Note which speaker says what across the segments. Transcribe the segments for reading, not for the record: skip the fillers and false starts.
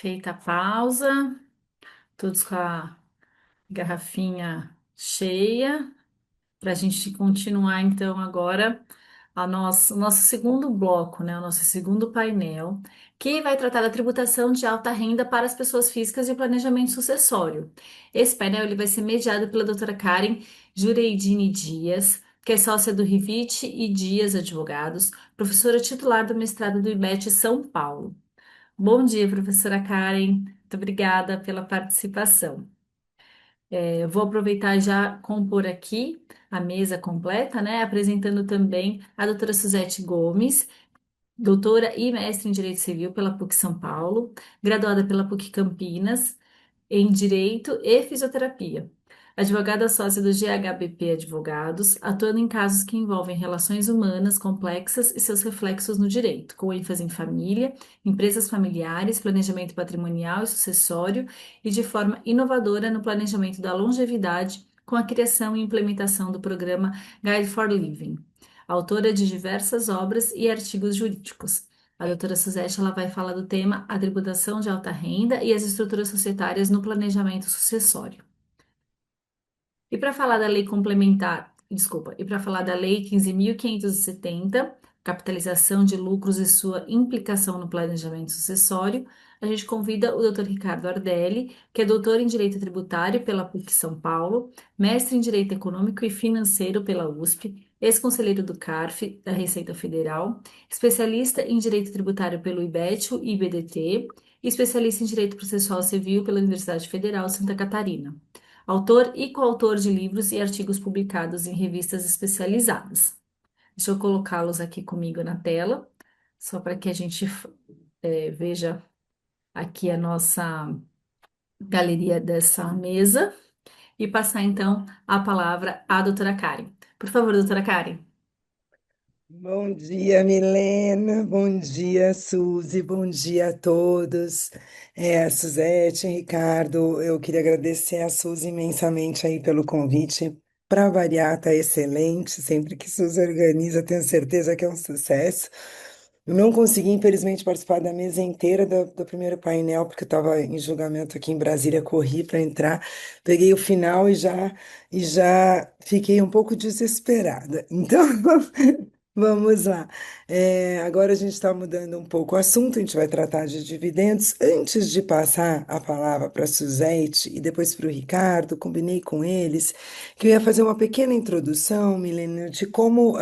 Speaker 1: Feita a pausa, todos com a garrafinha cheia, para a gente continuar então agora o nosso segundo bloco, né? O nosso segundo painel, que vai tratar da tributação de alta renda para as pessoas físicas e o planejamento sucessório. Esse painel ele vai ser mediado pela doutora Karen Jureidini Dias, que é sócia do Rivite e Dias Advogados, professora titular do mestrado do IBET São Paulo. Bom dia, professora Karen. Muito obrigada pela participação. Eu vou aproveitar e já compor aqui a mesa completa, né? Apresentando também a doutora Suzete Gomes, doutora e mestre em Direito Civil pela PUC São Paulo, graduada pela PUC Campinas em Direito e Fisioterapia. Advogada sócia do GHBP Advogados, atuando em casos que envolvem relações humanas complexas e seus reflexos no direito, com ênfase em família, empresas familiares, planejamento patrimonial e sucessório e de forma inovadora no planejamento da longevidade, com a criação e implementação do programa Guide for Living. Autora de diversas obras e artigos jurídicos. A doutora Suzette ela vai falar do tema a tributação de alta renda e as estruturas societárias no planejamento sucessório. E para falar da lei complementar, desculpa, e para falar da lei 15.570, capitalização de lucros e sua implicação no planejamento sucessório, a gente convida o Dr. Ricardo Ardelli, que é doutor em Direito Tributário pela PUC São Paulo, mestre em Direito Econômico e Financeiro pela USP, ex-conselheiro do CARF, da Receita Federal, especialista em Direito Tributário pelo IBET e IBDT, e especialista em Direito Processual Civil pela Universidade Federal de Santa Catarina. Autor e coautor de livros e artigos publicados em revistas especializadas. Deixa eu colocá-los aqui comigo na tela, só para que a gente veja aqui a nossa galeria dessa mesa e passar então a palavra à doutora Karen. Por favor, doutora Karen.
Speaker 2: Bom dia, Milena. Bom dia, Suzy. Bom dia a todos. Suzete, Ricardo, eu queria agradecer a Suzy imensamente aí pelo convite. Para variar, tá excelente. Sempre que Suzy organiza, tenho certeza que é um sucesso. Eu não consegui, infelizmente, participar da mesa inteira do primeiro painel, porque eu estava em julgamento aqui em Brasília, corri para entrar, peguei o final e já fiquei um pouco desesperada. Então, vamos lá. Agora a gente está mudando um pouco o assunto, a gente vai tratar de dividendos. Antes de passar a palavra para a Suzete e depois para o Ricardo, combinei com eles que eu ia fazer uma pequena introdução, Milena, de como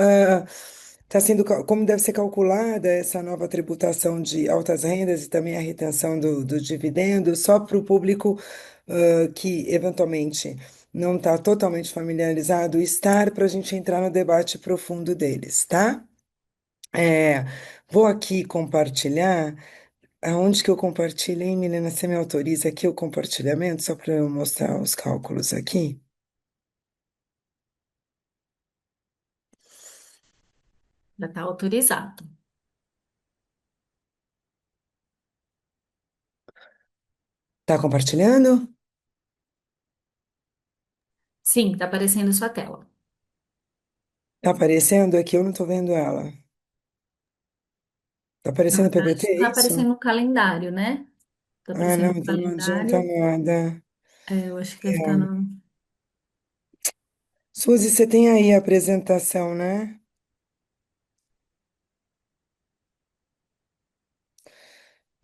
Speaker 2: como deve ser calculada essa nova tributação de altas rendas e também a retenção do dividendo, só para o público que eventualmente não está totalmente familiarizado, estar para a gente entrar no debate profundo deles, tá? É, vou aqui compartilhar. Aonde que eu compartilho, hein, Milena? Você me autoriza aqui o compartilhamento, só para eu mostrar os cálculos aqui?
Speaker 1: Já está autorizado.
Speaker 2: Tá compartilhando?
Speaker 1: Sim, está aparecendo sua tela.
Speaker 2: Tá aparecendo aqui? Eu não tô vendo ela. Tá
Speaker 1: Na
Speaker 2: aparecendo
Speaker 1: verdade,
Speaker 2: PPT,
Speaker 1: está
Speaker 2: é isso?
Speaker 1: aparecendo no calendário, né? Está
Speaker 2: Ah, não,
Speaker 1: aparecendo no
Speaker 2: então não adianta
Speaker 1: calendário.
Speaker 2: nada.
Speaker 1: Eu acho que deve estar
Speaker 2: É.
Speaker 1: no.
Speaker 2: Suzy, você tem aí a apresentação, né?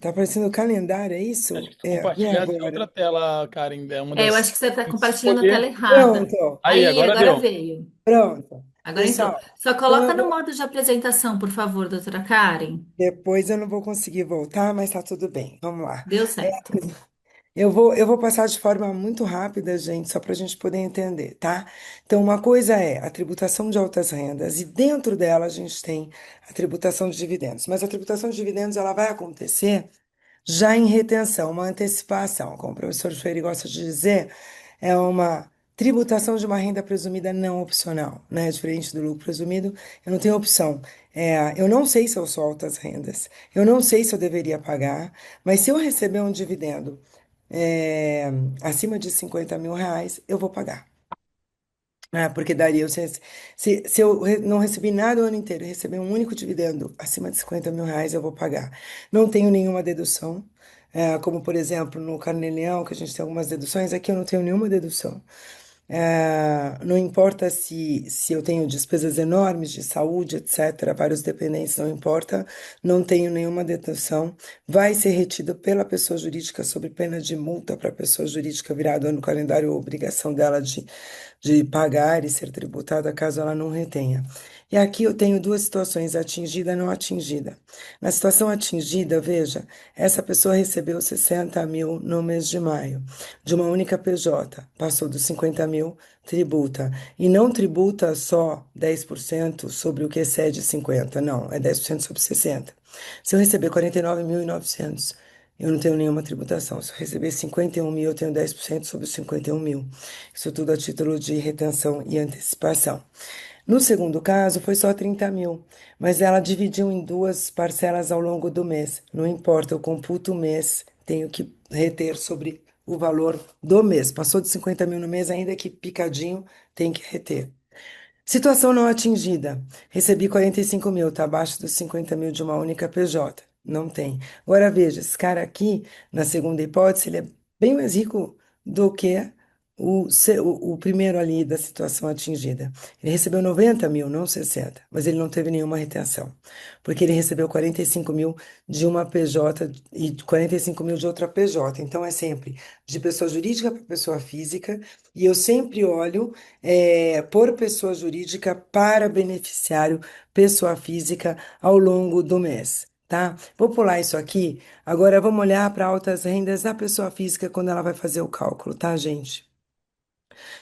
Speaker 2: Tá aparecendo o calendário, é
Speaker 3: Acho
Speaker 2: isso?
Speaker 3: que estou
Speaker 2: E
Speaker 3: compartilhando em outra
Speaker 2: agora?
Speaker 3: tela, Karen. É uma
Speaker 1: Eu
Speaker 3: das.
Speaker 1: acho que você está
Speaker 3: Tem que
Speaker 1: compartilhando a tela
Speaker 3: escolher.
Speaker 1: errada.
Speaker 2: Pronto,
Speaker 3: Aí,
Speaker 1: Aí,
Speaker 3: agora
Speaker 1: agora
Speaker 3: deu.
Speaker 1: veio.
Speaker 2: pronto.
Speaker 1: Agora entrou.
Speaker 2: Pessoal,
Speaker 1: Só
Speaker 2: então
Speaker 1: coloca no modo de apresentação, por favor, doutora Karen.
Speaker 2: depois eu não vou conseguir voltar, mas tá tudo bem. Vamos lá.
Speaker 1: Deu certo.
Speaker 2: Eu vou passar de forma muito rápida, gente, só para a gente poder entender, tá? Então, uma coisa é a tributação de altas rendas, e dentro dela a gente tem a tributação de dividendos. Mas a tributação de dividendos ela vai acontecer já em retenção, uma antecipação, como o professor Freire gosta de dizer, é uma tributação de uma renda presumida não opcional, né? Diferente do lucro presumido, eu não tenho opção. Eu não sei se eu sou altas rendas, eu não sei se eu deveria pagar, mas se eu receber um dividendo é, acima de R$ 50.000, eu vou pagar. Porque daria, se eu não recebi nada o ano inteiro, e receber um único dividendo acima de R$ 50.000, eu vou pagar. Não tenho nenhuma dedução, como por exemplo no Carnê-Leão, que a gente tem algumas deduções, aqui eu não tenho nenhuma dedução. Não importa se eu tenho despesas enormes de saúde, etc., vários dependentes, não importa, não tenho nenhuma dedução. Vai ser retido pela pessoa jurídica sob pena de multa para a pessoa jurídica virado no calendário a obrigação dela de pagar e ser tributada caso ela não retenha. E aqui eu tenho duas situações, atingida e não atingida. Na situação atingida, veja, essa pessoa recebeu 60 mil no mês de maio, de uma única PJ, passou dos 50 mil, tributa. E não tributa só 10% sobre o que excede 50, não, é 10% sobre 60. Se eu receber 49.900, eu não tenho nenhuma tributação. Se eu receber 51 mil, eu tenho 10% sobre os 51 mil. Isso tudo a título de retenção e antecipação. No segundo caso, foi só 30 mil, mas ela dividiu em duas parcelas ao longo do mês. Não importa, eu computo o mês, tenho que reter sobre o valor do mês. Passou de 50 mil no mês, ainda que picadinho, tem que reter. Situação não atingida. Recebi 45 mil, está abaixo dos 50 mil de uma única PJ. Não tem. Agora veja, esse cara aqui, na segunda hipótese, ele é bem mais rico do que o primeiro ali da situação atingida. Ele recebeu 90 mil, não 60, mas ele não teve nenhuma retenção, porque ele recebeu 45 mil de uma PJ e 45 mil de outra PJ. Então é sempre de pessoa jurídica para pessoa física, e eu sempre olho por pessoa jurídica para beneficiário, pessoa física, ao longo do mês. Tá? Vou pular isso aqui. Agora vamos olhar para altas rendas da pessoa física quando ela vai fazer o cálculo, tá, gente?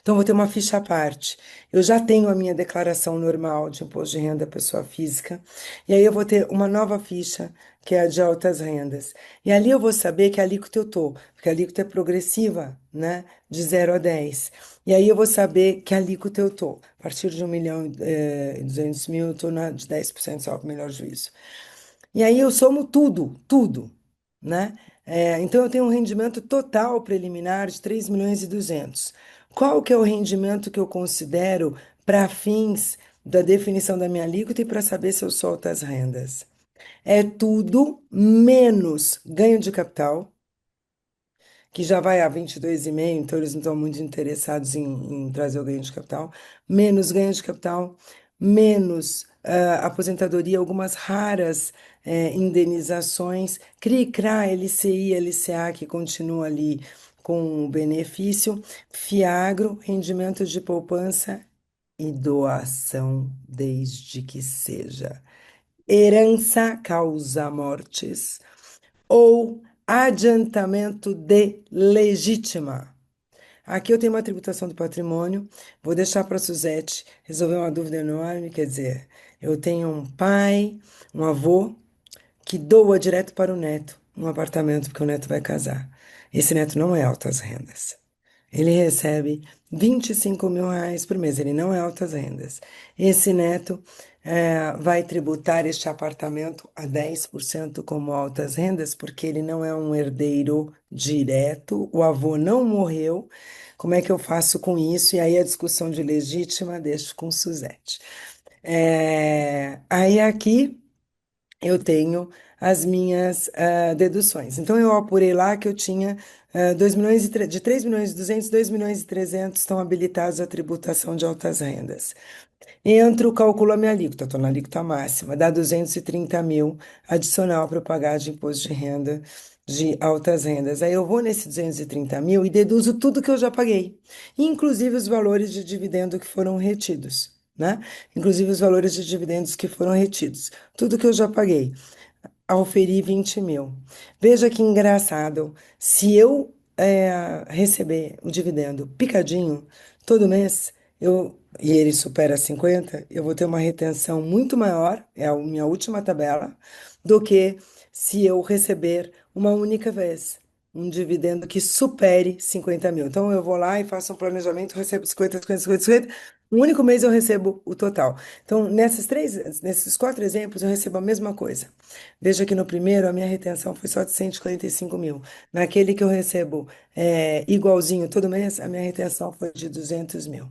Speaker 2: Então, vou ter uma ficha à parte. Eu já tenho a minha declaração normal de imposto de renda pessoa física, e aí eu vou ter uma nova ficha, que é a de altas rendas. E ali eu vou saber que alíquota eu tô, porque a alíquota é progressiva, né? De 0 a 10. E aí eu vou saber que alíquota eu tô. A partir de 1 milhão e 200 mil, eu tô na de 10% só, com melhor juízo. E aí eu somo tudo, tudo, né? Então eu tenho um rendimento total preliminar de 3.200.000. Qual que é o rendimento que eu considero para fins da definição da minha alíquota e para saber se eu solto as rendas? É tudo menos ganho de capital, que já vai a 22,5, então eles não estão muito interessados em trazer o ganho de capital, menos ganho de capital, menos aposentadoria, algumas raras indenizações, CRI-CRA, LCI, LCA, que continua ali com o benefício, FIAGRO, rendimento de poupança e doação, desde que seja herança causa mortes ou adiantamento de legítima. Aqui eu tenho uma tributação do patrimônio, vou deixar para a Suzete resolver uma dúvida enorme, quer dizer, eu tenho um pai, um avô, que doa direto para o neto um apartamento, porque o neto vai casar. Esse neto não é altas rendas. Ele recebe 25 mil reais por mês, ele não é altas rendas. Esse neto vai tributar este apartamento a 10% como altas rendas, porque ele não é um herdeiro direto, o avô não morreu. Como é que eu faço com isso? E aí a discussão de legítima deixo com Suzete. Aí aqui eu tenho as minhas deduções. Então, eu apurei lá que eu tinha 2 milhões de 3 milhões e 200, 2 milhões e 300 estão habilitados à tributação de altas rendas. Entro, calculo a minha alíquota, estou na alíquota máxima, dá 230 mil adicional para eu pagar de imposto de renda de altas rendas. Aí eu vou nesse 230 mil e deduzo tudo que eu já paguei, inclusive os valores de dividendo que foram retidos, né? Inclusive os valores de dividendos que foram retidos. Tudo que eu já paguei auferi 20 mil. Veja que engraçado. Se eu receber o dividendo picadinho todo mês, e ele supera 50, eu vou ter uma retenção muito maior, é a minha última tabela, do que se eu receber uma única vez um dividendo que supere 50 mil. Então, eu vou lá e faço um planejamento, recebo 50, 50, 50, 50. No único mês eu recebo o total. Então, nesses quatro exemplos, eu recebo a mesma coisa. Veja que no primeiro a minha retenção foi só de 145 mil. Naquele que eu recebo igualzinho todo mês, a minha retenção foi de 200 mil.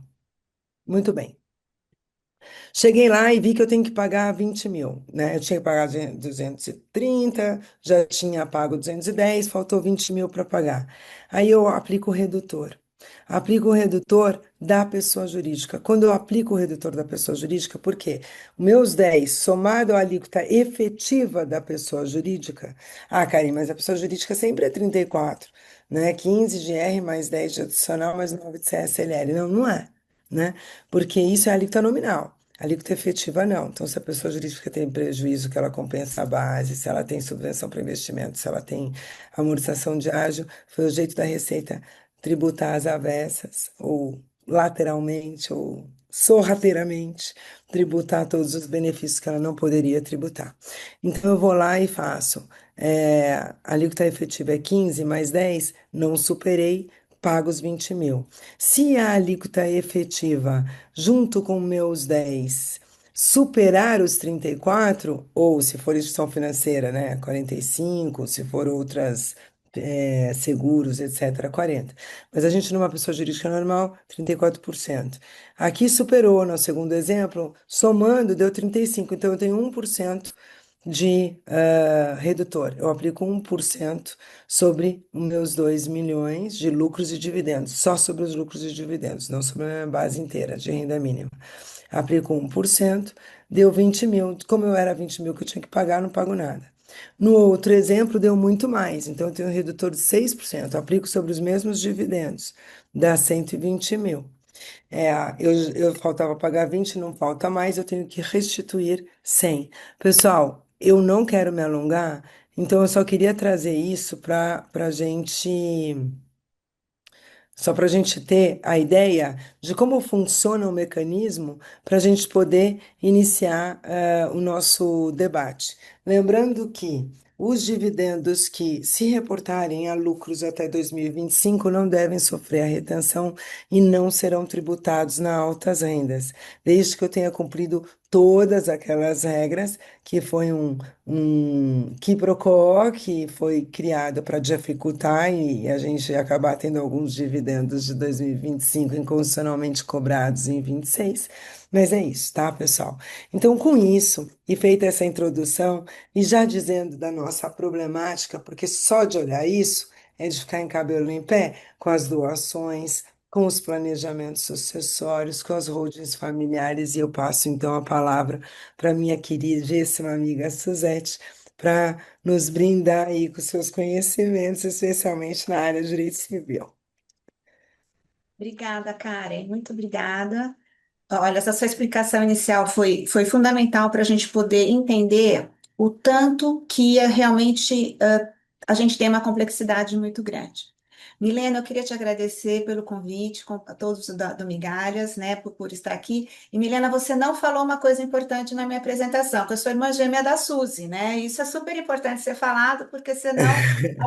Speaker 2: Muito bem. Cheguei lá e vi que eu tenho que pagar 20 mil, né? Eu tinha que pagar 230, já tinha pago 210, faltou 20 mil para pagar. Aí eu aplico o redutor. Aplico o redutor da pessoa jurídica. Quando eu aplico o redutor da pessoa jurídica, por quê? Meus 10 somado à alíquota efetiva da pessoa jurídica. Ah, Karim, mas a pessoa jurídica sempre é 34, né? 15 de R mais 10 de adicional mais 9 de CSLL. Não, não é, né? Porque isso é a alíquota nominal. A alíquota efetiva, não. Então, se a pessoa jurídica tem prejuízo, que ela compensa a base, se ela tem subvenção para investimento, se ela tem amortização de ágio, foi o jeito da Receita tributar às avessas, ou lateralmente, ou sorrateiramente, tributar todos os benefícios que ela não poderia tributar. Então, eu vou lá e faço. A alíquota efetiva é 15 mais 10, não superei, pago os 20 mil. Se a alíquota efetiva junto com meus 10 superar os 34 ou se for instituição financeira, né, 45 se for outras, seguros, etc., 40. Mas a gente, numa pessoa jurídica normal, 34%. Aqui superou, no segundo exemplo, somando, deu 35, então eu tenho 1% de redutor. Eu aplico 1% sobre os meus 2 milhões de lucros e dividendos, só sobre os lucros e dividendos, não sobre a minha base inteira de renda mínima. Aplico 1%, deu 20 mil. Como eu era 20 mil que eu tinha que pagar, não pago nada. No outro exemplo, deu muito mais, então eu tenho um redutor de 6%. Aplico sobre os mesmos dividendos, dá 120 mil. Eu faltava pagar 20, não falta mais, eu tenho que restituir 100. Pessoal, eu não quero me alongar, então eu só queria trazer isso só para a gente ter a ideia de como funciona o mecanismo para a gente poder iniciar o nosso debate. Lembrando que os dividendos que se reportarem a lucros até 2025 não devem sofrer a retenção e não serão tributados na altas rendas, desde que eu tenha cumprido todas aquelas regras que foi um quiproquó que foi criado para dificultar e a gente acabar tendo alguns dividendos de 2025 inconstitucionalmente cobrados em 26. Mas é isso, tá, pessoal? Então, com isso, e feita essa introdução, e já dizendo da nossa problemática, porque só de olhar isso é de ficar em cabelo em pé, com as doações, com os planejamentos sucessórios, com as holdings familiares, e eu passo então a palavra para minha queridíssima amiga Suzete, para nos brindar aí com seus conhecimentos, especialmente na área de direito civil.
Speaker 3: Obrigada, Karen. Muito obrigada. Olha, essa sua explicação inicial foi fundamental para a gente poder entender o tanto que realmente a gente tem uma complexidade muito grande. Milena, eu queria te agradecer pelo convite, a todos do Migalhas, né, por estar aqui. E, Milena, você não falou uma coisa importante na minha apresentação, que eu sou irmã gêmea da Suzy, né? Isso é super importante ser falado, porque senão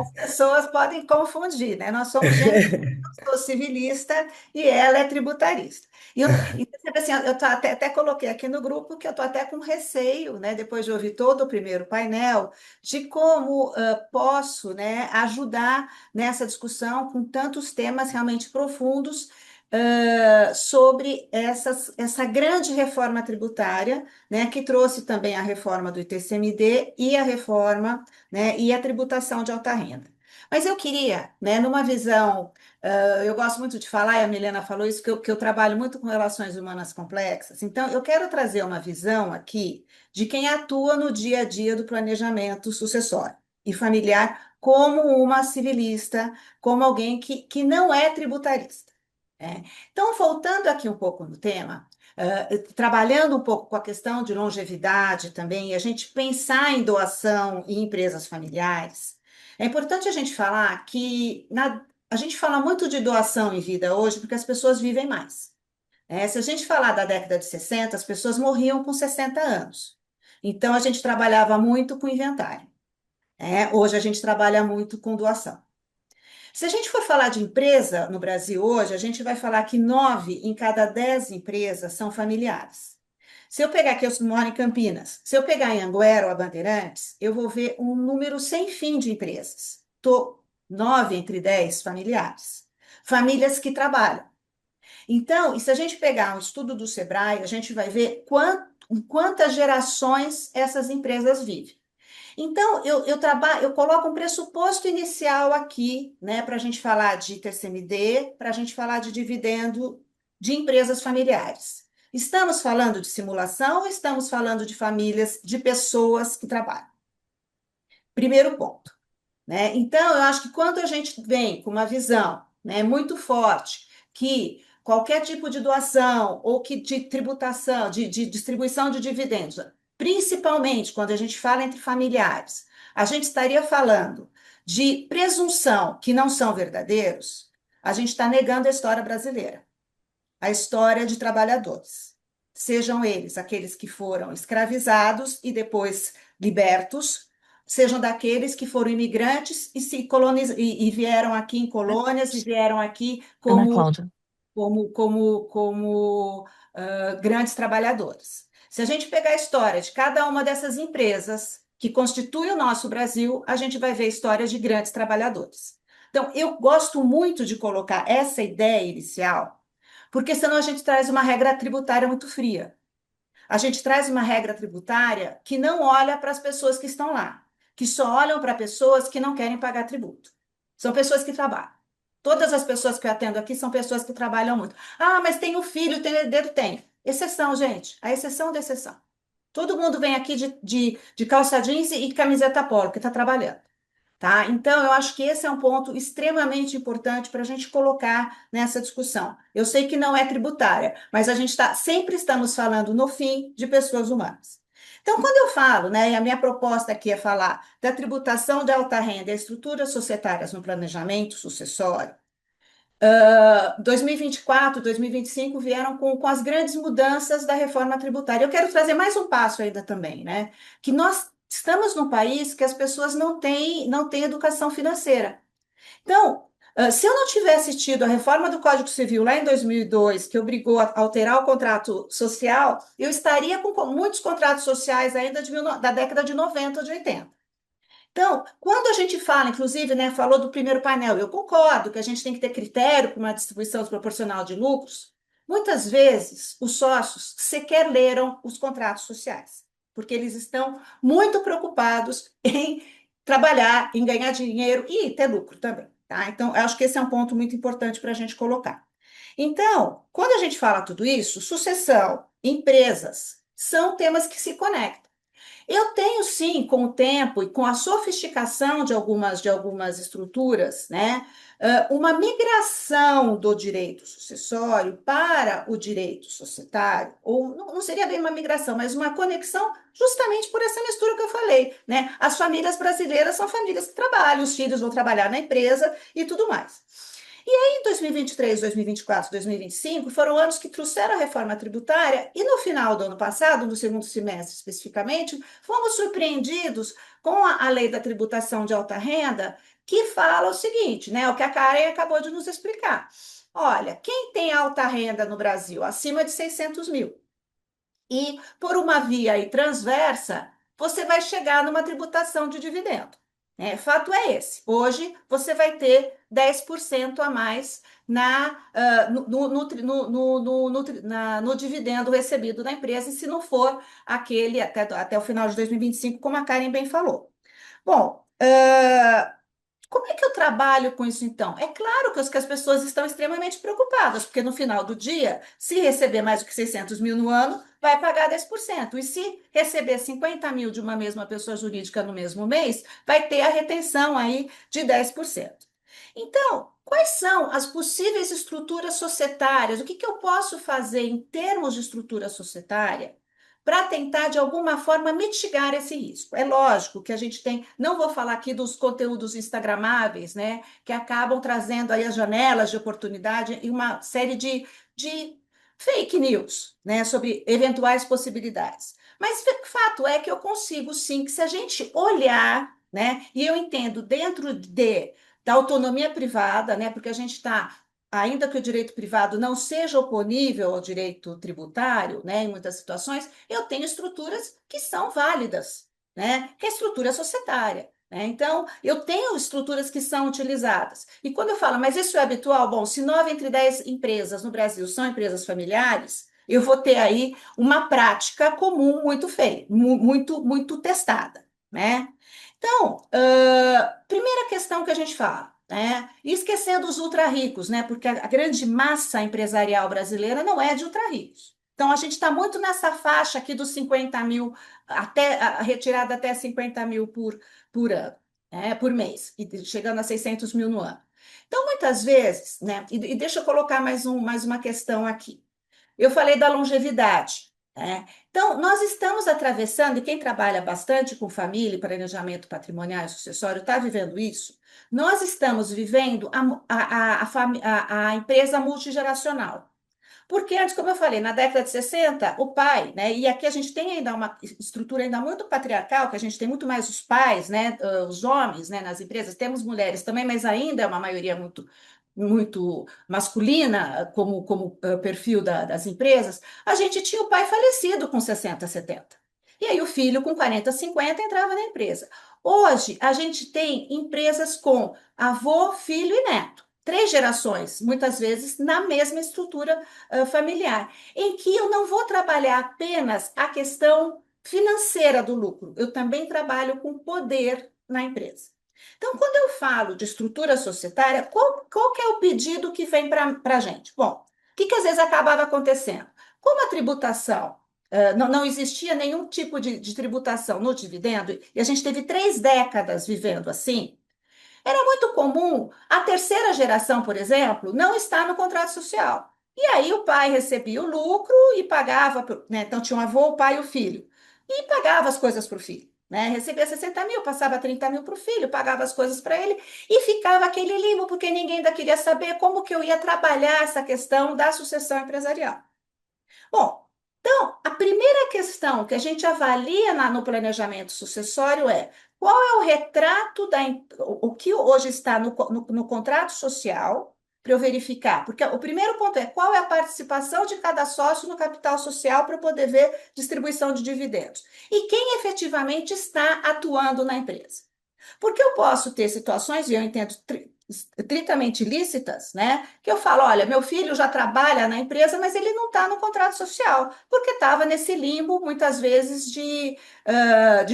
Speaker 3: as pessoas podem confundir, né? Nós somos gêmeas, eu sou civilista e ela é tributarista. E percebe assim, eu até coloquei aqui no grupo que eu estou até com receio, né, depois de ouvir todo o primeiro painel, de como posso, né, ajudar nessa discussão com tantos temas realmente profundos sobre essa grande reforma tributária, né, que trouxe também a reforma do ITCMD e a reforma, né, e a tributação de alta renda. Mas eu queria, né, numa visão eu gosto muito de falar, e a Milena falou isso, que eu trabalho muito com relações humanas complexas. Então, eu quero trazer uma visão aqui de quem atua no dia a dia do planejamento sucessório e familiar, como uma civilista, como alguém que não é tributarista. Né? Então, voltando aqui um pouco no tema, trabalhando um pouco com a questão de longevidade também, e a gente pensar em doação em empresas familiares, é importante a gente falar que a gente fala muito de doação em vida hoje porque as pessoas vivem mais. Se a gente falar da década de 60, as pessoas morriam com 60 anos. Então, a gente trabalhava muito com inventário. Hoje, a gente trabalha muito com doação. Se a gente for falar de empresa no Brasil hoje, a gente vai falar que 9 em cada 10 empresas são familiares. Se eu pegar aqui, eu moro em Campinas, se eu pegar em Anguera ou a Bandeirantes, eu vou ver um número sem fim de empresas. 9 entre 10 familiares. Famílias que trabalham. Então, e se a gente pegar um estudo do Sebrae, a gente vai ver quantas gerações essas empresas vivem. Então, eu coloco um pressuposto inicial aqui, né, para a gente falar de TCMD, para a gente falar de dividendo de empresas familiares. Estamos falando de simulação ou estamos falando de famílias, de pessoas que trabalham? Primeiro ponto, né? Então, eu acho que quando a gente vem com uma visão, né, muito forte, que qualquer tipo de doação ou que de tributação, de distribuição de dividendos, principalmente quando a gente fala entre familiares, a gente estaria falando de presunção que não são verdadeiros, a gente está negando a história brasileira, a história de trabalhadores. Sejam eles aqueles que foram escravizados e depois libertos, sejam daqueles que foram imigrantes e e vieram aqui em colônias e vieram aqui
Speaker 4: Ana
Speaker 3: como
Speaker 4: Cláudia.
Speaker 3: grandes trabalhadores. Se a gente pegar a história de cada uma dessas empresas que constitui o nosso Brasil, a gente vai ver histórias de grandes trabalhadores. Então, eu gosto muito de colocar essa ideia inicial, porque senão a gente traz uma regra tributária muito fria. A gente traz uma regra tributária que não olha para as pessoas que estão lá, que só olham para pessoas que não querem pagar tributo. São pessoas que trabalham. Todas as pessoas que eu atendo aqui são pessoas que trabalham muito. Ah, mas tem um filho, tem herdeiro? Tem. Exceção, gente. A exceção da exceção. Todo mundo vem aqui de calça jeans e camiseta polo, que está trabalhando. Tá? Então, eu acho que esse é um ponto extremamente importante para a gente colocar nessa discussão. Eu sei que não é tributária, mas a gente sempre estamos falando, no fim, de pessoas humanas. Então, quando eu falo, né, e a minha proposta aqui é falar da tributação de alta renda e estruturas societárias no planejamento sucessório, 2024, 2025 vieram com as grandes mudanças da reforma tributária. Eu quero trazer mais um passo ainda também, né? Que nós estamos num país que as pessoas não têm educação financeira. Então, se eu não tivesse tido a reforma do Código Civil lá em 2002, que obrigou a alterar o contrato social, eu estaria com muitos contratos sociais ainda da década de 90, de 80. Então, quando a gente fala, inclusive, né, falou do primeiro painel, eu concordo que a gente tem que ter critério para uma distribuição desproporcional de lucros. Muitas vezes, os sócios sequer leram os contratos sociais, porque eles estão muito preocupados em trabalhar, em ganhar dinheiro e ter lucro também. Tá? Então, eu acho que esse é um ponto muito importante para a gente colocar. Então, quando a gente fala tudo isso, sucessão, empresas, são temas que se conectam. Eu tenho sim, com o tempo e com a sofisticação de algumas estruturas, né, uma migração do direito sucessório para o direito societário, ou não seria bem uma migração, mas uma conexão justamente por essa mistura que eu falei, né? As famílias brasileiras são famílias que trabalham, os filhos vão trabalhar na empresa e tudo mais. Em 2023, 2024, 2025 foram anos que trouxeram a reforma tributária e no final do ano passado, no segundo semestre especificamente, fomos surpreendidos com a lei da tributação de alta renda, que fala o seguinte, né, o que a Karen acabou de nos explicar. Olha, quem tem alta renda no Brasil acima de 600 mil e por uma via aí transversa, você vai chegar numa tributação de dividendo. Né? Fato é esse. Hoje você vai ter 10% a mais no dividendo recebido da empresa, e se não for aquele até o final de 2025, como a Karen bem falou. Bom, como é que eu trabalho com isso, então? É claro que as pessoas estão extremamente preocupadas, porque no final do dia, se receber mais do que 600 mil no ano, vai pagar 10%. E se receber 50 mil de uma mesma pessoa jurídica no mesmo mês, vai ter a retenção aí de 10%. Então, quais são as possíveis estruturas societárias? O que eu posso fazer em termos de estrutura societária para tentar, de alguma forma, mitigar esse risco? É lógico que a gente tem, não vou falar aqui dos conteúdos instagramáveis, né, que acabam trazendo aí as janelas de oportunidade e uma série de fake news, né, sobre eventuais possibilidades. Mas o fato é que eu consigo, sim, que se a gente olhar, né, e eu entendo dentro da autonomia privada, né, porque a gente está, ainda que o direito privado não seja oponível ao direito tributário, né, em muitas situações, eu tenho estruturas que são válidas, né, que é a estrutura societária. né? Então, eu tenho estruturas que são utilizadas. E quando eu falo, mas isso é habitual? Bom, se 9 entre 10 empresas no Brasil são empresas familiares, eu vou ter aí uma prática comum muito feita, muito testada, né? Então, primeira questão que a gente fala, né? E esquecendo os ultra-ricos, né? Porque a grande massa empresarial brasileira não é de ultra-ricos. Então, a gente está muito nessa faixa aqui dos 50 mil, até a retirada até 50 mil por ano, né? Por mês, e chegando a 600 mil no ano. Então, muitas vezes, né? E deixa eu colocar mais uma questão aqui. Eu falei da longevidade, né? Então, nós estamos atravessando, e quem trabalha bastante com família, planejamento patrimonial e sucessório está vivendo isso. Nós estamos vivendo a empresa multigeracional. Porque antes, como eu falei, na década de 60, o pai, né? E aqui a gente tem ainda uma estrutura ainda muito patriarcal, que a gente tem muito mais os pais, né? Os homens, né? Nas empresas, temos mulheres também, mas ainda é uma maioria muito masculina como perfil das empresas. A gente tinha o pai falecido com 60, 70. E aí o filho com 40, 50 entrava na empresa. Hoje, a gente tem empresas com avô, filho e neto. Três gerações, muitas vezes na mesma estrutura familiar, em que eu não vou trabalhar apenas a questão financeira do lucro, eu também trabalho com poder na empresa. Então, quando eu falo de estrutura societária, qual que é o pedido que vem para a gente? Bom, o que às vezes acabava acontecendo? Como a tributação não existia nenhum tipo de tributação no dividendo, e a gente teve 3 décadas vivendo assim, era muito comum a terceira geração, por exemplo, não estar no contrato social. E aí o pai recebia o lucro e pagava, né? Então tinha um avô, o pai e o filho. E pagava as coisas para o filho. Né? Recebia 60 mil, passava 30 mil para o filho, pagava as coisas para ele e ficava aquele limbo, porque ninguém ainda queria saber como que eu ia trabalhar essa questão da sucessão empresarial. Bom, então, a primeira questão que a gente avalia no planejamento sucessório é qual é o retrato o que hoje está no contrato social para eu verificar, porque o primeiro ponto é qual é a participação de cada sócio no capital social para eu poder ver distribuição de dividendos e quem efetivamente está atuando na empresa. Porque eu posso ter situações, e eu entendo estritamente lícitas, né? Que eu falo, olha, meu filho já trabalha na empresa, mas ele não está no contrato social, porque estava nesse limbo, muitas vezes, de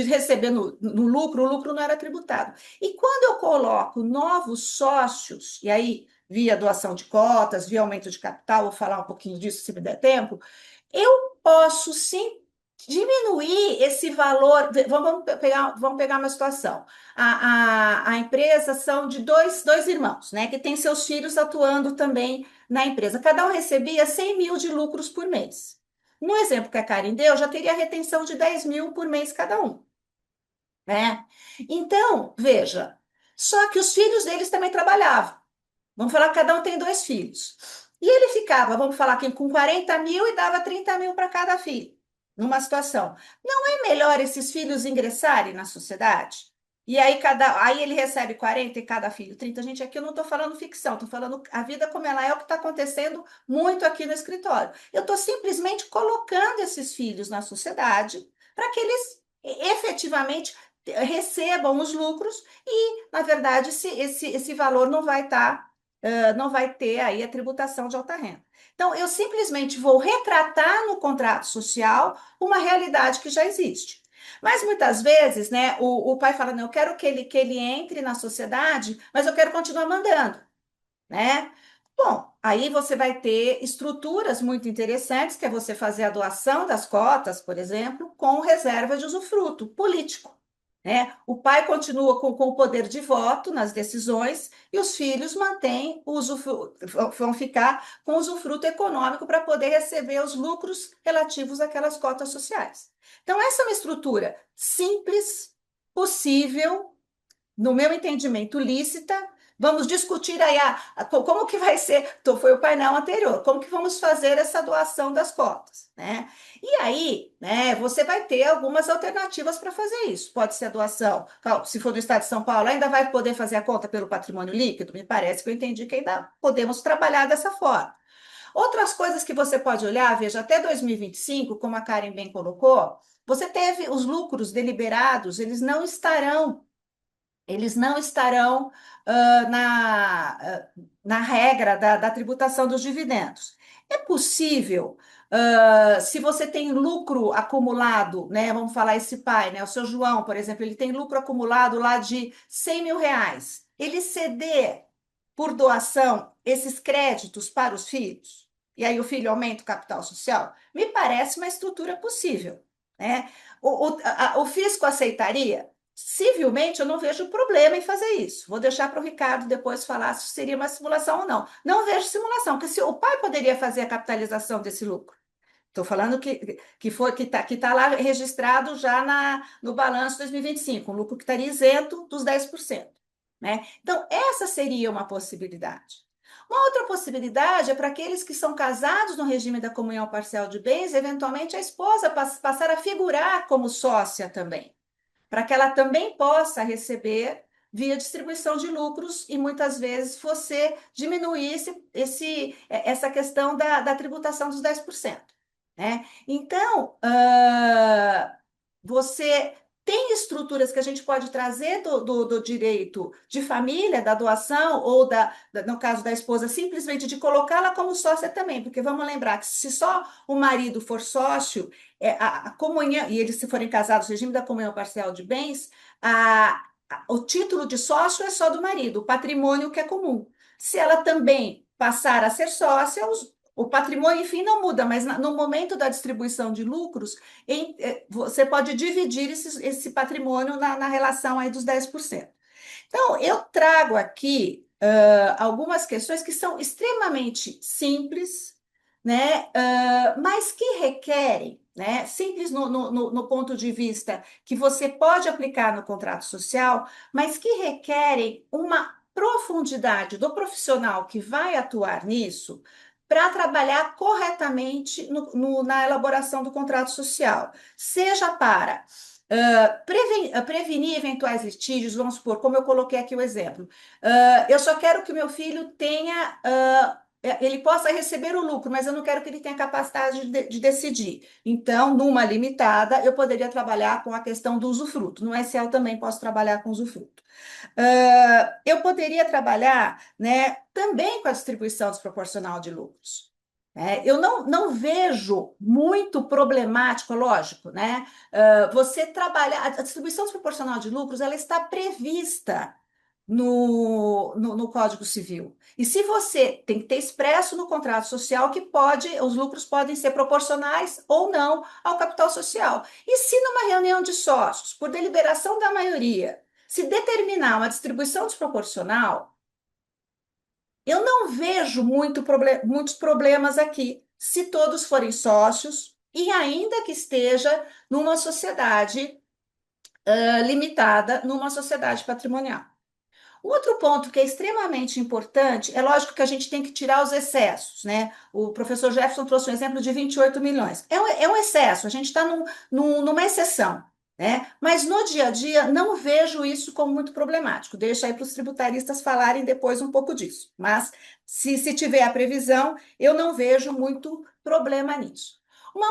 Speaker 3: receber no lucro, o lucro não era tributado. E quando eu coloco novos sócios, e aí, via doação de cotas, via aumento de capital, vou falar um pouquinho disso se me der tempo, eu posso sim diminuir esse valor. Vamos pegar uma situação. A empresa são de dois irmãos, né, que têm seus filhos atuando também na empresa. Cada um recebia 100 mil de lucros por mês. No exemplo que a Karen deu, já teria retenção de 10 mil por mês cada um, né? Então, veja, só que os filhos deles também trabalhavam. Vamos falar que cada um tem 2 filhos. E ele ficava, vamos falar que com 40 mil e dava 30 mil para cada filho, numa situação. Não é melhor esses filhos ingressarem na sociedade? E aí ele recebe 40 e cada filho 30. Gente, aqui eu não estou falando ficção, estou falando a vida como ela é, o que está acontecendo muito aqui no escritório. Eu estou simplesmente colocando esses filhos na sociedade para que eles efetivamente recebam os lucros e, na verdade, esse valor não vai ter aí a tributação de alta renda. Então, eu simplesmente vou retratar no contrato social uma realidade que já existe. Mas muitas vezes, né, o pai fala, não, eu quero que ele entre na sociedade, mas eu quero continuar mandando, né? Bom, aí você vai ter estruturas muito interessantes, que é você fazer a doação das cotas, por exemplo, com reserva de usufruto político. Né? O pai continua com o poder de voto nas decisões e os filhos mantêm vão ficar com usufruto econômico para poder receber os lucros relativos àquelas cotas sociais. Então, essa é uma estrutura simples, possível, no meu entendimento, lícita. Vamos discutir aí como que vai ser, foi o painel anterior, como que vamos fazer essa doação das cotas, né? E aí, né, você vai ter algumas alternativas para fazer isso. Pode ser a doação, se for do Estado de São Paulo, ainda vai poder fazer a conta pelo patrimônio líquido? Me parece que eu entendi que ainda podemos trabalhar dessa forma. Outras coisas que você pode olhar, veja, até 2025, como a Karen bem colocou, você teve os lucros deliberados, eles não estarão Eles não estarão na regra da tributação dos dividendos. É possível, se você tem lucro acumulado, né? Vamos falar esse pai, né? O seu João, por exemplo, ele tem lucro acumulado lá de R$ 100.000. Ele ceder por doação esses créditos para os filhos, e aí o filho aumenta o capital social, me parece uma estrutura possível, né? O fisco aceitaria? Civilmente, eu não vejo problema em fazer isso. Vou deixar para o Ricardo depois falar se seria uma simulação ou não. Não vejo simulação, porque se o pai poderia fazer a capitalização desse lucro. Estou falando que tá lá registrado já no balanço 2025, um lucro que estaria isento dos 10%. Né? Então, essa seria uma possibilidade. Uma outra possibilidade é para aqueles que são casados no regime da comunhão parcial de bens, eventualmente a esposa passar a figurar como sócia também, para que ela também possa receber via distribuição de lucros e muitas vezes você diminuir essa questão da tributação dos 10%. Né? Então, você tem estruturas que a gente pode trazer do direito de família, da doação, ou no caso da esposa, simplesmente de colocá-la como sócia também, porque vamos lembrar que se só o marido for sócio, a comunhão, e eles se forem casados, no regime da comunhão parcial de bens, o título de sócio é só do marido, o patrimônio que é comum. Se ela também passar a ser sócia, o patrimônio, enfim, não muda, mas no momento da distribuição de lucros, você pode dividir esse patrimônio na relação aí dos 10%. Então, eu trago aqui algumas questões que são extremamente simples, né, mas que requerem, né, simples no ponto de vista que você pode aplicar no contrato social, mas que requerem uma profundidade do profissional que vai atuar nisso para trabalhar corretamente na elaboração do contrato social, seja para prevenir eventuais litígios, vamos supor, como eu coloquei aqui o exemplo. Eu só quero que meu filho tenha, ele possa receber o lucro, mas eu não quero que ele tenha capacidade de decidir. Então, numa limitada, eu poderia trabalhar com a questão do usufruto. No SL também posso trabalhar com usufruto. Eu poderia trabalhar, né, também com a distribuição desproporcional de lucros. Eu não vejo muito problemático, lógico, né? Você trabalhar, a distribuição desproporcional de lucros, ela está prevista no Código Civil. E se você tem que ter expresso no contrato social que os lucros podem ser proporcionais ou não ao capital social. E se numa reunião de sócios, por deliberação da maioria, se determinar uma distribuição desproporcional, eu não vejo muitos problemas aqui, se todos forem sócios e ainda que esteja numa sociedade limitada, numa sociedade patrimonial. O outro ponto que é extremamente importante, é lógico que a gente tem que tirar os excessos, né? O professor Jefferson trouxe um exemplo de 28 milhões. É um excesso, a gente está numa exceção, né? Mas no dia a dia não vejo isso como muito problemático. Deixa aí para os tributaristas falarem depois um pouco disso. Mas se tiver a previsão, eu não vejo muito problema nisso. Uma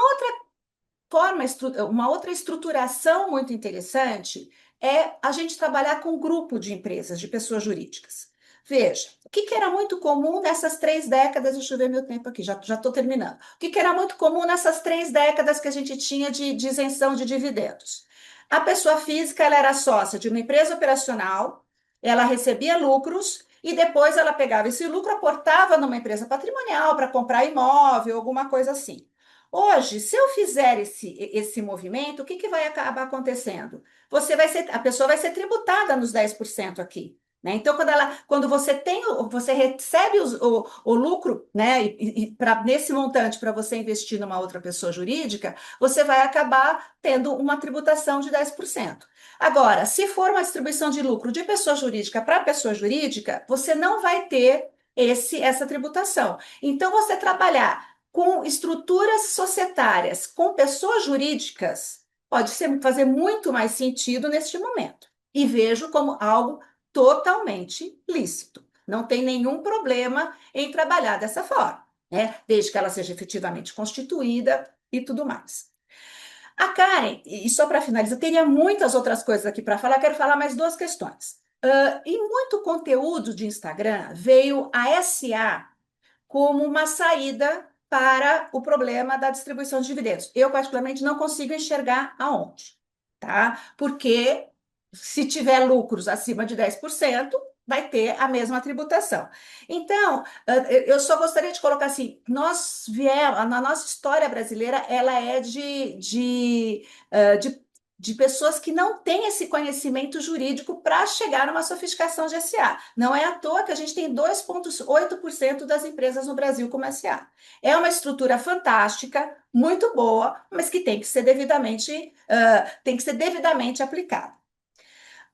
Speaker 3: uma outra estruturação muito interessante é a gente trabalhar com um grupo de empresas, de pessoas jurídicas. Veja, o que era muito comum nessas 3 décadas, deixa eu ver meu tempo aqui, já estou terminando. O que era muito comum nessas 3 décadas que a gente tinha de isenção de dividendos? A pessoa física, ela era sócia de uma empresa operacional, ela recebia lucros e depois ela pegava esse lucro, aportava numa empresa patrimonial para comprar imóvel, alguma coisa assim. Hoje, se eu fizer esse movimento, o que vai acabar acontecendo? A pessoa vai ser tributada nos 10% aqui. Né? Então, quando você recebe o lucro, né, nesse montante para você investir numa outra pessoa jurídica, você vai acabar tendo uma tributação de 10%. Agora, se for uma distribuição de lucro de pessoa jurídica para pessoa jurídica, você não vai ter essa tributação. Então, você trabalhar com estruturas societárias, com pessoas jurídicas, fazer muito mais sentido neste momento. E vejo como algo totalmente lícito. Não tem nenhum problema em trabalhar dessa forma, né? Desde que ela seja efetivamente constituída e tudo mais. A Karen, e só para finalizar, teria muitas outras coisas aqui para falar, quero falar mais duas questões. Em muito conteúdo de Instagram veio a SA como uma saída para o problema da distribuição de dividendos. Eu, particularmente, não consigo enxergar aonde, tá? Porque se tiver lucros acima de 10%, vai ter a mesma tributação. Então, eu só gostaria de colocar assim, nós viemos, na nossa história brasileira, ela é de pessoas que não têm esse conhecimento jurídico para chegar numa sofisticação de SA. Não é à toa que a gente tem 2,8% das empresas no Brasil como SA. É uma estrutura fantástica, muito boa, mas que tem que ser devidamente aplicada.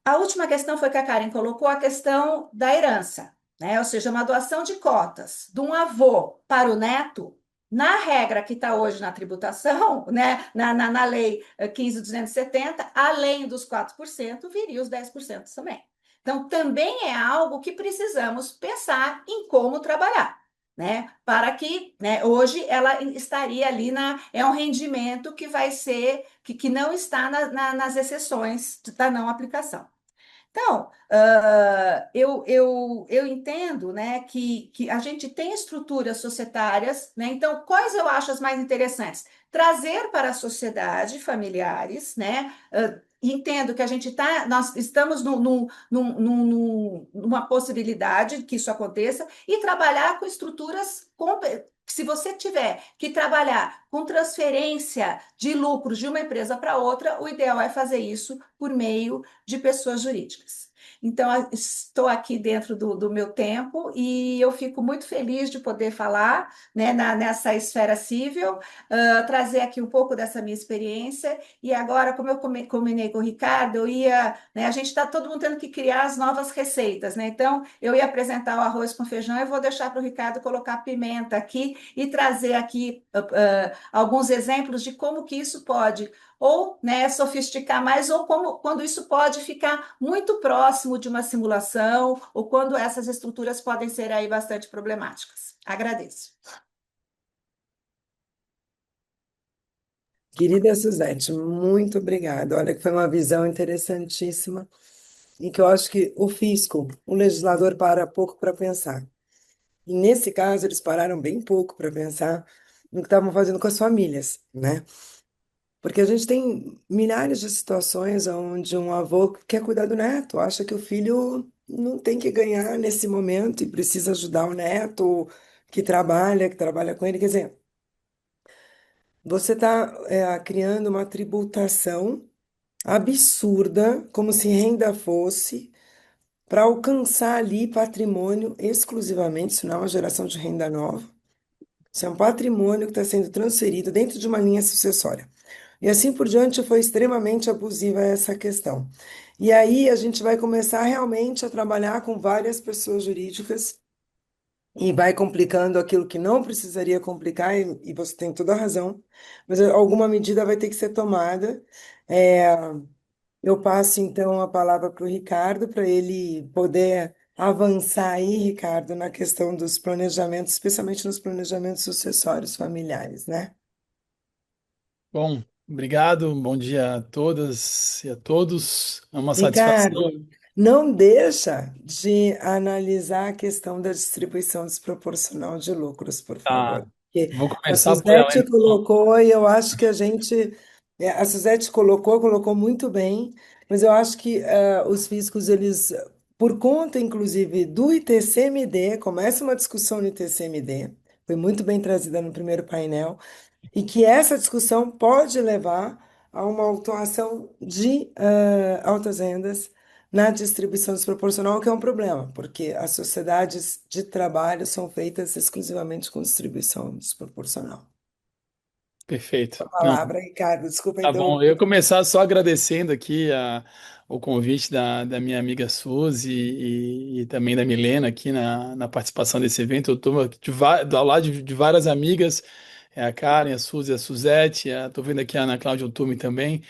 Speaker 3: A última questão foi que a Karen colocou a questão da herança, né? Ou seja, uma doação de cotas de um avô para o neto, na regra que está hoje na tributação, né? Na lei 15.270, além dos 4%, viria os 10% também. Então, também é algo que precisamos pensar em como trabalhar. Né, para que, né, hoje ela estaria ali é um rendimento que vai ser, que não está nas exceções da não aplicação. Então, eu entendo, né, que a gente tem estruturas societárias, né? Então, quais eu acho as mais interessantes? Trazer para a sociedade familiares, né? Entendo que nós estamos numa possibilidade que isso aconteça e trabalhar com estruturas. Se você tiver que trabalhar com transferência de lucros de uma empresa para outra, o ideal é fazer isso por meio de pessoas jurídicas. Então, estou aqui dentro do meu tempo e eu fico muito feliz de poder falar, né, nessa esfera civil, trazer aqui um pouco dessa minha experiência. E agora, como eu combinei com o Ricardo, né, a gente está todo mundo tendo que criar as novas receitas, né? Então, eu ia apresentar o arroz com feijão, eu vou deixar para o Ricardo colocar pimenta aqui e trazer aqui alguns exemplos de como que isso pode ou, né, sofisticar mais, ou quando isso pode ficar muito próximo de uma simulação, ou quando essas estruturas podem ser aí bastante problemáticas. Agradeço.
Speaker 2: Querida Suzete, muito obrigada. Olha que foi uma visão interessantíssima e que eu acho que o fisco, o legislador para pouco para pensar. E nesse caso, eles pararam bem pouco para pensar no que estavam fazendo com as famílias, né? Porque a gente tem milhares de situações onde um avô quer cuidar do neto, acha que o filho não tem que ganhar nesse momento e precisa ajudar o neto que trabalha com ele. Quer dizer, você está criando uma tributação absurda, como se renda fosse, para alcançar ali patrimônio exclusivamente, isso não é uma geração de renda nova, isso é um patrimônio que está sendo transferido dentro de uma linha sucessória. E assim por diante foi extremamente abusiva essa questão. E aí a gente vai começar realmente a trabalhar com várias pessoas jurídicas e vai complicando aquilo que não precisaria complicar, e você tem toda a razão, mas alguma medida vai ter que ser tomada. É, eu passo então a palavra para o Ricardo, para ele poder avançar aí, Ricardo, na questão dos planejamentos, especialmente nos planejamentos sucessórios familiares, né?
Speaker 4: Bom, obrigado, bom dia a todas e a todos. É uma satisfação.
Speaker 2: Ricardo, não deixa de analisar a questão da distribuição desproporcional de lucros, por
Speaker 4: Tá,
Speaker 2: favor. Porque
Speaker 4: vou
Speaker 2: a
Speaker 4: começar por ela
Speaker 2: Suzete
Speaker 4: então.
Speaker 2: colocou, e eu acho que a Suzete colocou muito bem, mas eu acho que os fiscos, eles, por conta, inclusive, do ITCMD, começa uma discussão no ITCMD, foi muito bem trazida no primeiro painel, e que essa discussão pode levar a uma autuação de altas rendas na distribuição desproporcional, que é um problema, porque as sociedades de trabalho são feitas exclusivamente com distribuição desproporcional.
Speaker 4: Perfeito.
Speaker 2: A
Speaker 4: Não,
Speaker 2: palavra, Ricardo, desculpa
Speaker 4: tá bom. Eu
Speaker 2: interromper.
Speaker 4: ia começar só agradecendo aqui o convite da minha amiga Suzy e também da Milena aqui na participação desse evento. Eu estou ao lado de várias amigas, a Karen, a Suzy, a Suzete, estou vendo aqui a Ana Cláudia Ottumi também.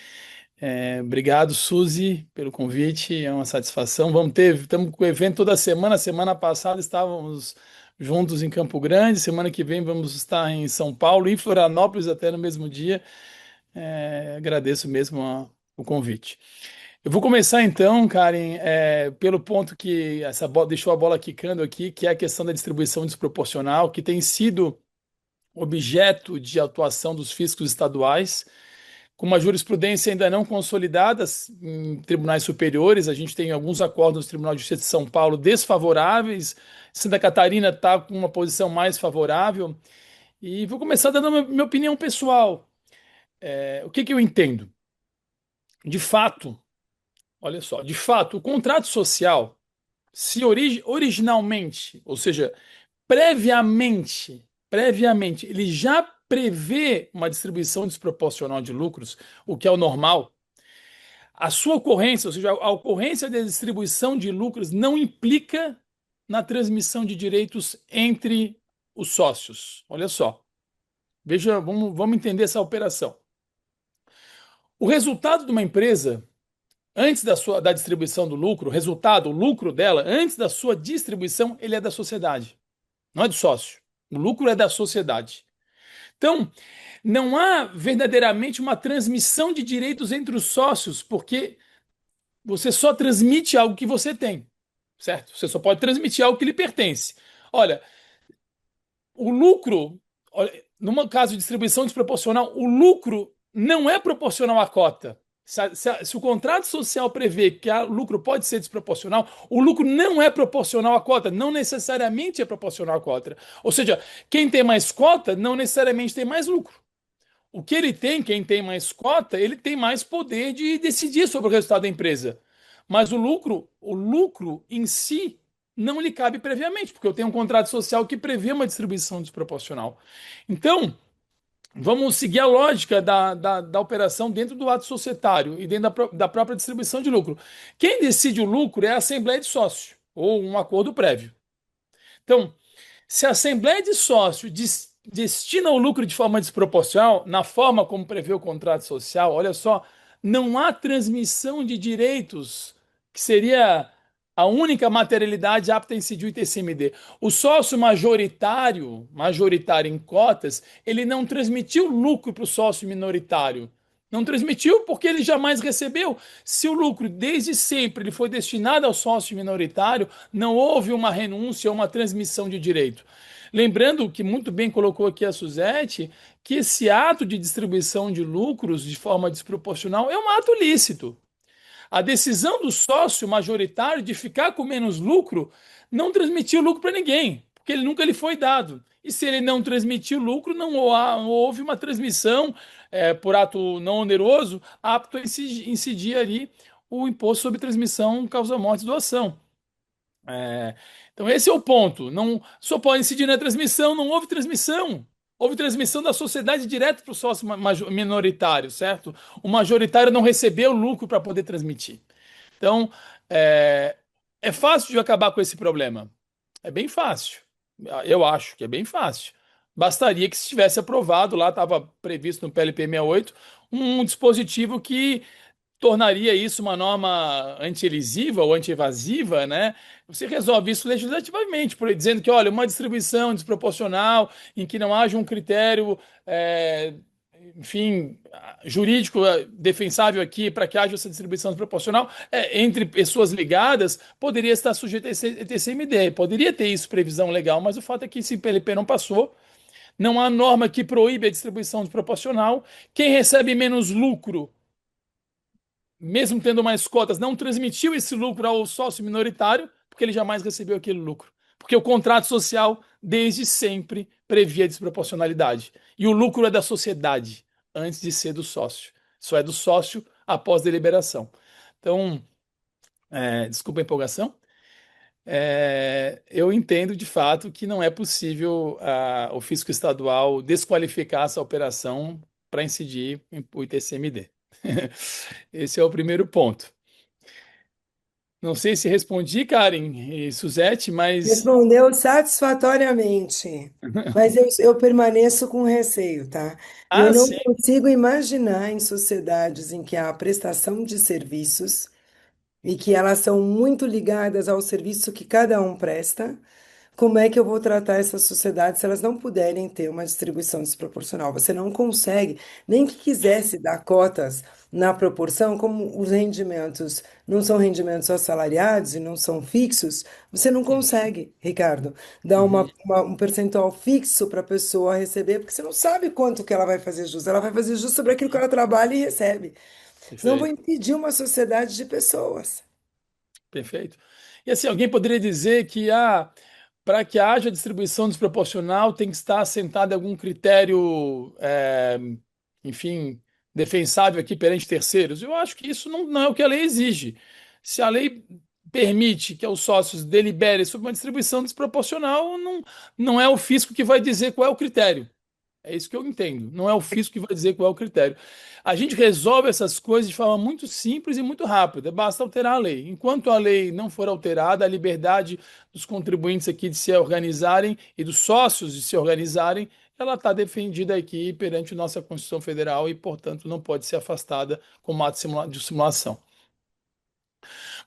Speaker 4: Obrigado, Suzy, pelo convite. É uma satisfação. Estamos com o evento toda semana. Semana passada estávamos juntos em Campo Grande. Semana que vem vamos estar em São Paulo e em Florianópolis até no mesmo dia. Agradeço mesmo o convite. Eu vou começar então, Karen, pelo ponto que essa bola deixou a bola quicando aqui, que é a questão da distribuição desproporcional, que tem sido objeto de atuação dos fiscos estaduais, com uma jurisprudência ainda não consolidada em tribunais superiores. A gente tem alguns acordos do Tribunal de Justiça de São Paulo desfavoráveis, Santa Catarina está com uma posição mais favorável. E vou começar dando a minha opinião pessoal. O que que eu entendo? De fato, olha só, de fato, o contrato social, se originalmente, ou seja, previamente, ele já prevê uma distribuição desproporcional de lucros, o que é o normal. A sua ocorrência, ou seja, a ocorrência da distribuição de lucros não implica na transmissão de direitos entre os sócios. Olha só, veja, vamos entender essa operação. O resultado de uma empresa antes da distribuição do lucro, o lucro dela, antes da sua distribuição, ele é da sociedade, não é do sócio. O lucro é da sociedade. Então, não há verdadeiramente uma transmissão de direitos entre os sócios, porque você só transmite algo que você tem, certo? Você só pode transmitir algo que lhe pertence. Olha, o lucro, numa caso de distribuição desproporcional, o lucro não é proporcional à cota. Se o contrato social prevê que o lucro pode ser desproporcional, o lucro não é proporcional à cota, não necessariamente é proporcional à cota. Ou seja, quem tem mais cota não necessariamente tem mais lucro. O que ele tem, quem tem mais cota, ele tem mais poder de decidir sobre o resultado da empresa. Mas o lucro em si não lhe cabe previamente, porque eu tenho um contrato social que prevê uma distribuição desproporcional. Então, vamos seguir a lógica da operação dentro do ato societário e dentro da própria distribuição de lucro. Quem decide o lucro é a Assembleia de Sócio, ou um acordo prévio. Então, se a Assembleia de Sócio destina o lucro de forma desproporcional, na forma como prevê o contrato social, olha só, não há transmissão de direitos, que seria a única materialidade apta a incidir o ITCMD. O sócio majoritário em cotas, ele não transmitiu lucro para o sócio minoritário. Não transmitiu porque ele jamais recebeu. Se o lucro desde sempre ele foi destinado ao sócio minoritário, não houve uma renúncia ou uma transmissão de direito. Lembrando que muito bem colocou aqui a Suzete, que esse ato de distribuição de lucros de forma desproporcional é um ato lícito. A decisão do sócio majoritário de ficar com menos lucro não transmitiu lucro para ninguém, porque ele nunca lhe foi dado. E se ele não transmitiu lucro, não houve uma transmissão por ato não oneroso apto a incidir ali o imposto sobre transmissão causa-morte e doação. É, então esse é o ponto. Não só pode incidir na transmissão, não houve transmissão. Houve transmissão da sociedade direto para o sócio minoritário, certo? O majoritário não recebeu lucro para poder transmitir. Então, é, é fácil de acabar com esse problema. É bem fácil. Eu acho que é bem fácil. Bastaria que se tivesse aprovado, lá estava previsto no PLP 68, um dispositivo que tornaria isso uma norma anti-elisiva ou anti-evasiva, né? Você resolve isso legislativamente, dizendo que, olha, uma distribuição desproporcional em que não haja um critério, enfim, jurídico defensável aqui para que haja essa distribuição desproporcional entre pessoas ligadas, poderia estar sujeito a esse TCMD. Poderia ter isso, previsão legal, mas o fato é que esse PLP não passou. Não há norma que proíbe a distribuição desproporcional. Quem recebe menos lucro mesmo tendo mais cotas, não transmitiu esse lucro ao sócio minoritário, porque ele jamais recebeu aquele lucro. Porque o contrato social, desde sempre, previa desproporcionalidade. E o lucro é da sociedade, antes de ser do sócio. Só é do sócio após deliberação. Então, desculpa a empolgação. Eu entendo de fato que não é possível o fisco estadual desqualificar essa operação para incidir o ITCMD. Esse é o primeiro ponto. Não sei se respondi, Karen e Suzete, mas.
Speaker 2: Respondeu satisfatoriamente, mas eu permaneço com receio, tá? Eu
Speaker 4: Ah,
Speaker 2: não
Speaker 4: sim.
Speaker 2: consigo imaginar em sociedades em que há prestação de serviços e que elas são muito ligadas ao serviço que cada um presta, Como é que eu vou tratar essa sociedade se elas não puderem ter uma distribuição desproporcional? Você não consegue, nem que quisesse dar cotas na proporção, como os rendimentos não são rendimentos assalariados e não são fixos, você não
Speaker 4: Isso.
Speaker 2: consegue, Ricardo, dar
Speaker 4: Uhum.
Speaker 2: um percentual fixo para a pessoa receber, porque você não sabe quanto que ela vai fazer jus. Ela vai fazer jus sobre aquilo que ela trabalha e recebe. Senão, eu vou
Speaker 4: Perfeito.
Speaker 2: impedir uma sociedade de pessoas.
Speaker 4: Perfeito. E assim, alguém poderia dizer que para que haja distribuição desproporcional tem que estar assentado em algum critério, enfim, defensável aqui perante terceiros. Eu acho que isso não é o que a lei exige. Se a lei permite que os sócios deliberem sobre uma distribuição desproporcional, não é o fisco que vai dizer qual é o critério. É isso que eu entendo. Não é o fisco que vai dizer qual é o critério. A gente resolve essas coisas de forma muito simples e muito rápida. Basta alterar a lei. Enquanto a lei não for alterada, a liberdade dos contribuintes aqui de se organizarem e dos sócios de se organizarem, ela está defendida aqui perante nossa Constituição Federal e, portanto, não pode ser afastada como ato de simulação.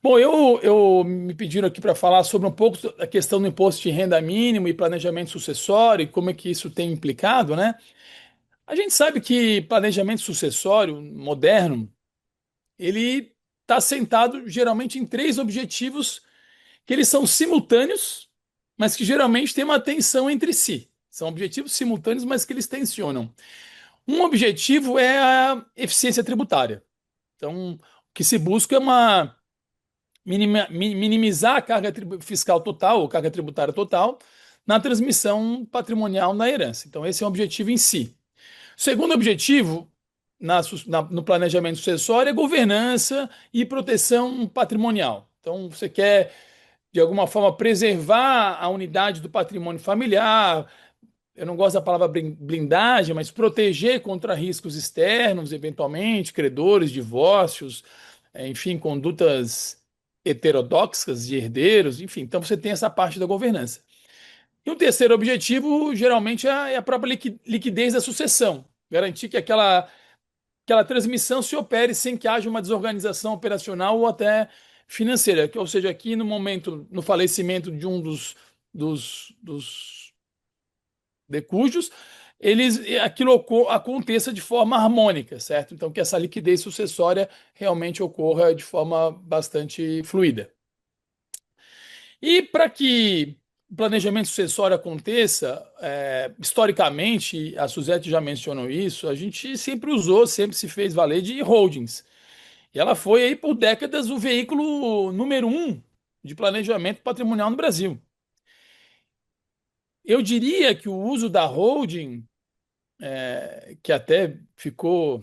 Speaker 4: Bom, eu me pediram aqui para falar sobre um pouco da questão do imposto de renda mínimo e planejamento sucessório e como é que isso tem implicado, né? A gente sabe que planejamento sucessório moderno, ele está assentado geralmente em três objetivos que eles são simultâneos, mas que geralmente têm uma tensão entre si. São objetivos simultâneos, mas que eles tensionam. Um objetivo é a eficiência tributária. Então, o que se busca é minimizar a carga fiscal total, ou carga tributária total, na transmissão patrimonial na herança. Então, esse é um objetivo em si. O segundo objetivo no planejamento sucessório é governança e proteção patrimonial. Então, você quer, de alguma forma, preservar a unidade do patrimônio familiar. Eu não gosto da palavra blindagem, mas proteger contra riscos externos, eventualmente, credores, divórcios, enfim, condutas heterodoxas de herdeiros, enfim. Então, você tem essa parte da governança. E o terceiro objetivo, geralmente, é a própria liquidez da sucessão. Garantir que aquela transmissão se opere sem que haja uma desorganização operacional ou até financeira. Ou seja, aqui no momento, no falecimento de um dos decujos, aquilo aconteça de forma harmônica, certo? Então, que essa liquidez sucessória realmente ocorra de forma bastante fluida. E para que o planejamento sucessório aconteça, historicamente, a Suzete já mencionou isso, a gente sempre usou, sempre se fez valer de holdings. E ela foi aí por décadas o veículo número um de planejamento patrimonial no Brasil. Eu diria que o uso da holding, que até ficou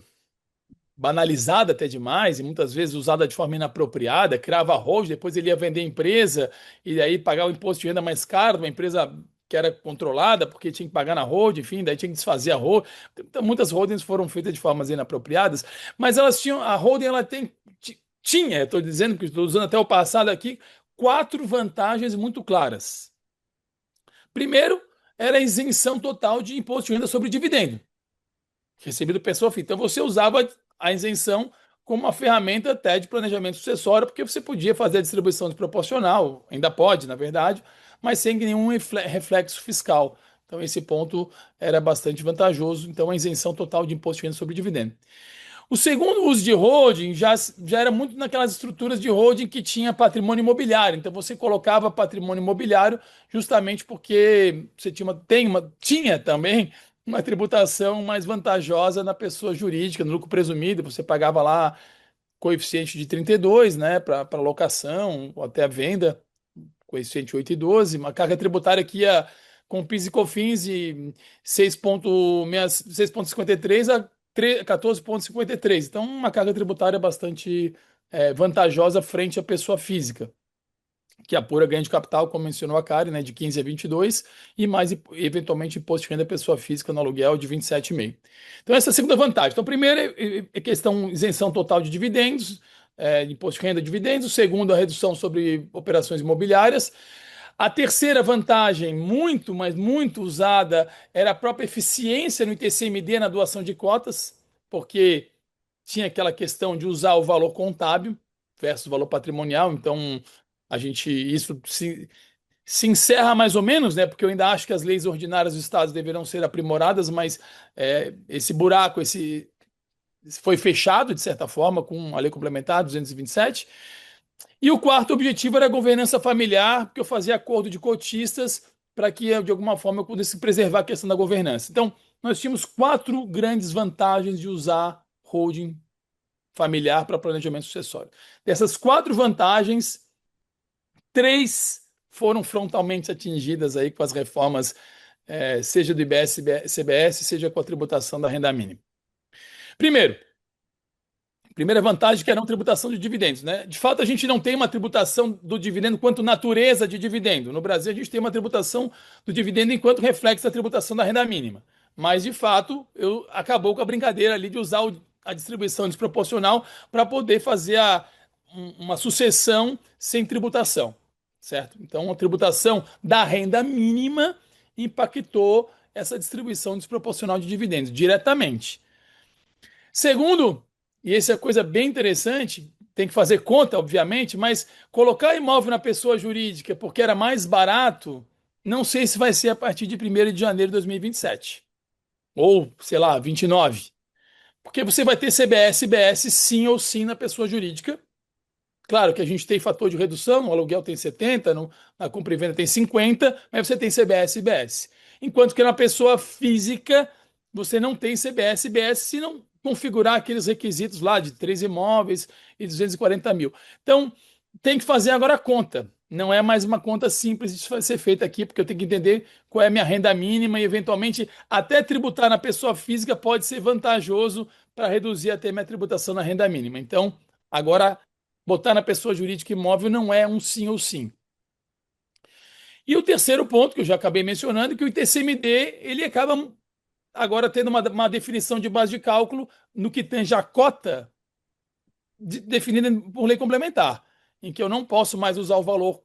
Speaker 4: banalizada até demais e muitas vezes usada de forma inapropriada, criava holding, depois ele ia vender a empresa e aí pagar o imposto de renda mais caro, uma empresa que era controlada porque tinha que pagar na holding, enfim, daí tinha que desfazer a holding. Então, muitas holdings foram feitas de formas inapropriadas, mas elas tinham, a holding ela tinha, estou dizendo que estou usando até o passado aqui, quatro vantagens muito claras. Primeiro, era a isenção total de imposto de renda sobre dividendo recebido pessoa física. Então você usava a isenção como uma ferramenta até de planejamento sucessório, porque você podia fazer a distribuição desproporcional, ainda pode, na verdade, mas sem nenhum reflexo fiscal. Então esse ponto era bastante vantajoso. Então a isenção total de imposto de renda sobre dividendo. O segundo uso de holding já era muito naquelas estruturas de holding que tinha patrimônio imobiliário. Então você colocava patrimônio imobiliário justamente porque você tinha também uma tributação mais vantajosa na pessoa jurídica, no lucro presumido. Você pagava lá coeficiente de 32, né, para locação ou até a venda, coeficiente 8,12, uma carga tributária que ia com PIS e COFINS e 6,53 a 14,53. Então, uma carga tributária bastante vantajosa frente à pessoa física, que apura ganho de capital, como mencionou a Karen, né, de 15 a 22, e mais, eventualmente, imposto de renda à pessoa física no aluguel de 27,5. Então, essa é a segunda vantagem. Então, primeiro é questão isenção total de dividendos, de imposto de renda de dividendos. O segundo, a redução sobre operações imobiliárias. A terceira vantagem, muito, mas muito usada, era a própria eficiência no ITCMD na doação de cotas, porque tinha aquela questão de usar o valor contábil versus o valor patrimonial. Então, a gente isso se encerra mais ou menos, né? Porque eu ainda acho que as leis ordinárias dos estados deverão ser aprimoradas, mas esse buraco, foi fechado de certa forma com a lei complementar 227. E o quarto objetivo era a governança familiar, porque eu fazia acordo de cotistas para que, de alguma forma, eu pudesse preservar a questão da governança. Então, nós tínhamos quatro grandes vantagens de usar holding familiar para planejamento sucessório. Dessas quatro vantagens, três foram frontalmente atingidas aí com as reformas, seja do IBS, CBS, seja com a tributação da renda mínima. Primeiro, primeira vantagem que é a não tributação de dividendos, né? De fato, a gente não tem uma tributação do dividendo quanto natureza de dividendo. No Brasil, a gente tem uma tributação do dividendo enquanto reflexo da tributação da renda mínima. Mas, de fato, acabou com a brincadeira ali de usar a distribuição desproporcional para poder fazer uma sucessão sem tributação, certo? Então, a tributação da renda mínima impactou essa distribuição desproporcional de dividendos diretamente. Segundo, e essa é coisa bem interessante, tem que fazer conta, obviamente, mas colocar imóvel na pessoa jurídica porque era mais barato, não sei se vai ser a partir de 1º de janeiro de 2027, ou, sei lá, 29. Porque você vai ter CBS, IBS sim ou sim na pessoa jurídica. Claro que a gente tem fator de redução, no aluguel tem 70, na compra e venda tem 50, mas você tem CBS e IBS. Enquanto que na pessoa física, você não tem CBS e IBS se não configurar aqueles requisitos lá de 3 imóveis e 240 mil. Então, tem que fazer agora a conta. Não é mais uma conta simples de ser feita aqui, porque eu tenho que entender qual é a minha renda mínima e, eventualmente, até tributar na pessoa física pode ser vantajoso para reduzir até minha tributação na renda mínima. Então, agora botar na pessoa jurídica imóvel não é um sim ou sim. E o terceiro ponto, que eu já acabei mencionando, é que o ITCMD ele acaba agora tendo uma definição de base de cálculo no que tange a cota definida por lei complementar, em que eu não posso mais usar o valor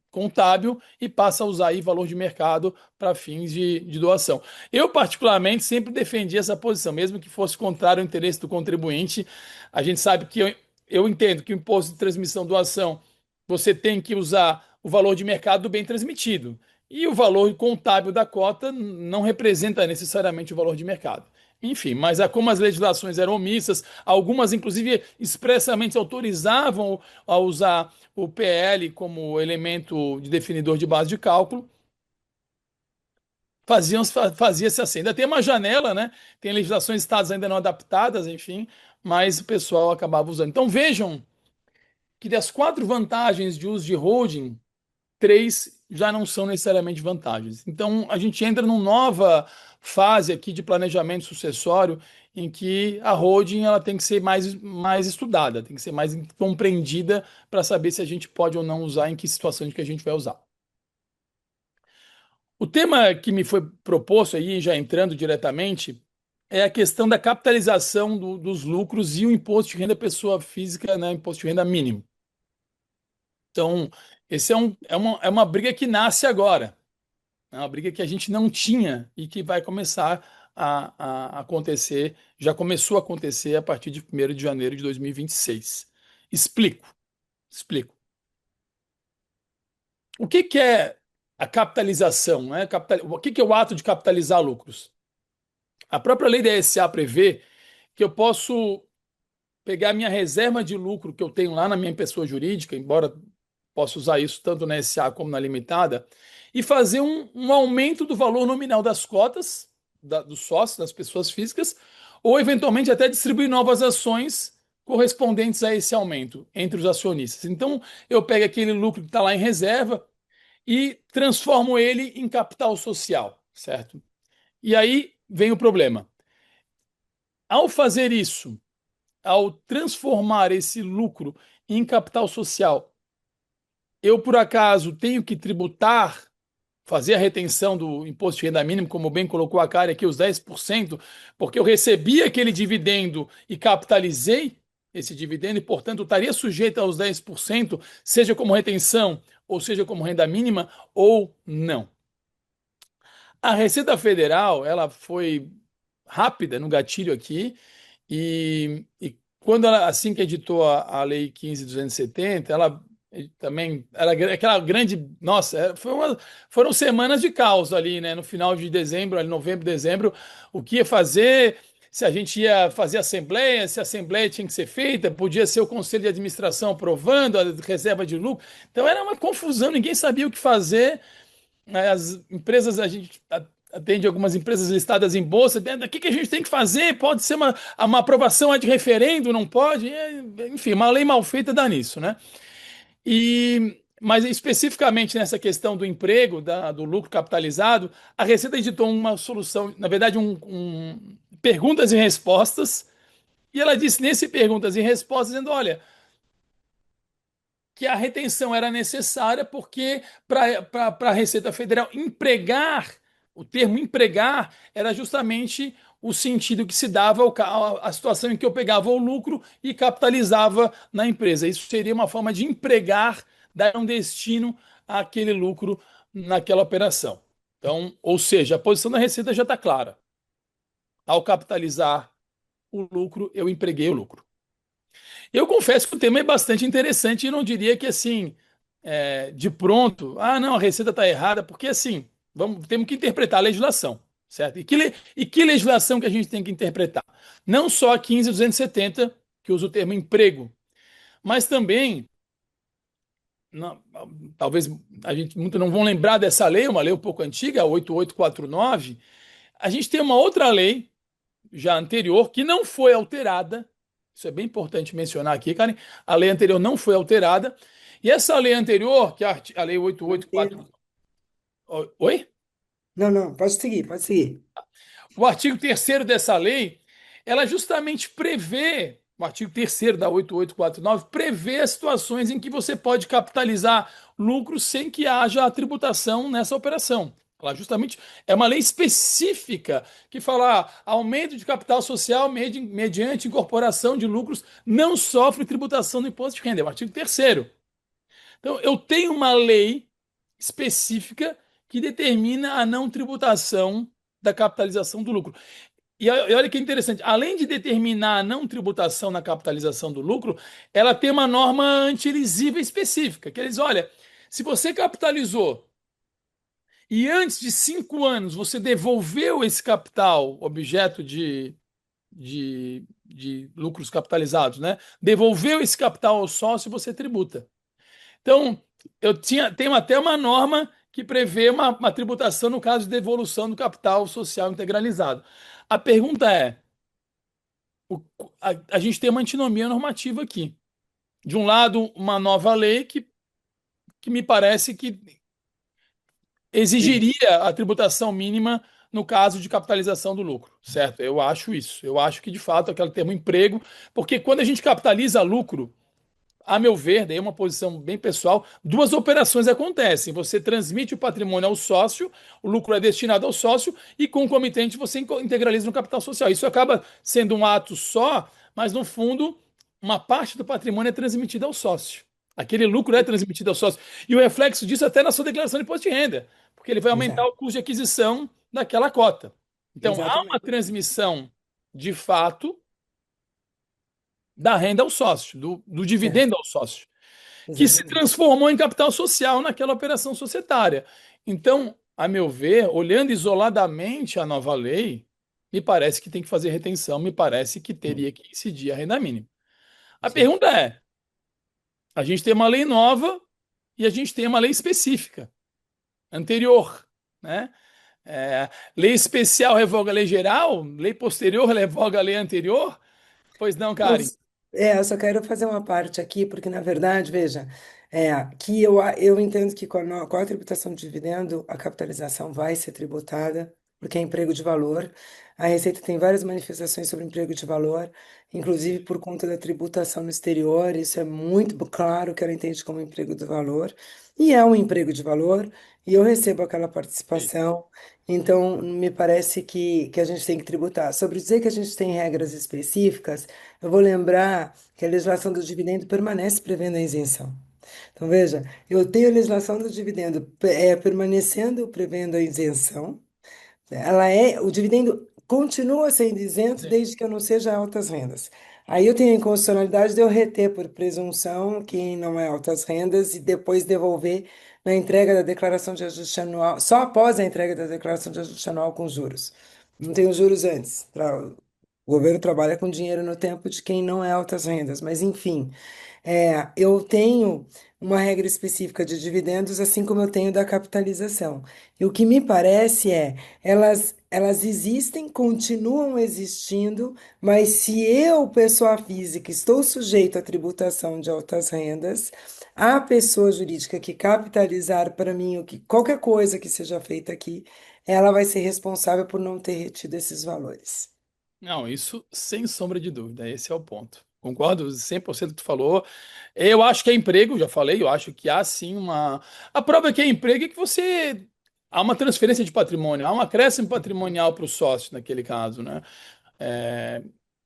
Speaker 4: contábil e passa a usar aí valor de mercado para fins de doação. Eu, particularmente, sempre defendi essa posição, mesmo que fosse contrário ao interesse do contribuinte. A gente sabe que eu entendo que o imposto de transmissão doação você tem que usar o valor de mercado do bem transmitido. E o valor contábil da cota não representa necessariamente o valor de mercado. Enfim, mas como as legislações eram omissas, algumas inclusive expressamente autorizavam a usar o PL como elemento de definidor de base de cálculo, fazia-se assim. Ainda tem uma janela, né? Tem legislações estados ainda não adaptadas, enfim, mas o pessoal acabava usando. Então vejam que das quatro vantagens de uso de holding, três já não são necessariamente vantagens. Então, a gente entra numa nova fase aqui de planejamento sucessório em que a holding ela tem que ser mais estudada, tem que ser mais compreendida para saber se a gente pode ou não usar, em que situações que a gente vai usar. O tema que me foi proposto aí, já entrando diretamente, é a questão da capitalização dos lucros e o imposto de renda pessoa física, né, imposto de renda mínimo. Então, esse é uma briga que nasce agora. É uma briga que a gente não tinha e que vai começar a acontecer, já começou a acontecer a partir de 1º de janeiro de 2026. Explico. O que é a capitalização, né? O que é o ato de capitalizar lucros? A própria lei da SA prevê que eu posso pegar minha reserva de lucro que eu tenho lá na minha pessoa jurídica, embora possa usar isso tanto na SA como na limitada, e fazer um aumento do valor nominal das cotas dos sócios, das pessoas físicas, ou eventualmente até distribuir novas ações correspondentes a esse aumento entre os acionistas. Então, eu pego aquele lucro que está lá em reserva e transformo ele em capital social, certo? E aí vem o problema. Ao fazer isso, ao transformar esse lucro em capital social, eu, por acaso, tenho que tributar, fazer a retenção do imposto de renda mínima, como bem colocou a Karen aqui, os 10%, porque eu recebi aquele dividendo e capitalizei esse dividendo e, portanto, estaria sujeito aos 10%, seja como retenção ou seja como renda mínima ou não. A Receita Federal, ela foi rápida no gatilho aqui e quando ela, assim que editou a Lei 15.270, ela E também era aquela grande. Nossa, foram semanas de caos ali, né? No final de dezembro, ali, novembro, dezembro, o que ia fazer, se a gente ia fazer assembleia, se a assembleia tinha que ser feita, podia ser o conselho de administração aprovando a reserva de lucro. Então era uma confusão, ninguém sabia o que fazer. As empresas, a gente atende algumas empresas listadas em bolsa, o que a gente tem que fazer? Pode ser uma aprovação de referendo, não pode? Enfim, uma lei mal feita dá nisso, né? Mas especificamente nessa questão do emprego, do lucro capitalizado, a Receita editou uma solução, na verdade, perguntas e respostas, e ela disse nesse perguntas e respostas, dizendo, olha, que a retenção era necessária porque para a Receita Federal empregar, o termo empregar era justamente o sentido que se dava à situação em que eu pegava o lucro e capitalizava na empresa. Isso seria uma forma de empregar, dar um destino àquele lucro naquela operação. Então, ou seja, a posição da Receita já está clara. Ao capitalizar o lucro, eu empreguei o lucro. Eu confesso que o tema é bastante interessante e não diria que assim, de pronto, não, a receita está errada, porque assim, temos que interpretar a legislação, certo? E que legislação que a gente tem que interpretar? Não só a 15.270, que usa o termo emprego, mas também, não, talvez a gente muito não vão lembrar dessa lei, uma lei um pouco antiga, a 8849. A gente tem uma outra lei já anterior, que não foi alterada. Isso é bem importante mencionar aqui, Karen. A lei anterior não foi alterada. E essa lei anterior, que é a lei 884. Oi?
Speaker 2: Não, não, pode seguir, pode seguir.
Speaker 4: O artigo terceiro dessa lei, ela justamente prevê, o artigo terceiro da 8849, prevê as situações em que você pode capitalizar lucros sem que haja a tributação nessa operação. Ela justamente é uma lei específica que fala aumento de capital social mediante incorporação de lucros não sofre tributação do imposto de renda. É o artigo terceiro. Então, eu tenho uma lei específica que determina a não tributação da capitalização do lucro. E olha que interessante, além de determinar a não tributação na capitalização do lucro, ela tem uma norma anti-elisível específica, que eles, olha, se você capitalizou e antes de 5 anos você devolveu esse capital, objeto de lucros capitalizados, né? Devolveu esse capital ao sócio, você tributa. Então, tenho até uma norma que prevê uma tributação no caso de devolução do capital social integralizado. A pergunta é: o- a gente tem uma antinomia normativa aqui. De um lado, uma nova lei que me parece que exigiria a tributação mínima no caso de capitalização do lucro, certo? Eu acho isso. Eu acho que, de fato, aquele termo emprego, porque quando a gente capitaliza lucro, a meu ver, daí é uma posição bem pessoal, duas operações acontecem. Você transmite o patrimônio ao sócio, o lucro é destinado ao sócio e, concomitante, você integraliza no capital social. Isso acaba sendo um ato só, mas, no fundo, uma parte do patrimônio é transmitida ao sócio. Aquele lucro é transmitido ao sócio. E o reflexo disso até na sua declaração de imposto de renda, porque ele vai aumentar
Speaker 2: Exato,
Speaker 4: o custo de aquisição daquela cota. Então, há uma
Speaker 2: exatamente.
Speaker 4: transmissão de fato da renda ao sócio, do
Speaker 2: Certo,
Speaker 4: dividendo ao sócio, que se
Speaker 2: exatamente.
Speaker 4: transformou em capital social naquela operação societária. Então, a meu ver, olhando isoladamente a nova lei, me parece que tem que fazer retenção, me parece que teria que incidir a renda mínima. A
Speaker 2: Sim.
Speaker 4: pergunta é: a gente tem uma lei nova e a gente tem uma lei específica, anterior, né? Lei especial revoga a lei geral, lei posterior revoga a lei anterior? Pois não, Karen.
Speaker 2: Eu só quero fazer uma parte aqui, porque na verdade, veja, que eu entendo que com a tributação de dividendo, a capitalização vai ser tributada, porque é emprego de valor. A Receita tem várias manifestações sobre emprego de valor, inclusive por conta da tributação no exterior, isso é muito claro que ela entende como emprego de valor, e é um emprego de valor, e eu recebo aquela participação. Então, me parece que a gente tem que tributar. Sobre dizer que a gente tem regras específicas, eu vou lembrar que a legislação do dividendo permanece prevendo a isenção. Então, veja, eu tenho a legislação do dividendo permanecendo prevendo a isenção. O dividendo continua sendo isento desde que eu não seja altas rendas. Aí eu tenho a inconstitucionalidade de eu reter por presunção quem não é altas rendas e depois devolver na entrega da declaração de ajuste anual, só após a entrega da declaração de ajuste anual com juros. Não tem os juros antes. O governo trabalha com dinheiro no tempo de quem não é altas rendas, mas enfim. Eu tenho uma regra específica de dividendos, assim como eu tenho da capitalização. E o que me parece elas existem, continuam existindo, mas se eu, pessoa física, estou sujeito à tributação de altas rendas, a pessoa jurídica que capitalizar para mim qualquer coisa que seja feita aqui, ela vai ser responsável por não ter retido esses valores.
Speaker 4: Não, isso sem sombra de dúvida, esse é o ponto. Concordo 100% com o que tu falou. Eu acho que é emprego, já falei, eu acho que há sim uma. A prova que é emprego é que você. Há uma transferência de patrimônio, há um acréscimo patrimonial para o sócio, naquele caso, né? É,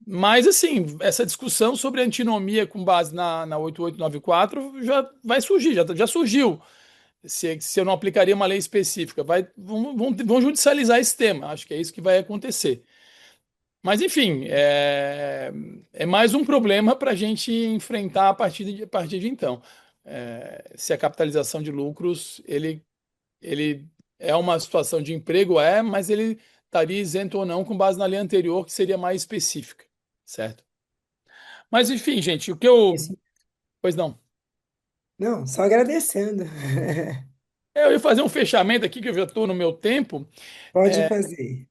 Speaker 4: Mas, assim, essa discussão sobre antinomia com base na 8894 já vai surgir, já surgiu. Se eu não aplicaria uma lei específica, vão judicializar esse tema. Acho que é isso que vai acontecer. Mas, enfim, é mais um problema para a gente enfrentar a partir de então. Se a capitalização de lucros, ele é uma situação de emprego, mas ele estaria isento ou não com base na lei anterior, que seria mais específica, certo? Mas, enfim, gente, o que eu.
Speaker 2: Isso.
Speaker 4: Pois não.
Speaker 2: Não, só agradecendo.
Speaker 4: Eu ia fazer um fechamento aqui, que eu já estou no meu tempo.
Speaker 2: Pode fazer.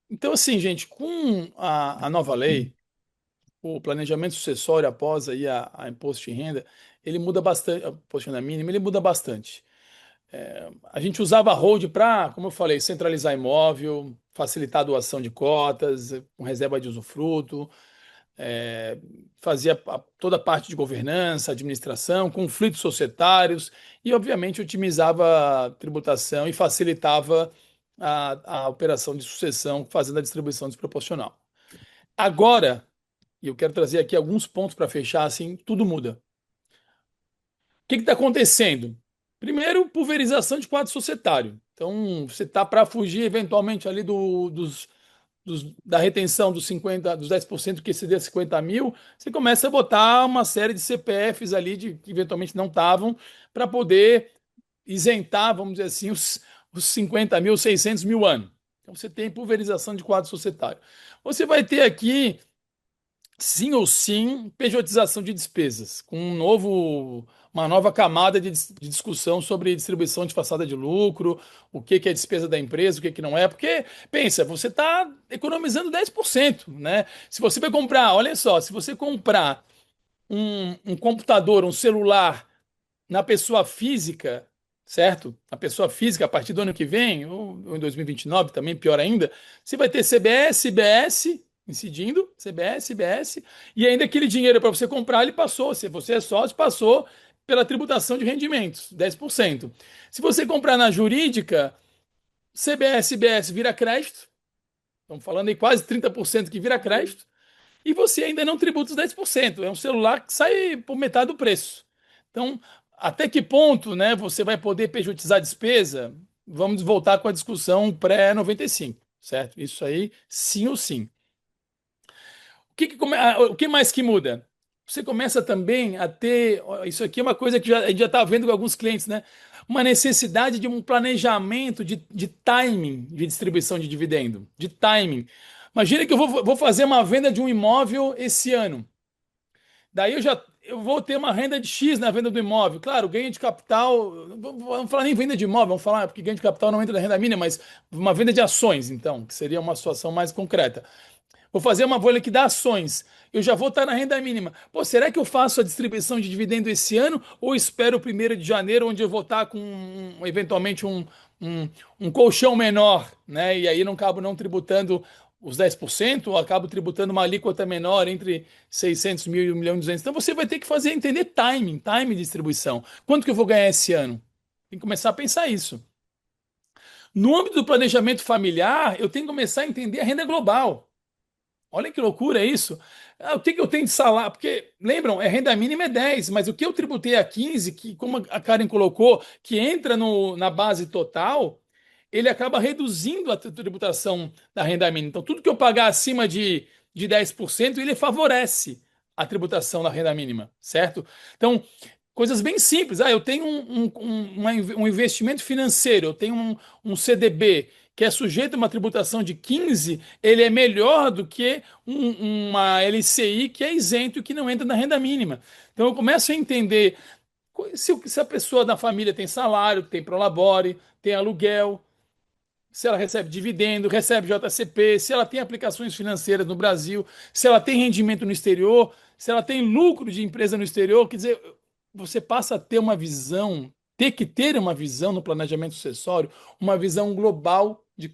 Speaker 4: Então, assim, gente, com a nova lei, o planejamento sucessório após aí a imposto de renda, ele muda bastante, a imposto de renda mínima, ele muda bastante. A gente usava a hold para, como eu falei, centralizar imóvel, facilitar a doação de cotas, com reserva de usufruto, é, fazia toda a parte de governança, administração, conflitos societários e, obviamente, otimizava a tributação e facilitava a operação de sucessão, fazendo a distribuição desproporcional. Agora, e eu quero trazer aqui alguns pontos para fechar, assim, tudo muda. O que está acontecendo? Primeiro, pulverização de quadro societário. Então, você está para fugir eventualmente ali da retenção dos 50, dos 10% que exceder 50 mil, você começa a botar uma série de CPFs ali que eventualmente não estavam, para poder isentar, vamos dizer assim, os 50 mil, 600 mil anos. Então, você tem pulverização de quadro societário. Você vai ter aqui sim ou sim, pejotização de despesas, com uma nova camada de discussão sobre distribuição disfarçada de lucro, o que é despesa da empresa, o que não é, porque, pensa, você está economizando 10%, né? Se você vai comprar, olha só, se você comprar um computador, um celular na pessoa física, certo? A pessoa física, a partir do ano que vem, ou em 2029 também, pior ainda, você vai ter CBS, IBS incidindo, CBS, IBS, e ainda aquele dinheiro para você comprar, ele passou, se você é sócio, passou pela tributação de rendimentos, 10%. Se você comprar na jurídica, CBS, IBS vira crédito, estamos falando aí quase 30% que vira crédito, e você ainda não tributa os 10%. É um celular que sai por metade do preço. Então, até que ponto, né, você vai poder pejotizar a despesa? Vamos voltar com a discussão pré-95, certo? Isso aí, sim ou sim. O que mais que muda? Você começa também a ter, isso aqui é uma coisa que a gente já está vendo com alguns clientes, né? Uma necessidade de um planejamento de timing de distribuição de dividendo, de timing. Imagina que eu vou fazer uma venda de um imóvel esse ano. Daí eu vou ter uma renda de X na venda do imóvel. Claro, ganho de capital, vamos falar nem venda de imóvel, vamos falar, porque ganho de capital não entra na renda mínima, mas uma venda de ações, então, que seria uma situação mais concreta. Vou fazer uma vou liquidar ações. Eu já vou estar na renda mínima. Pô, será que eu faço a distribuição de dividendo esse ano ou espero o 1º de janeiro, onde eu vou estar com eventualmente um, um colchão menor, né? E aí não acabo não tributando os 10%, ou acabo tributando uma alíquota menor entre 600 mil e 1.200.000. Então você vai ter que fazer entender timing de distribuição. Quanto que eu vou ganhar esse ano? Tem que começar a pensar isso. No âmbito do planejamento familiar, eu tenho que começar a entender a renda global. Olha que loucura isso. O que eu tenho de salário? Porque, lembram, renda mínima é 10, mas o que eu tributei a 15, que, como a Karen colocou, que entra na base total, ele acaba reduzindo a tributação da renda mínima. Então, tudo que eu pagar acima de 10%, ele favorece a tributação da renda mínima, certo? Então, coisas bem simples. Eu tenho um investimento financeiro, eu tenho um CDB que é sujeito a uma tributação de 15, ele é melhor do que uma LCI que é isento e que não entra na renda mínima. Então eu começo a entender se a pessoa da família tem salário, tem prolabore, tem aluguel, se ela recebe dividendo, recebe JCP, se ela tem aplicações financeiras no Brasil, se ela tem rendimento no exterior, se ela tem lucro de empresa no exterior, quer dizer, você passa a ter uma visão, ter que ter uma visão no planejamento sucessório, uma visão global de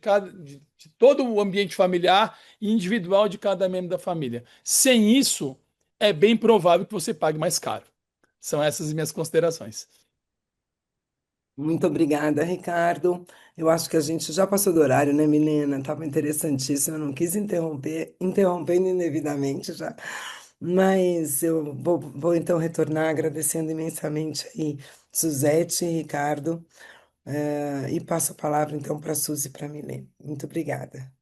Speaker 4: todo o ambiente familiar e individual de cada membro da família. Sem isso, é bem provável que você pague mais caro. São essas as minhas considerações.
Speaker 2: Muito obrigada, Ricardo. Eu acho que a gente já passou do horário, né, Milena? Estava interessantíssimo, eu não quis interromper, interrompendo indevidamente já. Mas eu vou então retornar agradecendo imensamente aí Suzete e Ricardo, e passo a palavra então para a Suzy e para a Milena. Muito obrigada.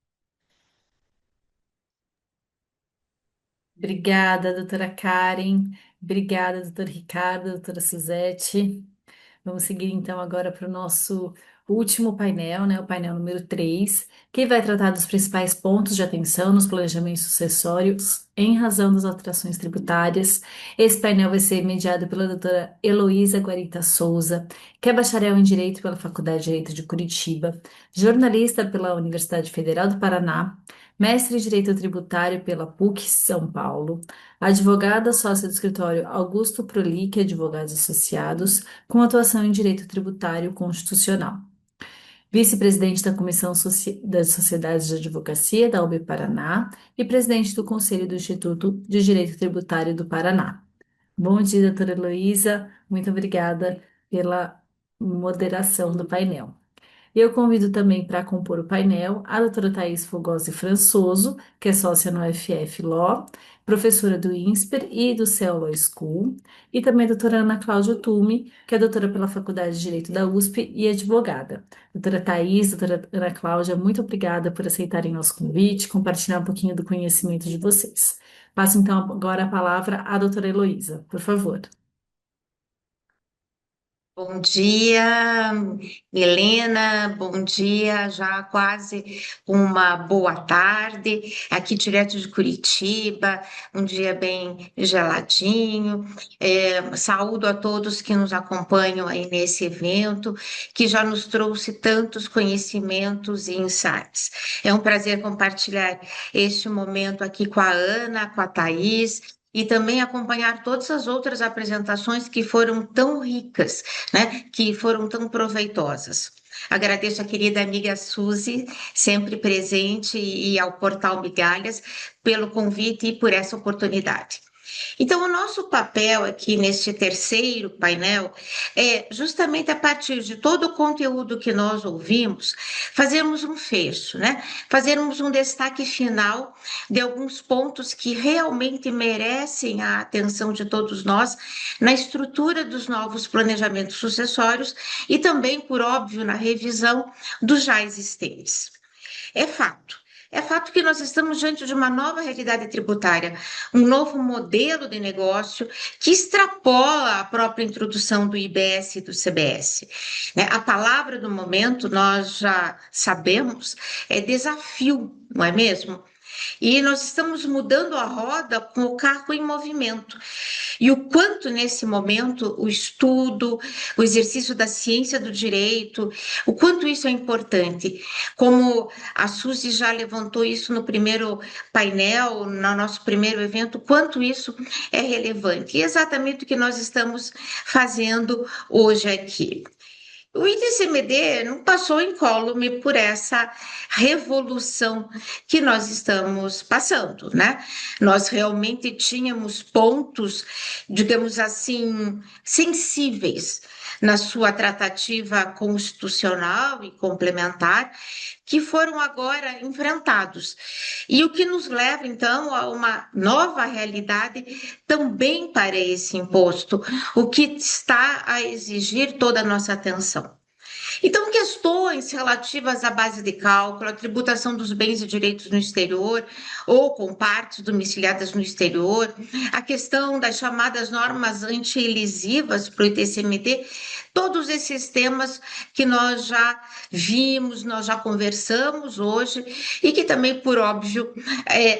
Speaker 1: Obrigada, doutora Karen. Obrigada, doutor Ricardo, doutora Suzete. Vamos seguir então agora para o nosso último painel, né? O painel número 3, que vai tratar dos principais pontos de atenção nos planejamentos sucessórios em razão das alterações tributárias. Esse painel vai ser mediado pela doutora Heloísa Guarita Souza, que é bacharel em Direito pela Faculdade de Direito de Curitiba, jornalista pela Universidade Federal do Paraná, mestre em Direito Tributário pela PUC São Paulo, advogada sócia do escritório Augusto Prolic Advogados Associados, com atuação em direito tributário constitucional. Vice-presidente da Comissão das Sociedades de Advocacia da UB Paraná e presidente do Conselho do Instituto de Direito Tributário do Paraná. Bom dia, doutora Heloísa. Muito obrigada pela moderação do painel. Eu convido também para compor o painel a doutora Thais Fogosi Françoso, que é sócia no FF Law, professora do INSPER e do CEL Law School, e também a doutora Ana Cláudia Tume, que é doutora pela Faculdade de Direito da USP e advogada. Doutora Thais, doutora Ana Cláudia, muito obrigada por aceitarem nosso convite, compartilhar um pouquinho do conhecimento de vocês. Passo então agora a palavra à doutora Heloísa, por favor.
Speaker 3: Bom dia, Milena. Bom dia, já quase uma boa tarde, aqui direto de Curitiba, um dia bem geladinho. Saúdo a todos que nos acompanham aí nesse evento, que já nos trouxe tantos conhecimentos e insights. É um prazer compartilhar este momento aqui com a Ana, com a Thaís, e também acompanhar todas as outras apresentações que foram tão ricas, né, que foram tão proveitosas. Agradeço a querida amiga Suzy, sempre presente, e ao Portal Migalhas pelo convite e por essa oportunidade. Então, o nosso papel aqui neste terceiro painel é justamente a partir de todo o conteúdo que nós ouvimos, fazermos um fecho, né? Fazermos um destaque final de alguns pontos que realmente merecem a atenção de todos nós na estrutura dos novos planejamentos sucessórios e também, por óbvio, na revisão dos já existentes. É fato. É fato que nós estamos diante de uma nova realidade tributária, um novo modelo de negócio que extrapola a própria introdução do IBS e do CBS. Né? A palavra do momento, nós já sabemos, é desafio, não é mesmo? E nós estamos mudando a roda com o carro em movimento. E o quanto nesse momento o estudo, o exercício da ciência do direito, o quanto isso é importante. Como a Suzy já levantou isso no primeiro painel, no nosso primeiro evento, quanto isso é relevante. E é exatamente o que nós estamos fazendo hoje aqui. O ITCMD não passou incólume por essa revolução que nós estamos passando, né? Nós realmente tínhamos pontos, digamos assim, sensíveis na sua tratativa constitucional e complementar, que foram agora enfrentados. E o que nos leva, então, a uma nova realidade também para esse imposto, o que está a exigir toda a nossa atenção. Então, questões relativas à base de cálculo, a tributação dos bens e direitos no exterior ou com partes domiciliadas no exterior, a questão das chamadas normas anti-elisivas para o ITCMD, todos esses temas que nós já vimos, nós já conversamos hoje e que também, por óbvio,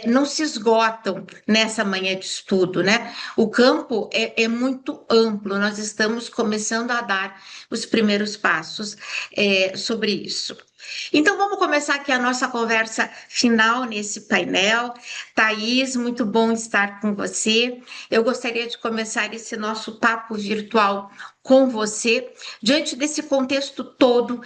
Speaker 3: não se esgotam nessa manhã de estudo, né? O campo é muito amplo, nós estamos começando a dar os primeiros passos sobre isso. Então, vamos começar aqui a nossa conversa final nesse painel. Thaís, muito bom estar com você. Eu gostaria de começar esse nosso papo virtual com você, diante desse contexto todo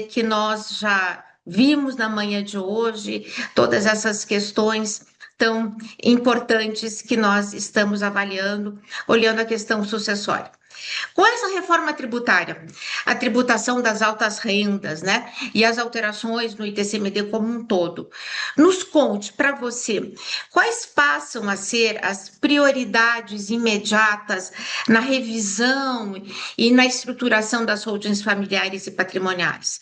Speaker 3: que nós já vimos na manhã de hoje, todas essas questões tão importantes que nós estamos avaliando, olhando a questão sucessória. Com essa reforma tributária, a tributação das altas rendas, né, e as alterações no ITCMD como um todo, nos conte para você quais passam a ser as prioridades imediatas na revisão e na estruturação das holdings familiares e patrimoniais.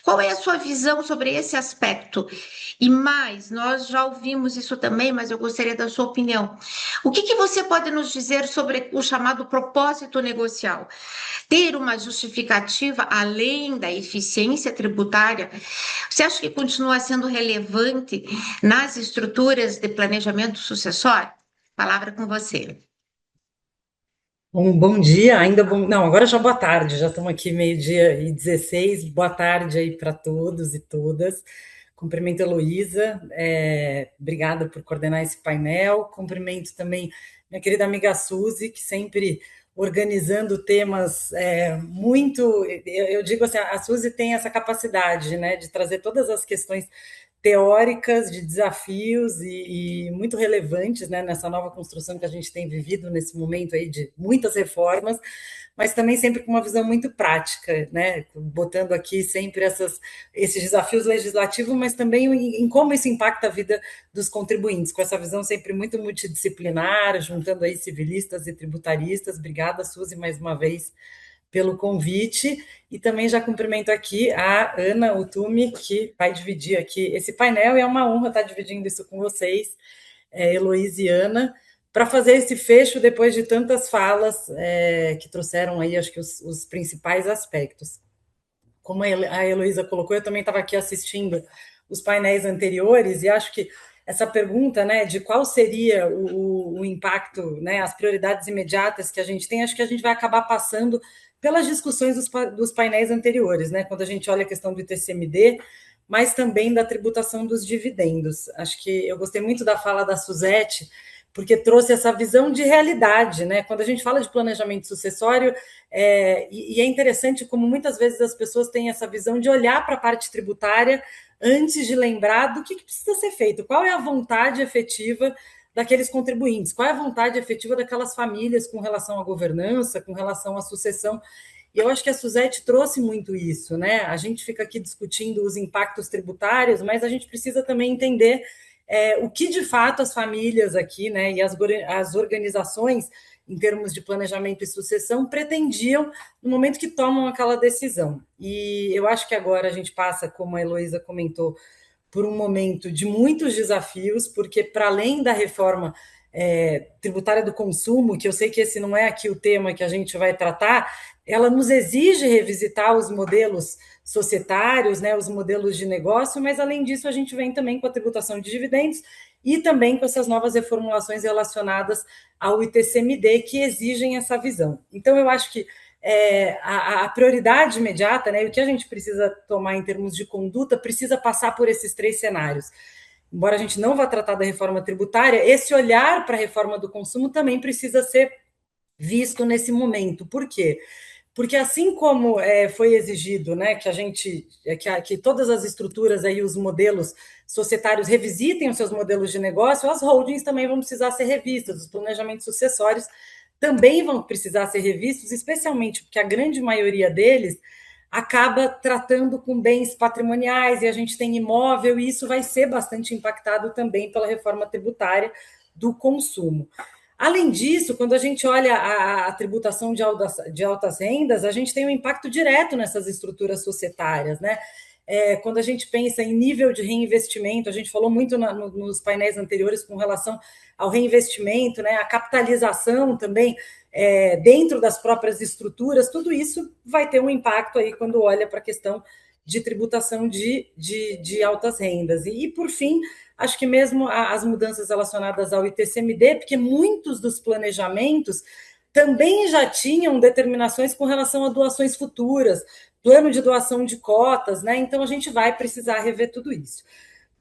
Speaker 3: Qual é a sua visão sobre esse aspecto? E mais, nós já ouvimos isso também, mas eu gostaria da sua opinião. O que você pode nos dizer sobre o chamado propósito negocial? Ter uma justificativa além da eficiência tributária, você acha que continua sendo relevante nas estruturas de planejamento sucessório? Palavra com você.
Speaker 2: Bom dia, ainda bom. Não, agora já boa tarde, já estamos aqui meio-dia e 16. Boa tarde aí para todos e todas. Cumprimento a Heloísa, obrigada por coordenar esse painel. Cumprimento também minha querida amiga Suzy, que sempre organizando temas muito. Eu digo assim, a Suzy tem essa capacidade, né, de trazer todas as questões teóricas, de desafios e muito relevantes, né, nessa nova construção que a gente tem vivido nesse momento aí de muitas reformas, mas também sempre com uma visão muito prática, né, botando aqui sempre esses desafios legislativos, mas também em como isso impacta a vida dos contribuintes, com essa visão sempre muito multidisciplinar, juntando aí civilistas e tributaristas. Obrigada, Suzy, mais uma vez pelo convite, e também já cumprimento aqui a Ana Utumi, que vai dividir aqui esse painel, e é uma honra estar dividindo isso com vocês, Heloísa e Ana, para fazer esse fecho depois de tantas falas que trouxeram aí, acho que os principais aspectos. Como a Heloísa colocou, eu também estava aqui assistindo os painéis anteriores, e acho que essa pergunta, né, de qual seria o impacto, né, as prioridades imediatas que a gente tem, acho que a gente vai acabar passando pelas discussões dos painéis anteriores, né, quando a gente olha a questão do ITCMD, mas também da tributação dos dividendos. Acho que eu gostei muito da fala da Suzete, porque trouxe essa visão de realidade, né? Quando a gente fala de planejamento sucessório, e é interessante como muitas vezes as pessoas têm essa visão de olhar para a parte tributária antes de lembrar do que precisa ser feito, qual é a vontade efetiva daqueles contribuintes, qual é a vontade efetiva daquelas famílias com relação à governança, com relação à sucessão. E eu acho que a Suzete trouxe muito isso, né? A gente fica aqui discutindo os impactos tributários, mas a gente precisa também entender o que de fato as famílias aqui, né, e as organizações, em termos de planejamento e sucessão, pretendiam no momento que tomam aquela decisão. E eu acho que agora a gente passa, como a Heloísa comentou, por um momento de muitos desafios, porque para além da reforma tributária do consumo, que eu sei que esse não é aqui o tema que a gente vai tratar, ela nos exige revisitar os modelos societários, né, os modelos de negócio, mas além disso a gente vem também com a tributação de dividendos e também com essas novas reformulações relacionadas ao ITCMD que exigem essa visão. Então eu acho que a prioridade imediata, né, o que a gente precisa tomar em termos de conduta, precisa passar por esses três cenários. Embora a gente não vá tratar da reforma tributária, esse olhar para a reforma do consumo também precisa ser visto nesse momento. Por quê? Porque assim como foi exigido, né, que a gente, que todas as estruturas aí, os modelos societários revisitem os seus modelos de negócio, as holdings também vão precisar ser revistas, os planejamentos sucessórios também vão precisar ser revistos, especialmente porque a grande maioria deles acaba tratando com bens patrimoniais e a gente tem imóvel, e isso vai ser bastante impactado também pela reforma tributária do consumo.
Speaker 1: Além disso, quando a gente olha a tributação de altas rendas, a gente tem um impacto direto nessas estruturas societárias, né? Quando a gente pensa em nível de reinvestimento, a gente falou muito nos painéis anteriores com relação ao reinvestimento, né? A capitalização também dentro das próprias estruturas, tudo isso vai ter um impacto aí quando olha para a questão de tributação de altas rendas. E, por fim, acho que mesmo as mudanças relacionadas ao ITCMD, porque muitos dos planejamentos também já tinham determinações com relação a doações futuras, plano de doação de cotas, né? Então a gente vai precisar rever tudo isso.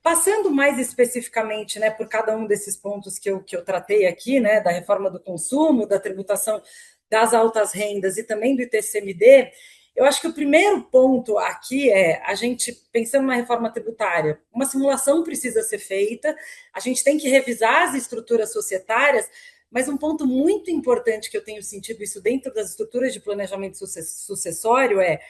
Speaker 1: Passando mais especificamente, né, por cada um desses pontos que eu tratei aqui, né, da reforma do consumo, da tributação das altas rendas e também do ITCMD, eu acho que o primeiro ponto aqui é a gente, pensando na reforma tributária, uma simulação precisa ser feita, a gente tem que revisar as estruturas societárias, mas um ponto muito importante que eu tenho sentido isso dentro das estruturas de planejamento sucessório é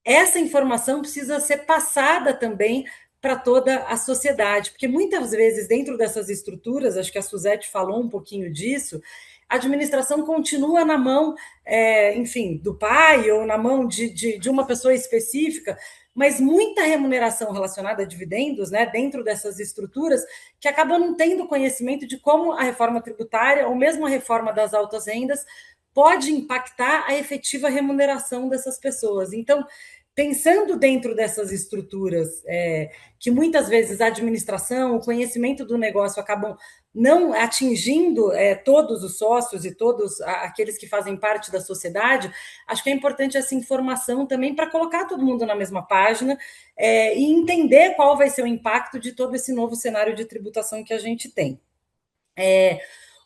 Speaker 1: essa informação precisa ser passada também para toda a sociedade, porque muitas vezes dentro dessas estruturas, acho que a Suzete falou um pouquinho disso, a administração continua na mão, enfim, do pai ou na mão de uma pessoa específica, mas muita remuneração relacionada a dividendos, né, dentro dessas estruturas, que acaba não tendo conhecimento de como a reforma tributária ou mesmo a reforma das altas rendas pode impactar a efetiva remuneração dessas pessoas. Então, pensando dentro dessas estruturas, que muitas vezes a administração, o conhecimento do negócio acabam não atingindo todos os sócios e todos aqueles que fazem parte da sociedade, acho que é importante essa informação também para colocar todo mundo na mesma página e entender qual vai ser o impacto de todo esse novo cenário de tributação que a gente tem.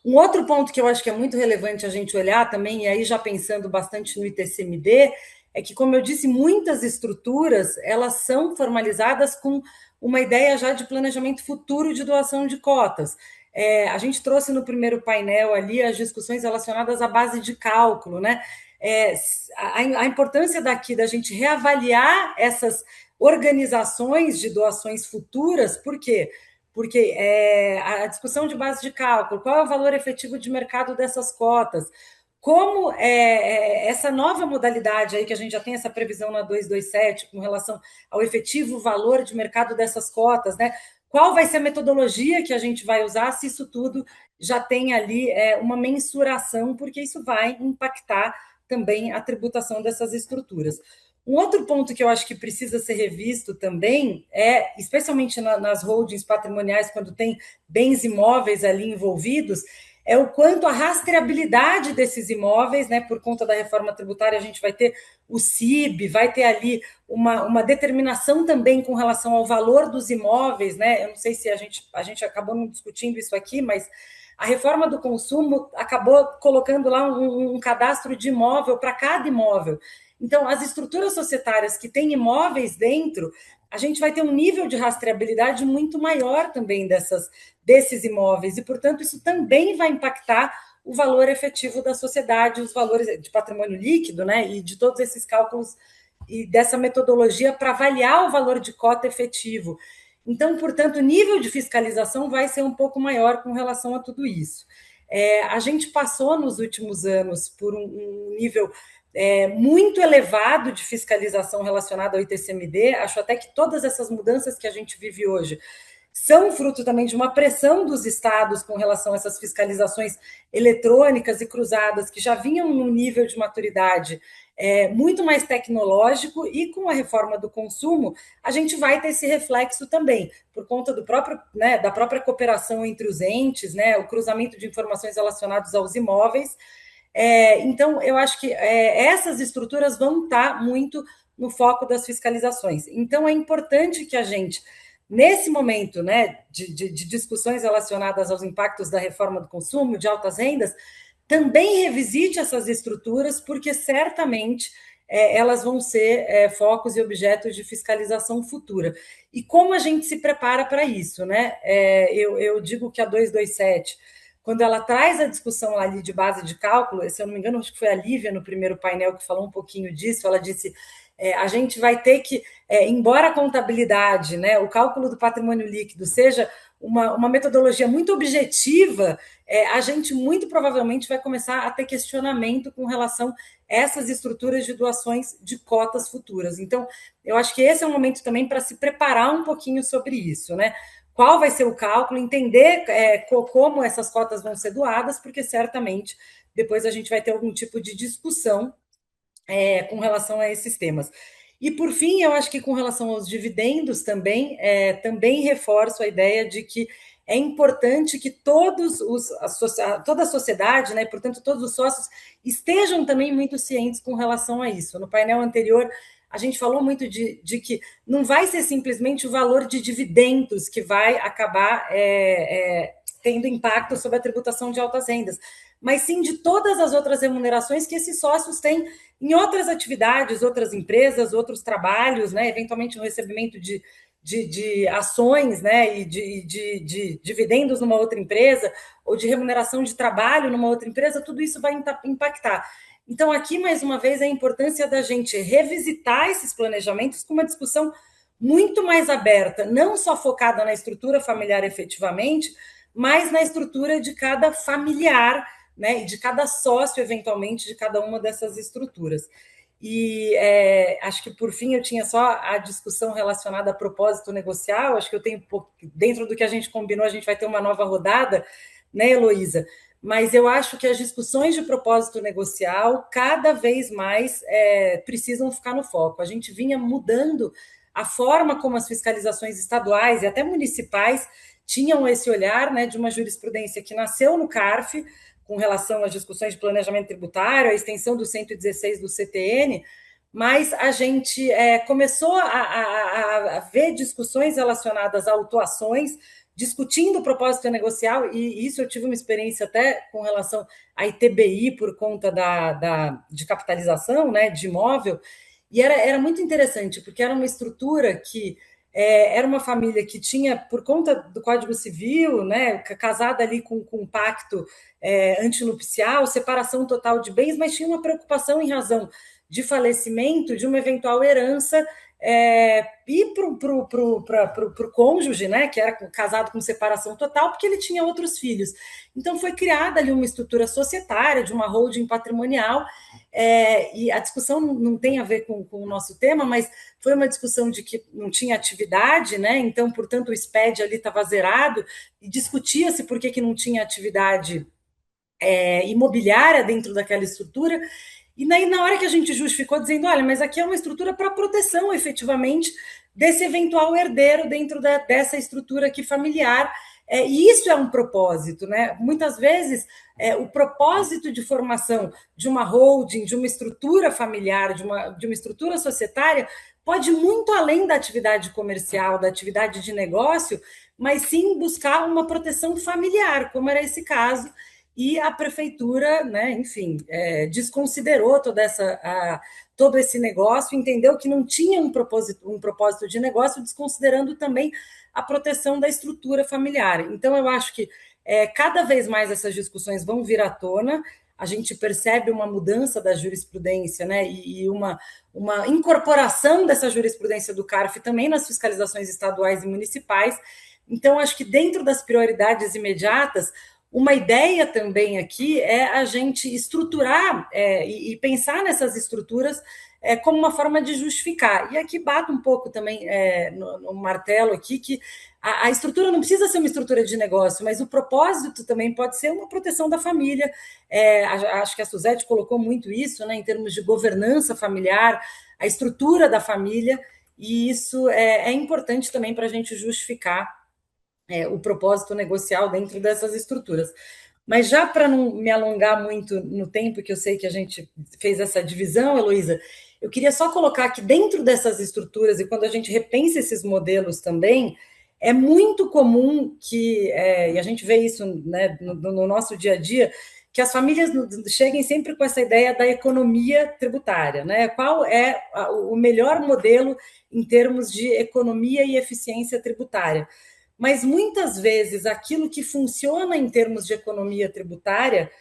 Speaker 1: Um outro ponto que eu acho que é muito relevante a gente olhar também, e aí já pensando bastante no ITCMD, é que, como eu disse, muitas estruturas elas são formalizadas com uma ideia já de planejamento futuro de doação de cotas. A gente trouxe no primeiro painel ali as discussões relacionadas à base de cálculo, né? A importância daqui da gente reavaliar essas organizações de doações futuras, por quê? Porque a discussão de base de cálculo, qual é o valor efetivo de mercado dessas cotas, como essa nova modalidade aí, que a gente já tem essa previsão na 227, com relação ao efetivo valor de mercado dessas cotas, né? Qual vai ser a metodologia que a gente vai usar, se isso tudo já tem ali uma mensuração, porque isso vai impactar também a tributação dessas estruturas. Um outro ponto que eu acho que precisa ser revisto também especialmente nas holdings patrimoniais, quando tem bens imóveis ali envolvidos, é o quanto a rastreabilidade desses imóveis, né, por conta da reforma tributária, a gente vai ter o CIB, vai ter ali uma determinação também com relação ao valor dos imóveis, né? Eu não sei se a gente acabou não discutindo isso aqui, mas a reforma do consumo acabou colocando lá um cadastro de imóvel para cada imóvel. Então, as estruturas societárias que têm imóveis dentro, a gente vai ter um nível de rastreabilidade muito maior também desses imóveis, e, portanto, isso também vai impactar o valor efetivo da sociedade, os valores de patrimônio líquido, né? E de todos esses cálculos e dessa metodologia para avaliar o valor de cota efetivo. Então, portanto, o nível de fiscalização vai ser um pouco maior com relação a tudo isso. A gente passou nos últimos anos por um nível muito elevado de fiscalização relacionada ao ITCMD. Acho até que todas essas mudanças que a gente vive hoje são fruto também de uma pressão dos estados com relação a essas fiscalizações eletrônicas e cruzadas, que já vinham num nível de maturidade muito mais tecnológico, e com a reforma do consumo, a gente vai ter esse reflexo também, por conta da própria cooperação entre os entes, né, o cruzamento de informações relacionadas aos imóveis. Então, eu acho que essas estruturas vão estar muito no foco das fiscalizações. Então, é importante que a gente, nesse momento, né, de discussões relacionadas aos impactos da reforma do consumo, de altas rendas, também revisite essas estruturas, porque certamente elas vão ser focos e objetos de fiscalização futura. E como a gente se prepara para isso, né? Eu digo que a 227, quando ela traz a discussão ali de base de cálculo, se eu não me engano, acho que foi a Lívia no primeiro painel que falou um pouquinho disso, ela disse a gente vai ter que, embora a contabilidade, né, o cálculo do patrimônio líquido seja
Speaker 5: uma metodologia muito objetiva, a gente muito provavelmente vai começar a ter questionamento com relação a essas estruturas de doações de cotas futuras. Então, eu acho que esse é um momento também para se preparar um pouquinho sobre isso, né? Qual vai ser o cálculo, entender como essas cotas vão ser doadas, porque certamente depois a gente vai ter algum tipo de discussão com relação a esses temas. E, por fim, eu acho que com relação aos dividendos também, também reforço a ideia de que é importante que toda a sociedade, né, portanto, todos os sócios, estejam também muito cientes com relação a isso. No painel anterior, a gente falou muito de que não vai ser simplesmente o valor de dividendos que vai acabar tendo impacto sobre a tributação de altas rendas, mas sim de todas as outras remunerações que esses sócios têm em outras atividades, outras empresas, outros trabalhos, né? Eventualmente no recebimento de ações, né? E de dividendos numa outra empresa, ou de remuneração de trabalho numa outra empresa, tudo isso vai impactar. Então, aqui, mais uma vez, a importância da gente revisitar esses planejamentos com uma discussão muito mais aberta, não só focada na estrutura familiar efetivamente, mas na estrutura de cada familiar, né, e de cada sócio, eventualmente, de cada uma dessas estruturas. E acho que, por fim, eu tinha só a discussão relacionada a propósito negocial, acho que eu tenho, dentro do que a gente combinou, a gente vai ter uma nova rodada, né, Heloísa? Mas eu acho que as discussões de propósito negocial, cada vez mais, precisam ficar no foco. A gente vinha mudando a forma como as fiscalizações estaduais e até municipais tinham esse olhar, né, de uma jurisprudência que nasceu no CARF, com relação às discussões de planejamento tributário, a extensão do 116 do CTN, mas a gente começou a ver discussões relacionadas a autuações, discutindo o propósito negocial, e isso eu tive uma experiência até com relação à ITBI, por conta de capitalização, né, de imóvel, e era muito interessante, porque era uma estrutura que era uma família que tinha, por conta do Código Civil, né, casada ali com um pacto antinupcial, separação total de bens, mas tinha uma preocupação em razão de falecimento, de uma eventual herança, e para o cônjuge, né, que era casado com separação total, porque ele tinha outros filhos. Então, foi criada ali uma estrutura societária, de uma holding patrimonial, e a discussão não tem a ver com o nosso tema, mas foi uma discussão de que não tinha atividade, né? Então, portanto, o SPED ali estava zerado, e discutia-se por que não tinha atividade imobiliária dentro daquela estrutura. E daí, na hora que a gente justificou, dizendo, olha, mas aqui é uma estrutura para proteção, efetivamente, desse eventual herdeiro dentro dessa estrutura aqui familiar, e isso é um propósito, né? Muitas vezes, o propósito de formação de uma holding, de uma estrutura familiar, de uma estrutura societária, pode ir muito além da atividade comercial, da atividade de negócio, mas sim buscar uma proteção familiar, como era esse caso, e a prefeitura, né, enfim, desconsiderou todo esse negócio, entendeu que não tinha um propósito de negócio, desconsiderando também a proteção da estrutura familiar. Então, eu acho que cada vez mais essas discussões vão vir à tona, a gente percebe uma mudança da jurisprudência, né, e uma incorporação dessa jurisprudência do CARF também nas fiscalizações estaduais e municipais. Então, acho que dentro das prioridades imediatas, uma ideia também aqui é a gente estruturar e pensar nessas estruturas como uma forma de justificar. E aqui bato um pouco também no martelo aqui, que a estrutura não precisa ser uma estrutura de negócio, mas o propósito também pode ser uma proteção da família. Acho que a Suzete colocou muito isso, né, em termos de governança familiar, a estrutura da família, e isso é importante também para a gente justificar o propósito negocial dentro dessas estruturas. Mas já para não me alongar muito no tempo, que eu sei que a gente fez essa divisão, Heloísa, eu queria só colocar que dentro dessas estruturas, e quando a gente repensa esses modelos também, é muito comum que, e a gente vê isso, né, no nosso dia a dia, que as famílias cheguem sempre com essa ideia da economia tributária, né? Qual é o melhor modelo em termos de economia e eficiência tributária? Mas muitas vezes aquilo que funciona em termos de economia tributária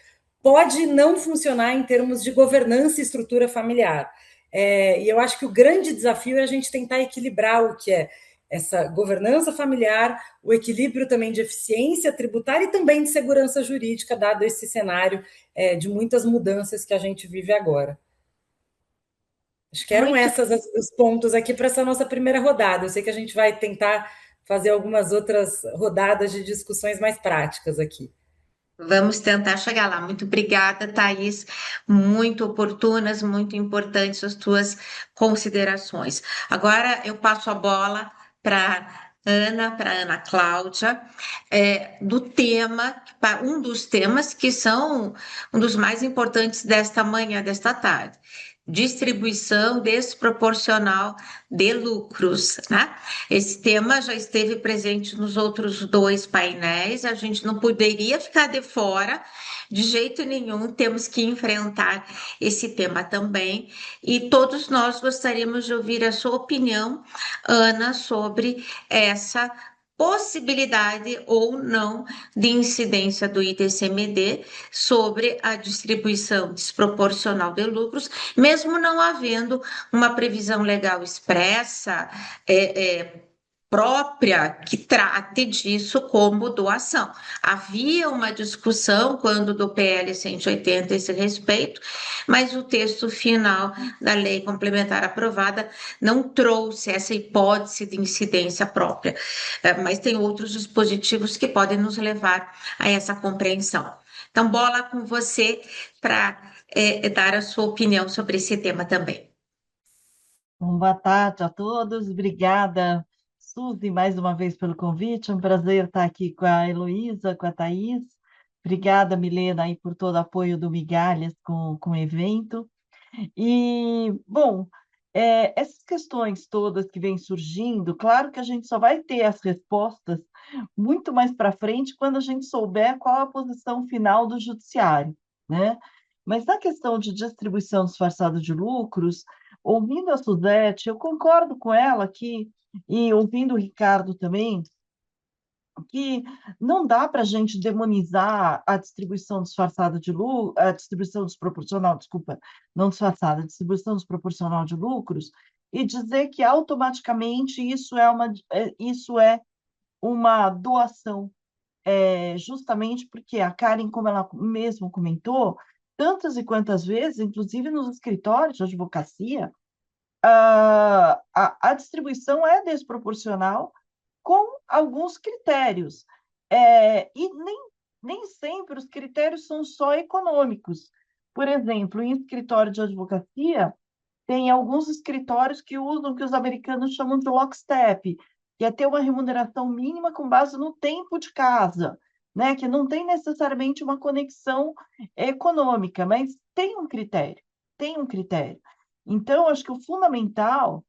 Speaker 5: pode não funcionar em termos de governança e estrutura familiar. E eu acho que o grande desafio é a gente tentar equilibrar o que é essa governança familiar, o equilíbrio também de eficiência tributária e também de segurança jurídica, dado esse cenário de muitas mudanças que a gente vive agora. Acho que eram
Speaker 3: Muito
Speaker 5: esses os pontos aqui para essa nossa primeira rodada. Eu sei que a gente vai tentar fazer algumas outras rodadas de discussões mais práticas aqui.
Speaker 3: Vamos tentar chegar lá. Muito obrigada, Thaís. Muito oportunas, muito importantes as tuas considerações. Agora eu passo a bola para Ana Cláudia, do tema, para um dos temas que são um dos mais importantes desta manhã, desta tarde. Distribuição desproporcional de lucros, né? Esse tema já esteve presente nos outros dois painéis, a gente não poderia ficar de fora de jeito nenhum, temos que enfrentar esse tema também, e todos nós gostaríamos de ouvir a sua opinião, Ana, sobre essa possibilidade ou não de incidência do ITCMD sobre a distribuição desproporcional de lucros, mesmo não havendo uma previsão legal expressa, própria que trate disso como doação. Havia uma discussão quando do PL 180 a esse respeito, mas o texto final da lei complementar aprovada não trouxe essa hipótese de incidência própria, mas tem outros dispositivos que podem nos levar a essa compreensão. Então, bola com você para dar a sua opinião sobre esse tema também.
Speaker 6: Bom, boa tarde a todos. Obrigada, Suzy, mais uma vez pelo convite. É um prazer estar aqui com a Heloísa, com a Thaís. Obrigada, Milena, aí, por todo o apoio do Migalhas com o evento. E, bom, essas questões todas que vêm surgindo, claro que a gente só vai ter as respostas muito mais para frente quando a gente souber qual a posição final do judiciário, né? Mas na questão de distribuição disfarçada de lucros, ouvindo a Suzete, eu concordo com ela que, e ouvindo o Ricardo também, que não dá para a gente demonizar a distribuição disfarçada de lucro, a distribuição desproporcional, desculpa, não disfarçada, a distribuição desproporcional de lucros, e dizer que automaticamente isso é uma doação, justamente porque a Karen, como ela mesmo comentou, tantas e quantas vezes, inclusive nos escritórios de advocacia, a distribuição é desproporcional com alguns critérios. Nem sempre os critérios são só econômicos. Por exemplo, em escritório de advocacia, tem alguns escritórios que usam o que os americanos chamam de lockstep, que é ter uma remuneração mínima com base no tempo de casa, né? Que não tem necessariamente uma conexão econômica, mas tem um critério, tem um critério. Então, acho que o fundamental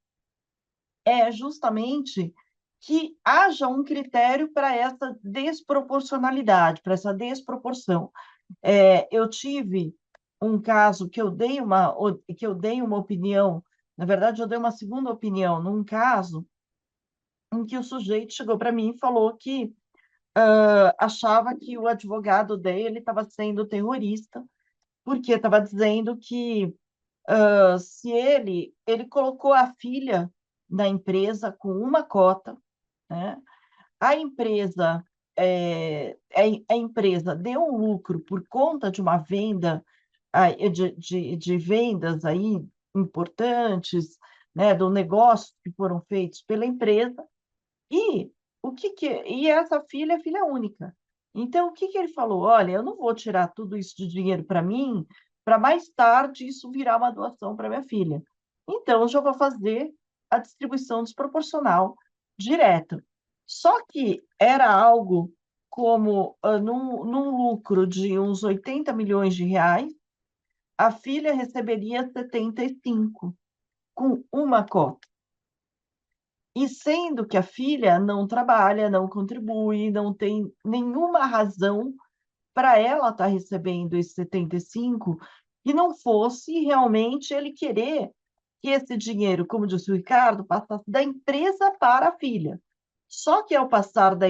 Speaker 6: é justamente que haja um critério para essa desproporcionalidade, para essa desproporção. Eu tive um caso que eu dei uma opinião, na verdade, eu dei uma segunda opinião, num caso em que o sujeito chegou para mim e falou que achava que o advogado dele estava sendo terrorista, porque estava dizendo que se ele colocou a filha na empresa com uma cota, né? A empresa, a empresa deu um lucro por conta de uma venda, de vendas aí importantes, né, do negócio que foram feitos pela empresa, e e essa filha é filha única. Então, o que que ele falou? Olha, eu não vou tirar tudo isso de dinheiro para mim, para mais tarde isso virar uma doação para minha filha. Então, eu já vou fazer a distribuição desproporcional direta. Só que era algo como, num lucro de uns 80 milhões de reais, a filha receberia 75, com uma cota. E sendo que a filha não trabalha, não contribui, não tem nenhuma razão para ela estar recebendo esse 75, que não fosse realmente ele querer que esse dinheiro, como disse o Ricardo, passasse da empresa para a filha. Só que ao passar da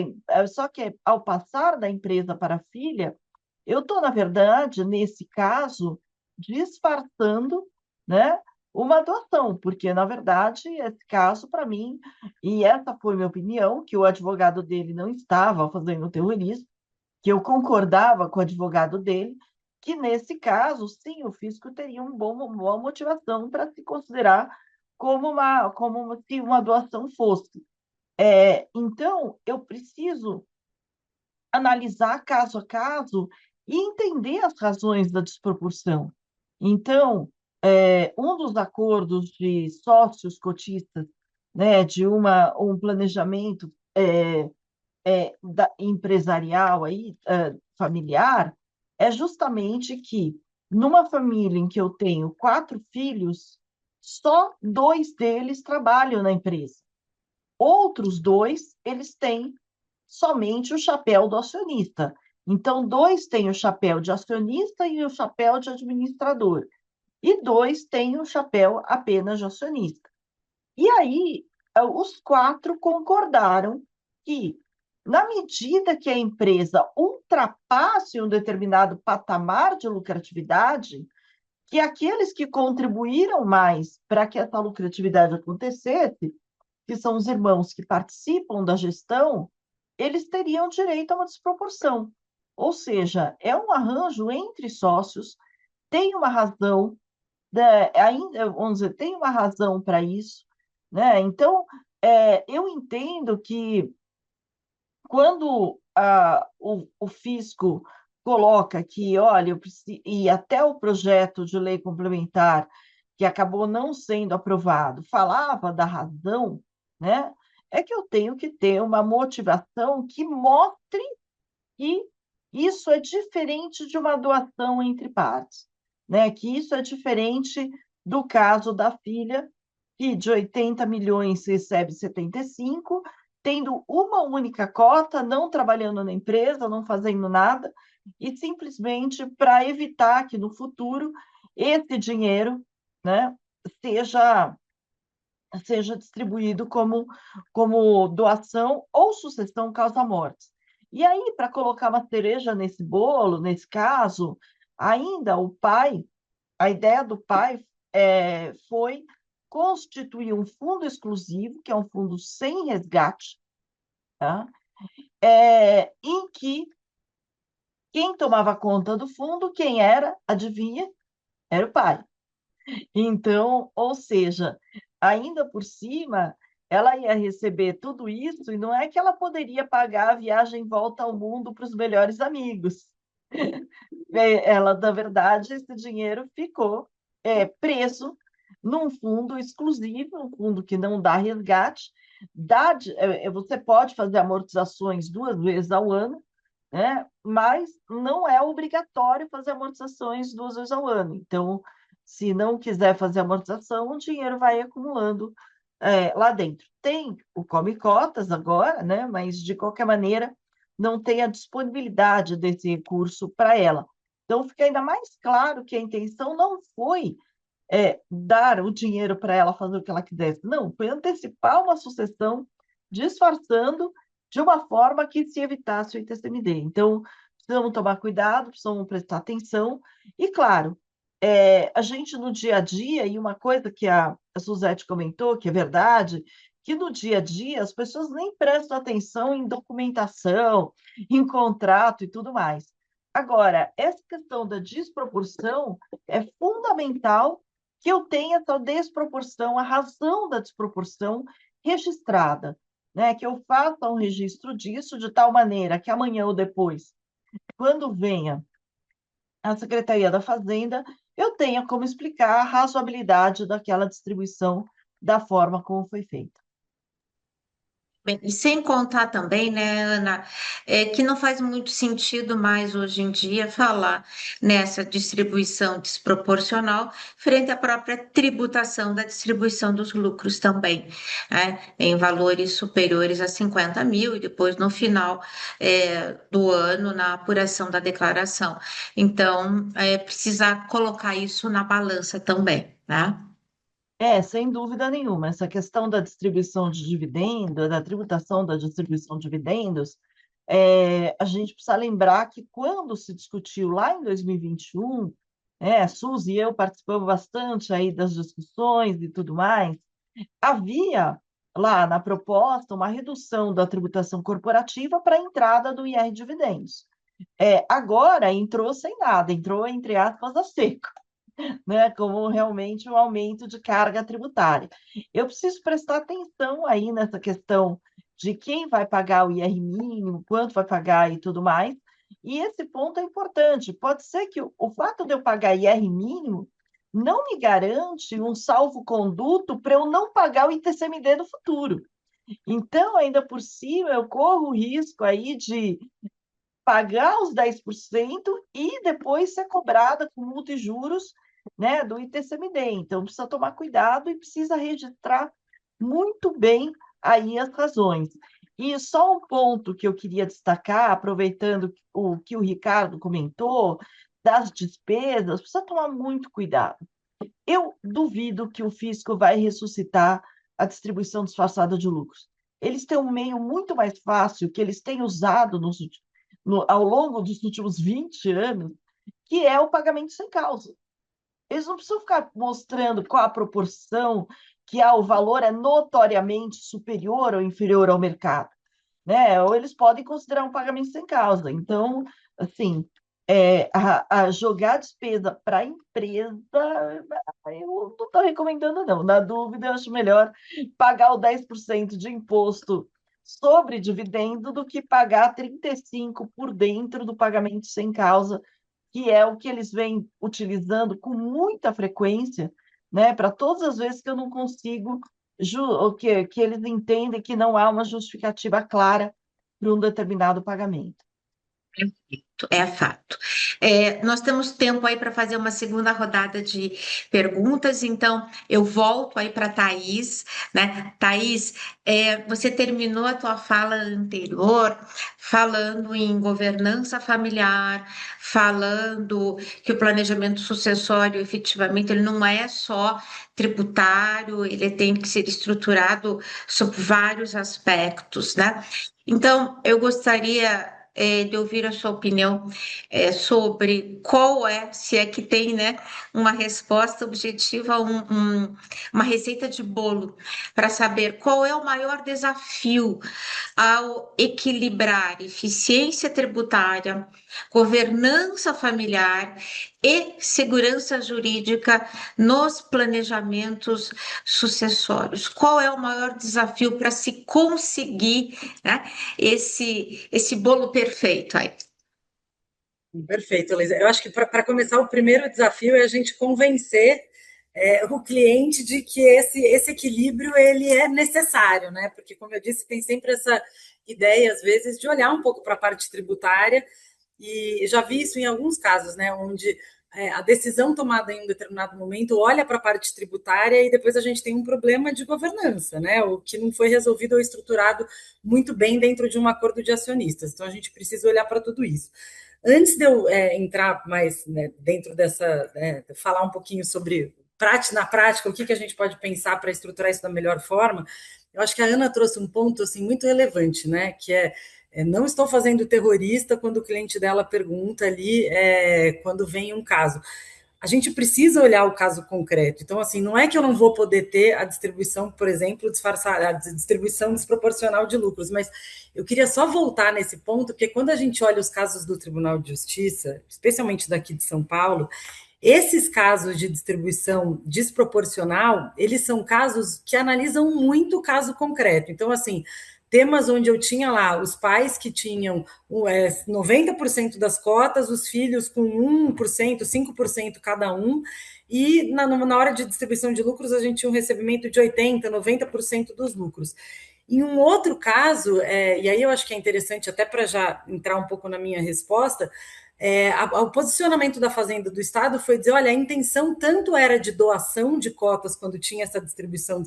Speaker 6: empresa para a filha, eu estou, na verdade, nesse caso, disfarçando, né, uma doação, porque, na verdade, esse caso, para mim, e essa foi minha opinião, que o advogado dele não estava fazendo terrorismo, que eu concordava com o advogado dele, que nesse caso, sim, o fisco teria uma boa motivação para se considerar se uma doação fosse. Então, eu preciso analisar caso a caso e entender as razões da desproporção. Então, um dos acordos de sócios cotistas, né, de um planejamento empresarial aí, familiar, é justamente que numa família em que eu tenho 4 filhos, só 2 deles trabalham na empresa. Outros 2, eles têm somente o chapéu do acionista. Então, 2 têm o chapéu de acionista e o chapéu de administrador. E 2 têm o chapéu apenas de acionista. E aí, os 4 concordaram que, na medida que a empresa ultrapasse um determinado patamar de lucratividade, que aqueles que contribuíram mais para que essa lucratividade acontecesse, que são os irmãos que participam da gestão, eles teriam direito a uma desproporção. Ou seja, é um arranjo entre sócios, tem uma razão, ainda, vamos dizer, tem uma razão para isso, né? Então, eu entendo que quando o fisco coloca que, olha, e até o projeto de lei complementar, que acabou não sendo aprovado, falava da razão, né? É que eu tenho que ter uma motivação que mostre que isso é diferente de uma doação entre partes, né? Que isso é diferente do caso da filha, que de 80 milhões recebe 75, tendo uma única cota, não trabalhando na empresa, não fazendo nada, e simplesmente para evitar que no futuro esse dinheiro, né, seja distribuído como doação ou sucessão causa-mortes. E aí, para colocar uma cereja nesse bolo, nesse caso, ainda a ideia do pai foi constituir um fundo exclusivo, que é um fundo sem resgate, tá? Em que quem tomava conta do fundo, quem era, adivinha? Era o pai. Então, ou seja, ainda por cima, ela ia receber tudo isso e não é que ela poderia pagar a viagem em volta ao mundo para os melhores amigos. Ela, na verdade, esse dinheiro ficou preso num fundo exclusivo, um fundo que não dá resgate. Você pode fazer amortizações 2 vezes ao ano, né? Mas não é obrigatório fazer amortizações 2 vezes ao ano. Então, se não quiser fazer amortização, o dinheiro vai acumulando lá dentro. Tem o Come Cotas agora, né? Mas, de qualquer maneira, não tem a disponibilidade desse recurso para ela. Então, fica ainda mais claro que a intenção não foi dar o dinheiro para ela fazer o que ela quisesse. Não, foi antecipar uma sucessão, disfarçando de uma forma que se evitasse o ITCMD. Então, precisamos tomar cuidado, precisamos prestar atenção. E, claro, a gente no dia a dia, e uma coisa que a Suzete comentou, que é verdade, que no dia a dia as pessoas nem prestam atenção em documentação, em contrato e tudo mais. Agora, essa questão da desproporção é fundamental que eu tenha essa desproporção, a razão da desproporção registrada, né? Que eu faça um registro disso de tal maneira que amanhã ou depois, quando venha a Secretaria da Fazenda, eu tenha como explicar a razoabilidade daquela distribuição da forma como foi feita.
Speaker 3: Bem, e sem contar também, né, Ana, que não faz muito sentido mais hoje em dia falar nessa distribuição desproporcional frente à própria tributação da distribuição dos lucros também, né, em valores superiores a 50 mil e depois no final do ano na apuração da declaração. Então, precisar colocar isso na balança também, né?
Speaker 6: Sem dúvida nenhuma, essa questão da distribuição de dividendos, da tributação da distribuição de dividendos, a gente precisa lembrar que quando se discutiu lá em 2021, A Suzy e eu participamos bastante aí das discussões e tudo mais. Havia lá na proposta uma redução da tributação corporativa para a entrada do IR dividendos. Agora entrou sem nada, entrou, entre aspas, a seco, né, como realmente um aumento de carga tributária. Eu preciso prestar atenção aí nessa questão de quem vai pagar o IR mínimo, quanto vai pagar e tudo mais. E esse ponto é importante. Pode ser que o fato de eu pagar IR mínimo não me garante um salvo-conduto para eu não pagar o ITCMD no futuro. Então, ainda por cima, eu corro o risco aí de pagar os 10% e depois ser cobrada com multa e juros, né, do ITCMD. Então, precisa tomar cuidado e precisa registrar muito bem aí as razões. E só um ponto que eu queria destacar, aproveitando o que o Ricardo comentou, das despesas, precisa tomar muito cuidado. Eu duvido que o fisco vai ressuscitar a distribuição disfarçada de lucros. Eles têm um meio muito mais fácil que eles têm usado ao longo dos últimos 20 anos, que é o pagamento sem causa. Eles não precisam ficar mostrando qual a proporção que o valor é notoriamente superior ou inferior ao mercado, né? Ou eles podem considerar um pagamento sem causa. Então, assim, a jogar despesa para a empresa, eu não estou recomendando, não. Na dúvida, eu acho melhor pagar o 10% de imposto sobre dividendo do que pagar 35% por dentro do pagamento sem causa, que é o que eles vêm utilizando com muita frequência, né, para todas as vezes que eu não consigo, que eles entendem que não há uma justificativa clara para um determinado pagamento.
Speaker 3: É fato. Nós temos tempo aí para fazer uma segunda rodada de perguntas, então eu volto aí para a Thaís, né? Thaís, você terminou a tua fala anterior falando em governança familiar, falando que o planejamento sucessório, efetivamente, ele não é só tributário, ele tem que ser estruturado sob vários aspectos, né? Então, eu gostaria de ouvir a sua opinião sobre qual se é que tem, né, uma resposta objetiva, uma receita de bolo, para saber qual é o maior desafio ao equilibrar eficiência tributária, governança familiar e segurança jurídica nos planejamentos sucessórios. Qual é o maior desafio para se conseguir, né, esse bolo perfeito aí?
Speaker 5: Perfeito, Elisa. Eu acho que para começar, o primeiro desafio é a gente convencer o cliente de que esse equilíbrio ele é necessário, né? Porque, como eu disse, tem sempre essa ideia, às vezes, de olhar um pouco para a parte tributária, e já vi isso em alguns casos, né? Onde a decisão tomada em um determinado momento olha para a parte tributária e depois a gente tem um problema de governança, né? O que não foi resolvido ou estruturado muito bem dentro de um acordo de acionistas. Então, a gente precisa olhar para tudo isso. Antes de eu entrar mais, né, dentro dessa, falar um pouquinho sobre na prática, o que a gente pode pensar para estruturar isso da melhor forma, eu acho que a Ana trouxe um ponto assim, muito relevante, né? Que não estou fazendo terrorista quando o cliente dela pergunta ali, quando vem um caso. A gente precisa olhar o caso concreto. Então, assim, não é que eu não vou poder ter a distribuição, por exemplo, disfarçada, a distribuição desproporcional de lucros, mas eu queria só voltar nesse ponto, porque quando a gente olha os casos do Tribunal de Justiça, especialmente daqui de São Paulo, esses casos de distribuição desproporcional, eles são casos que analisam muito o caso concreto. Então, assim, temas onde eu tinha lá os pais que tinham 90% das cotas, os filhos com 1%, 5% cada um, e na hora de distribuição de lucros a gente tinha um recebimento de 80%, 90% dos lucros. Em um outro caso, e aí eu acho que é interessante, até para já entrar um pouco na minha resposta, o posicionamento da Fazenda do Estado foi dizer, olha, a intenção tanto era de doação de cotas quando tinha essa distribuição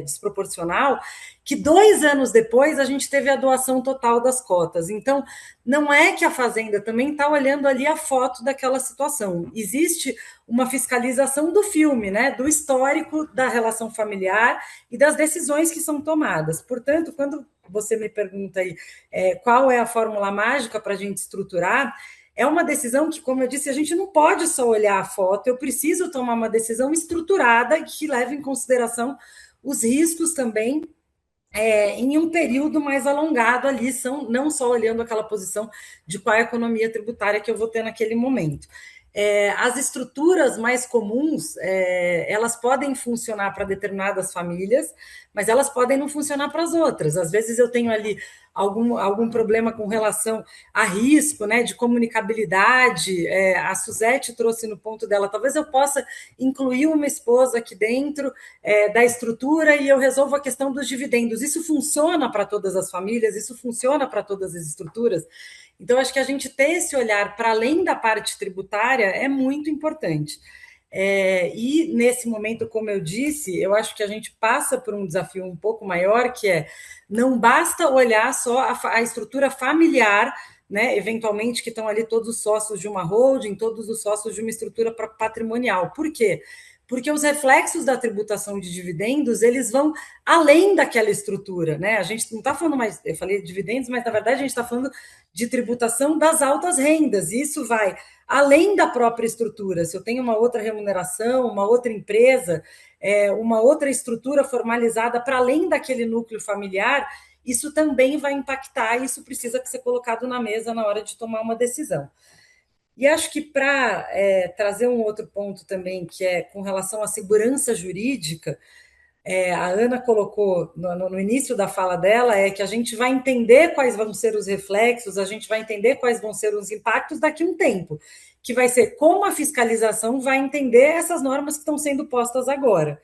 Speaker 5: desproporcional, que 2 anos depois a gente teve a doação total das cotas. Então, não é que a Fazenda também está olhando ali a foto daquela situação. Existe uma fiscalização do filme, né, do histórico da relação familiar e das decisões que são tomadas. Portanto, quando você me pergunta aí qual é a fórmula mágica para a gente estruturar, é uma decisão que, como eu disse, a gente não pode só olhar a foto, eu preciso tomar uma decisão estruturada que leve em consideração os riscos também em um período mais alongado ali, não só olhando aquela posição de qual é a economia tributária que eu vou ter naquele momento. As estruturas mais comuns, elas podem funcionar para determinadas famílias, mas elas podem não funcionar para as outras. Às vezes eu tenho ali algum problema com relação a risco, né, de comunicabilidade. A Suzete trouxe no ponto dela, talvez eu possa incluir uma esposa aqui dentro da estrutura e eu resolvo a questão dos dividendos. Isso funciona para todas as famílias, isso funciona para todas as estruturas. Então, acho que a gente ter esse olhar para além da parte tributária é muito importante. E nesse momento, como eu disse, eu acho que a gente passa por um desafio um pouco maior, que não basta olhar só a estrutura familiar, né, eventualmente que estão ali todos os sócios de uma holding, todos os sócios de uma estrutura patrimonial. Por quê? Porque os reflexos da tributação de dividendos, eles vão além daquela estrutura, né? A gente não está falando mais, eu falei dividendos, mas na verdade a gente está falando de tributação das altas rendas, e isso vai além da própria estrutura. Se eu tenho uma outra remuneração, uma outra empresa, uma outra estrutura formalizada para além daquele núcleo familiar, isso também vai impactar, e isso precisa ser colocado na mesa na hora de tomar uma decisão. E acho que para trazer um outro ponto também, que é com relação à segurança jurídica, a Ana colocou no início da fala dela, que a gente vai entender quais vão ser os reflexos, a gente vai entender quais vão ser os impactos daqui a um tempo, que vai ser como a fiscalização vai entender essas normas que estão sendo postas agora.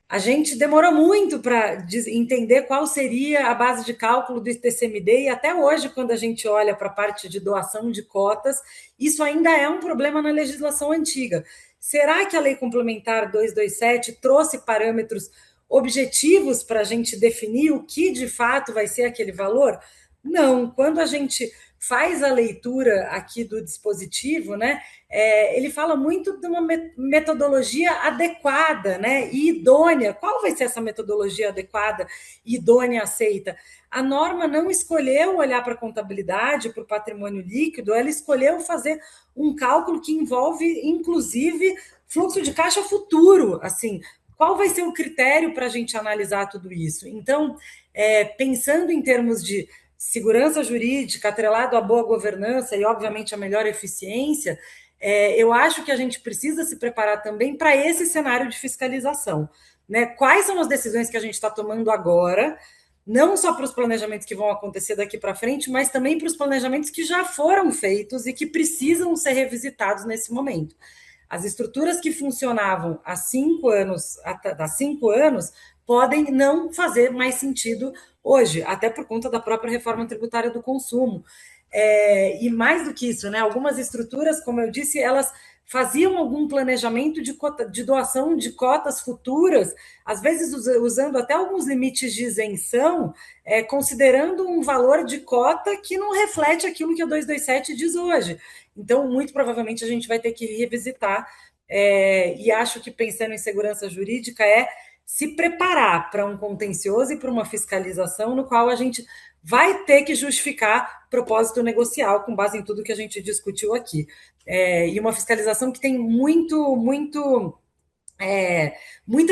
Speaker 5: A gente demorou muito para entender qual seria a base de cálculo do ITCMD, e até hoje, quando a gente olha para a parte de doação de cotas, isso ainda é um problema na legislação antiga. Será que a Lei Complementar 227 trouxe parâmetros objetivos para a gente definir o que de fato vai ser aquele valor? Não. Quando a gente faz a leitura aqui do dispositivo, né, ele fala muito de uma metodologia adequada, né, e idônea. Qual vai ser essa metodologia adequada, idônea, aceita? A norma não escolheu olhar para a contabilidade, para o patrimônio líquido, ela escolheu fazer um cálculo que envolve, inclusive, fluxo de caixa futuro. Assim, qual vai ser o critério para a gente analisar tudo isso? Então, pensando em termos de segurança jurídica, atrelado à boa governança e, obviamente, a melhor eficiência, eu acho que a gente precisa se preparar também para esse cenário de fiscalização. Né? Quais são as decisões que a gente está tomando agora, não só para os planejamentos que vão acontecer daqui para frente, mas também para os planejamentos que já foram feitos e que precisam ser revisitados nesse momento. As estruturas que funcionavam há 5 anos podem não fazer mais sentido hoje, até por conta da própria reforma tributária do consumo. E mais do que isso, né, algumas estruturas, como eu disse, elas faziam algum planejamento de doação de cotas futuras, às vezes usando até alguns limites de isenção, considerando um valor de cota que não reflete aquilo que a 227 diz hoje. Então, muito provavelmente, a gente vai ter que revisitar, e acho que pensando em segurança jurídica se preparar para um contencioso e para uma fiscalização no qual a gente vai ter que justificar propósito negocial com base em tudo que a gente discutiu aqui. E uma fiscalização que tem muita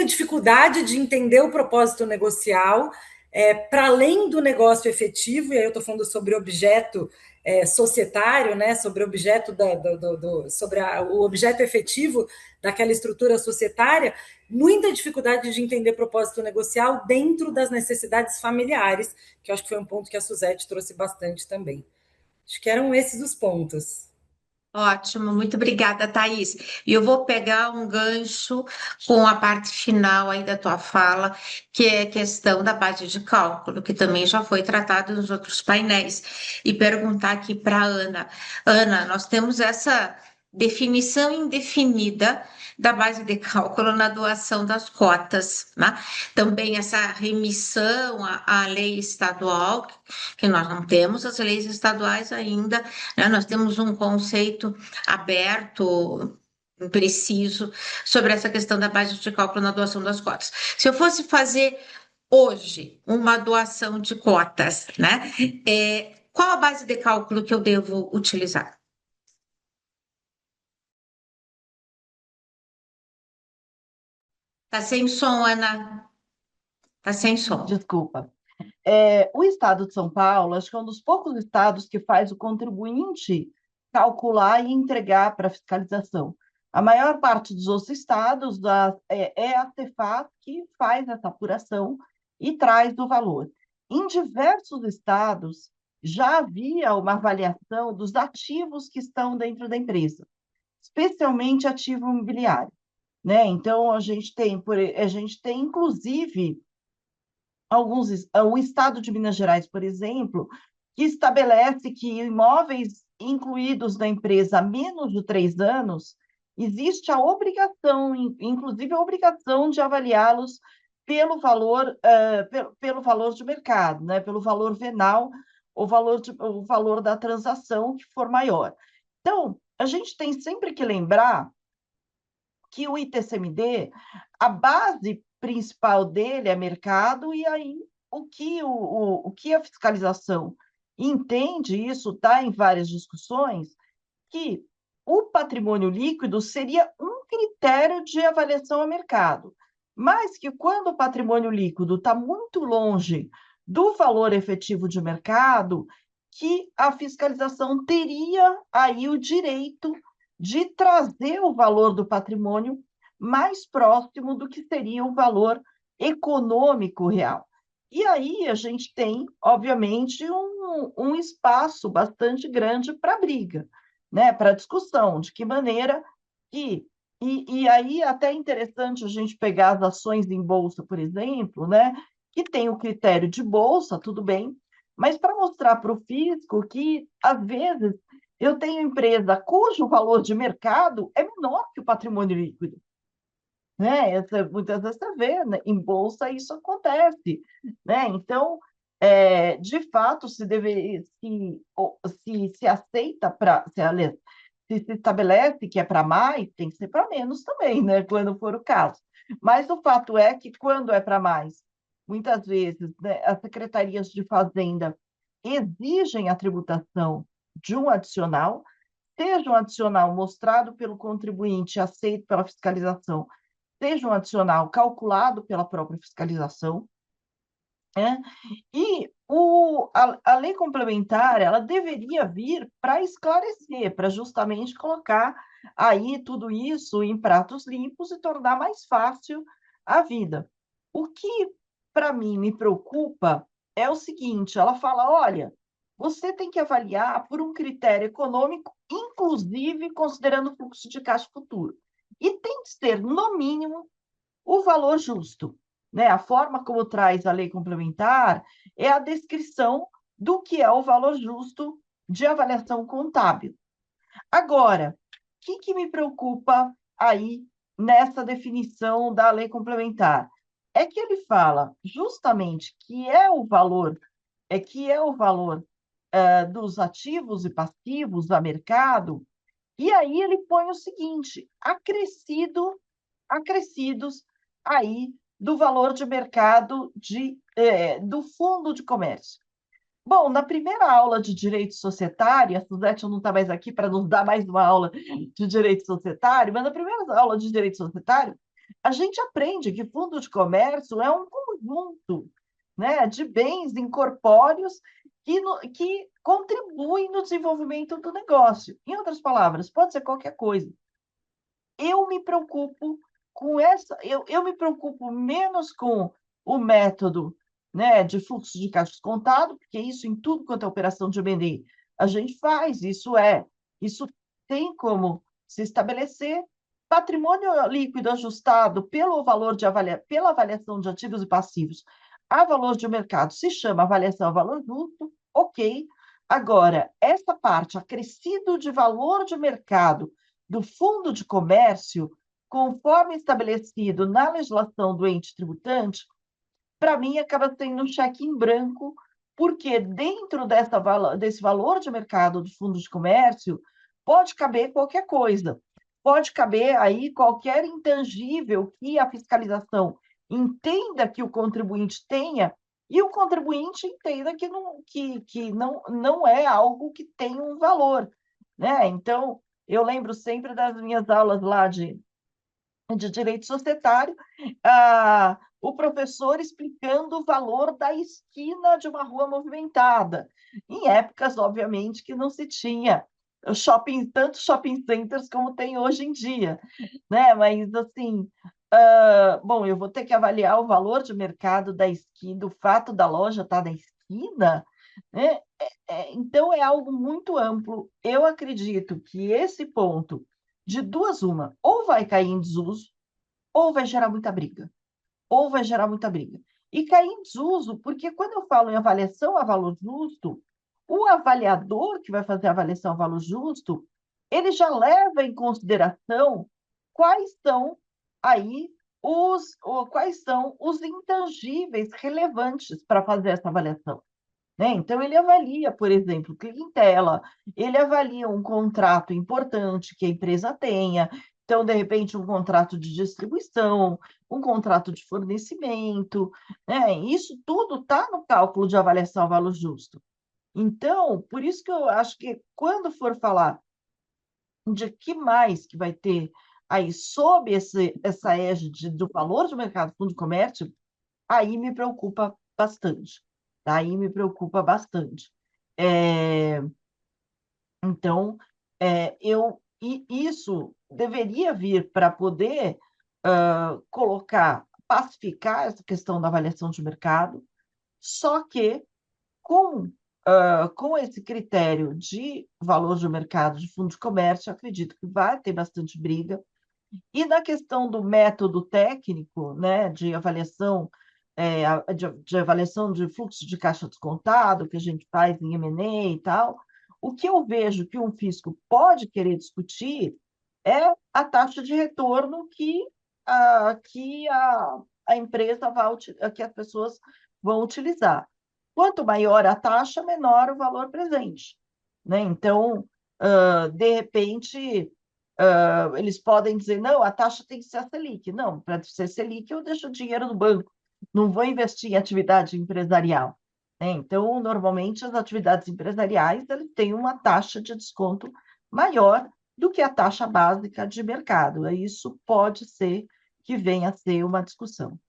Speaker 5: dificuldade de entender o propósito negocial, para além do negócio efetivo, e aí eu estou falando sobre objeto societário, né, sobre objeto sobre o objeto efetivo daquela estrutura societária, muita dificuldade de entender propósito negocial dentro das necessidades familiares, que eu acho que foi um ponto que a Suzete trouxe bastante também. Acho que eram esses os pontos.
Speaker 3: Ótimo, muito obrigada, Thaís. E eu vou pegar um gancho com a parte final aí da tua fala, que é a questão da base de cálculo, que também já foi tratado nos outros painéis, e perguntar aqui para a Ana. Ana, nós temos essa definição indefinida da base de cálculo na doação das cotas, né? Também essa remissão à lei estadual, que nós não temos as leis estaduais ainda, né? Nós temos um conceito aberto, preciso, sobre essa questão da base de cálculo na doação das cotas. Se eu fosse fazer hoje uma doação de cotas, né? Qual a base de cálculo que eu devo utilizar? Tá sem som, Ana. Tá sem som.
Speaker 6: Desculpa. O estado de São Paulo, acho que é um dos poucos estados que faz o contribuinte calcular e entregar para a fiscalização. A maior parte dos outros estados é a Cefaz que faz essa apuração e traz o valor. Em diversos estados, já havia uma avaliação dos ativos que estão dentro da empresa, especialmente ativo imobiliário, né? Então, a gente tem inclusive o Estado de Minas Gerais, por exemplo, que estabelece que imóveis incluídos na empresa há menos de 3 anos, existe a obrigação, inclusive a obrigação de avaliá-los pelo valor de mercado, né? Pelo valor venal, o valor da transação que for maior. Então, a gente tem sempre que lembrar que o ITCMD, a base principal dele é mercado, e aí o que a fiscalização entende, isso está em várias discussões, que o patrimônio líquido seria um critério de avaliação a mercado, mas que quando o patrimônio líquido está muito longe do valor efetivo de mercado, que a fiscalização teria aí o direito de trazer o valor do patrimônio mais próximo do que seria o valor econômico real. E aí a gente tem, obviamente, um espaço bastante grande para briga, né? Para discussão, de que maneira que. E aí até é interessante a gente pegar as ações em bolsa, por exemplo, né? Que tem o critério de bolsa, tudo bem, mas para mostrar para o fisco que, às vezes, eu tenho empresa cujo valor de mercado é menor que o patrimônio líquido, né? Muitas vezes você vê, né? Em bolsa isso acontece, né? Então, de fato, se aceita se estabelece que é para mais, tem que ser para menos também, né? Quando for o caso. Mas o fato é que quando é para mais, muitas vezes, né, as secretarias de fazenda exigem a tributação de um adicional, seja um adicional mostrado pelo contribuinte, aceito pela fiscalização, seja um adicional calculado pela própria fiscalização, né? E a lei complementar, ela deveria vir para esclarecer, para justamente colocar aí tudo isso em pratos limpos e tornar mais fácil a vida. O que, para mim, me preocupa é o seguinte, ela fala, olha, você tem que avaliar por um critério econômico, inclusive considerando o fluxo de caixa futuro. E tem que ser, no mínimo, o valor justo, né? A forma como traz a lei complementar é a descrição do que é o valor justo de avaliação contábil. Agora, o que me preocupa aí nessa definição da lei complementar? É que ele fala justamente que é o valor dos ativos e passivos a mercado, e aí ele põe o seguinte, acrescidos aí do valor de mercado do fundo de comércio. Bom, na primeira aula de direito societário, a Suzete não está mais aqui para nos dar mais uma aula de direito societário, mas na primeira aula de direito societário, a gente aprende que fundo de comércio é um conjunto, né, de bens incorpóreos que contribuem no desenvolvimento do negócio. Em outras palavras, pode ser qualquer coisa. Eu me preocupo eu me preocupo menos com o método, né, de fluxo de caixa contado, porque isso em tudo quanto é operação de M&A a gente faz, isso tem como se estabelecer patrimônio líquido ajustado pela avaliação de ativos e passivos a valor de mercado, se chama avaliação a valor justo, ok. Agora, essa parte, acrescido de valor de mercado do fundo de comércio, conforme estabelecido na legislação do ente tributante, para mim acaba sendo um cheque em branco, porque dentro desse valor de mercado do fundo de comércio pode caber qualquer coisa. Pode caber aí qualquer intangível que a fiscalização entenda que o contribuinte tenha e o contribuinte entenda que não é algo que tem um valor, né? Então, eu lembro sempre das minhas aulas lá de direito societário, o professor explicando o valor da esquina de uma rua movimentada, em épocas, obviamente, que não se tinha tantos shopping centers como tem hoje em dia, né? Mas, assim, bom, eu vou ter que avaliar o valor de mercado da esquina, do fato da loja estar na esquina, né? Então, é algo muito amplo. Eu acredito que esse ponto, de duas uma, ou vai cair em desuso, ou vai gerar muita briga, ou vai gerar muita briga. E cair em desuso, porque quando eu falo em avaliação a valor justo, o avaliador que vai fazer a avaliação a valor justo, ele já leva em consideração quais são aí quais são os intangíveis relevantes para fazer essa avaliação, né? Então, ele avalia, por exemplo, clientela, ele avalia um contrato importante que a empresa tenha, então, de repente, um contrato de distribuição, um contrato de fornecimento, né? Isso tudo está no cálculo de avaliação a valor justo. Então, por isso que eu acho que quando for falar de que mais que vai ter aí sob essa égide do valor de mercado fundo de comércio, aí me preocupa bastante. Aí me preocupa bastante. É, então, e isso deveria vir para poder pacificar essa questão da avaliação de mercado, só que com esse critério de valor de mercado de fundo de comércio, acredito que vai ter bastante briga, e na questão do método técnico, né, de avaliação, de avaliação de fluxo de caixa descontado, que a gente faz em M&A e tal, o que eu vejo que um fisco pode querer discutir é a taxa de retorno que a empresa que as pessoas vão utilizar. Quanto maior a taxa, menor o valor presente, né? Então, de repente, eles podem dizer, não, a taxa tem que ser a Selic. Não, para ser Selic, eu deixo o dinheiro no banco, não vou investir em atividade empresarial, né? Então, normalmente, as atividades empresariais eles têm uma taxa de desconto maior do que a taxa básica de mercado. Isso pode ser que venha a ser uma discussão.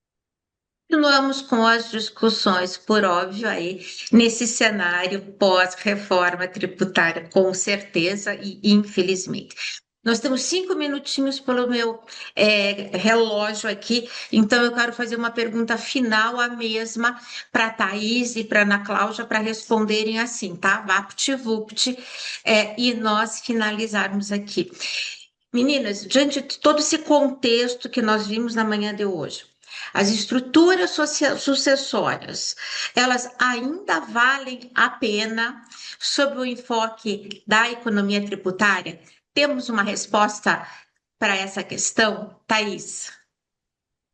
Speaker 3: Continuamos com as discussões, por óbvio, aí, nesse cenário pós-reforma tributária, com certeza e infelizmente. Nós temos 5 minutinhos pelo meu relógio aqui, então eu quero fazer uma pergunta final, a mesma, para a Thaís e para a Ana Cláudia, para responderem assim, tá? Vapt-vupt, e nós finalizarmos aqui. Meninas, diante de todo esse contexto que nós vimos na manhã de hoje, as estruturas sucessórias, elas ainda valem a pena sob o enfoque da economia tributária? Temos uma resposta para essa questão, Thaís?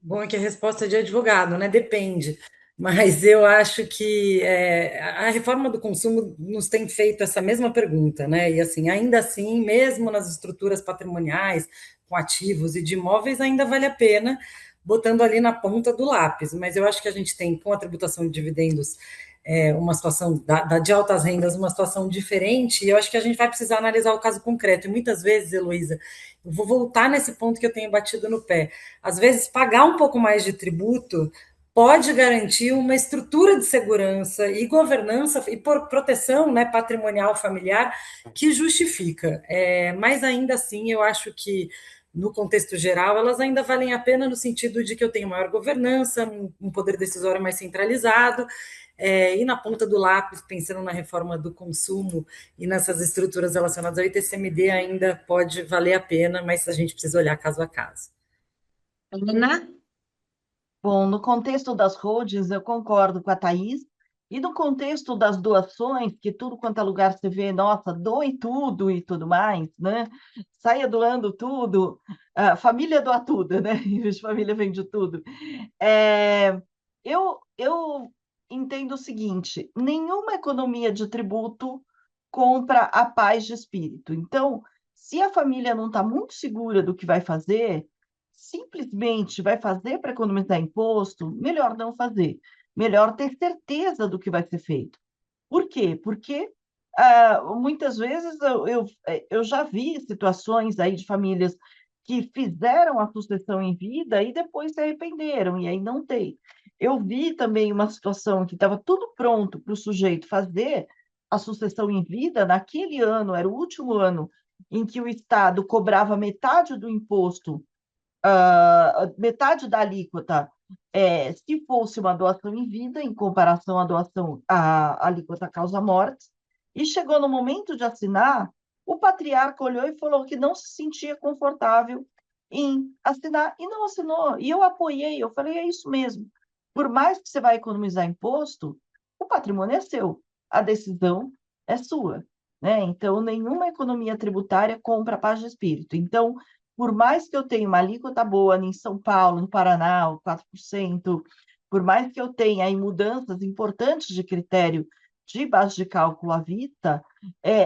Speaker 5: Bom, é que a resposta é de advogado, né? Depende. Mas eu acho que a reforma do consumo nos tem feito essa mesma pergunta, né? E assim, ainda assim, mesmo nas estruturas patrimoniais, com ativos e de imóveis, ainda vale a pena, botando ali na ponta do lápis. Mas eu acho que a gente tem, com a tributação de dividendos, uma situação de altas rendas, uma situação diferente, e eu acho que a gente vai precisar analisar o caso concreto. E muitas vezes, Heloísa, eu vou voltar nesse ponto que eu tenho batido no pé. Às vezes, pagar um pouco mais de tributo pode garantir uma estrutura de segurança e governança e proteção, né, patrimonial familiar que justifica. Mas ainda assim, eu acho que no contexto geral, elas ainda valem a pena no sentido de que eu tenho maior governança, um poder decisório mais centralizado, e na ponta do lápis, pensando na reforma do consumo e nessas estruturas relacionadas ao ITCMD, ainda pode valer a pena, mas a gente precisa olhar caso a caso.
Speaker 3: Ana?
Speaker 6: Bom, no contexto das holdings, eu concordo com a Thaís, e no contexto das doações, que tudo quanto é lugar você vê, nossa, doe tudo e tudo mais, né? Saia doando tudo, a família doa tudo, né? A família vende tudo. Eu entendo o seguinte: nenhuma economia de tributo compra a paz de espírito. Então, se a família não está muito segura do que vai fazer, simplesmente vai fazer para economizar imposto, melhor não fazer. Melhor ter certeza do que vai ser feito. Por quê? Porque muitas vezes eu já vi situações aí de famílias que fizeram a sucessão em vida e depois se arrependeram, e aí não tem. Eu vi também uma situação que estava tudo pronto para o sujeito fazer a sucessão em vida, naquele ano, era o último ano em que o Estado cobrava metade do imposto, metade da alíquota, se fosse uma doação em vida, em comparação à doação, à alíquota causa-morte, e chegou no momento de assinar, o patriarca olhou e falou que não se sentia confortável em assinar, e não assinou. E eu apoiei, eu falei, é isso mesmo. Por mais que você vai economizar imposto, o patrimônio é seu, a decisão é sua. Né? Então, nenhuma economia tributária compra paz de espírito. Então, por mais que eu tenha uma alíquota boa em São Paulo, no Paraná, o 4%, por mais que eu tenha aí mudanças importantes de critério de base de cálculo à vista,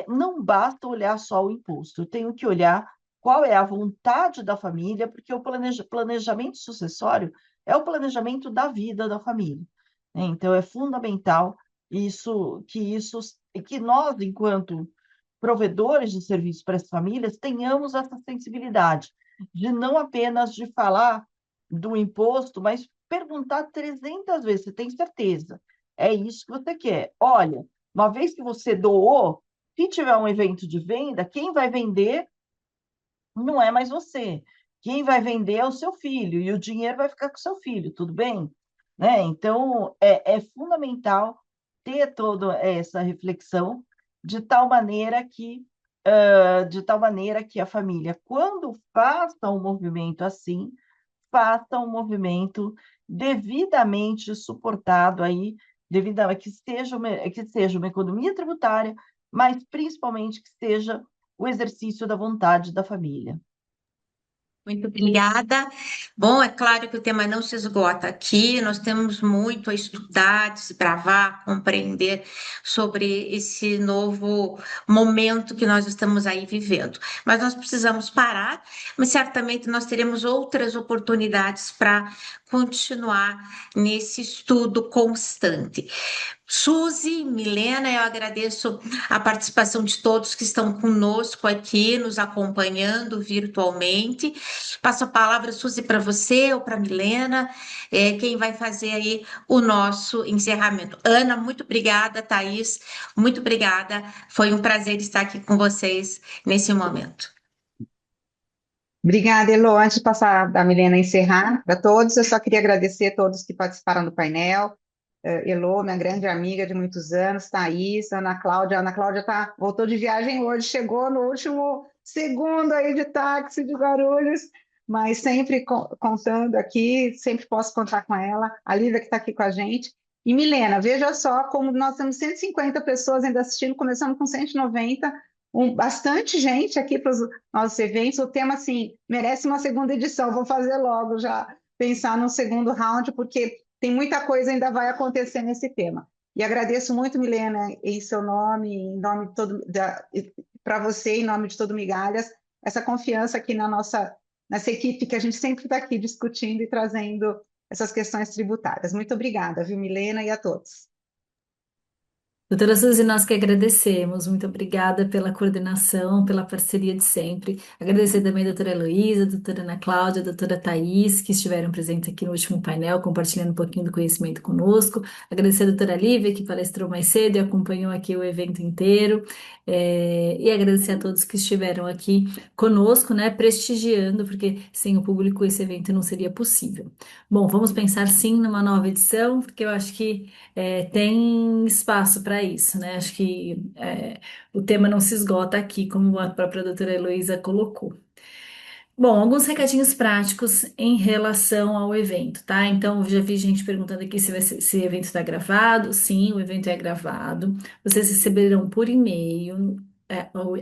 Speaker 6: não basta olhar só o imposto, eu tenho que olhar qual é a vontade da família, porque o planejamento sucessório é o planejamento da vida da família. Né? Então, é fundamental que nós, enquanto provedores de serviços para as famílias, tenhamos essa sensibilidade de não apenas de falar do imposto, mas perguntar 300 vezes, você tem certeza? É isso que você quer? Olha, uma vez que você doou, se tiver um evento de venda, quem vai vender não é mais você. Quem vai vender é o seu filho, e o dinheiro vai ficar com o seu filho, tudo bem? Né? Então, é fundamental ter toda essa reflexão de tal maneira que a família, quando faça um movimento assim, faça um movimento devidamente suportado aí, que seja uma economia tributária, mas principalmente que seja o exercício da vontade da família.
Speaker 3: Muito obrigada. Bom, é claro que o tema não se esgota aqui, nós temos muito a estudar, desbravar, compreender sobre esse novo momento que nós estamos aí vivendo. Mas nós precisamos parar, mas certamente nós teremos outras oportunidades para continuar nesse estudo constante. Suzy, Milena, eu agradeço a participação de todos que estão conosco aqui, nos acompanhando virtualmente. Passo a palavra, Suzy, para você ou para Milena, quem vai fazer aí o nosso encerramento. Ana, muito obrigada, Thaís, muito obrigada. Foi um prazer estar aqui com vocês nesse momento.
Speaker 7: Obrigada, Elo. Antes de passar da Milena encerrar para todos, eu só queria agradecer a todos que participaram do painel. Elo, minha grande amiga de muitos anos, Thaís, Ana Cláudia. Ana Cláudia voltou de viagem hoje, chegou no último segundo aí de táxi de Guarulhos, mas sempre contando aqui, sempre posso contar com ela. A Lívia que está aqui com a gente. E Milena, veja só como nós temos 150 pessoas ainda assistindo, começando com 190, bastante gente aqui para os nossos eventos. O tema, assim, merece uma segunda edição. Vou fazer logo já, pensar no segundo round, porque tem muita coisa ainda vai acontecer nesse tema. E agradeço muito, Milena, em seu nome, em nome de todo, para você, em nome de todo Migalhas, essa confiança aqui nessa equipe que a gente sempre está aqui discutindo e trazendo essas questões tributárias. Muito obrigada, viu, Milena, e a todos.
Speaker 1: Doutora Suzy, nós que agradecemos. Muito obrigada pela coordenação, pela parceria de sempre. Agradecer também a doutora Heloísa, a doutora Ana Cláudia, a doutora Thaís, que estiveram presentes aqui no último painel, compartilhando um pouquinho do conhecimento conosco. Agradecer a doutora Lívia, que palestrou mais cedo e acompanhou aqui o evento inteiro. E agradecer a todos que estiveram aqui conosco, né, prestigiando, porque sem o público esse evento não seria possível. Bom, vamos pensar sim numa nova edição, porque eu acho que tem espaço para isso, né? Acho que o tema não se esgota aqui, como a própria doutora Heloísa colocou. Bom, alguns recadinhos práticos em relação ao evento, tá? Então, eu já vi gente perguntando aqui se o evento está gravado. Sim, o evento é gravado. Vocês receberão por e-mail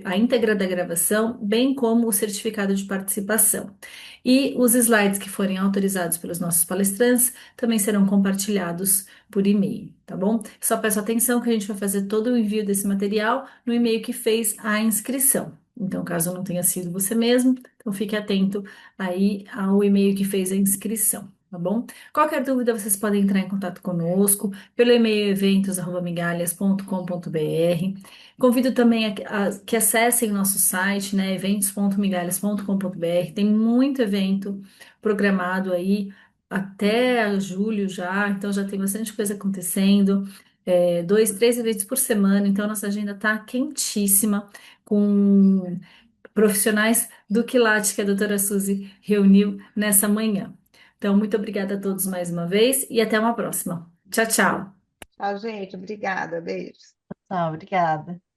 Speaker 1: a íntegra da gravação, bem como o certificado de participação. E os slides que forem autorizados pelos nossos palestrantes também serão compartilhados por e-mail, tá bom? Só peço atenção que a gente vai fazer todo o envio desse material no e-mail que fez a inscrição. Então, caso não tenha sido você mesmo, então fique atento aí ao e-mail que fez a inscrição, tá bom? Qualquer dúvida, vocês podem entrar em contato conosco pelo e-mail eventos@migalhas.com.br. Convido também que acessem nosso site, né, eventos.migalhas.com.br. Tem muito evento programado aí até julho já, então já tem bastante coisa acontecendo. Dois, três eventos por semana, então nossa agenda está quentíssima com profissionais do quilate que a doutora Suzy reuniu nessa manhã. Então, muito obrigada a todos mais uma vez e até uma próxima. Tchau, tchau.
Speaker 7: Tchau, gente. Obrigada. Beijos.
Speaker 6: Obrigada.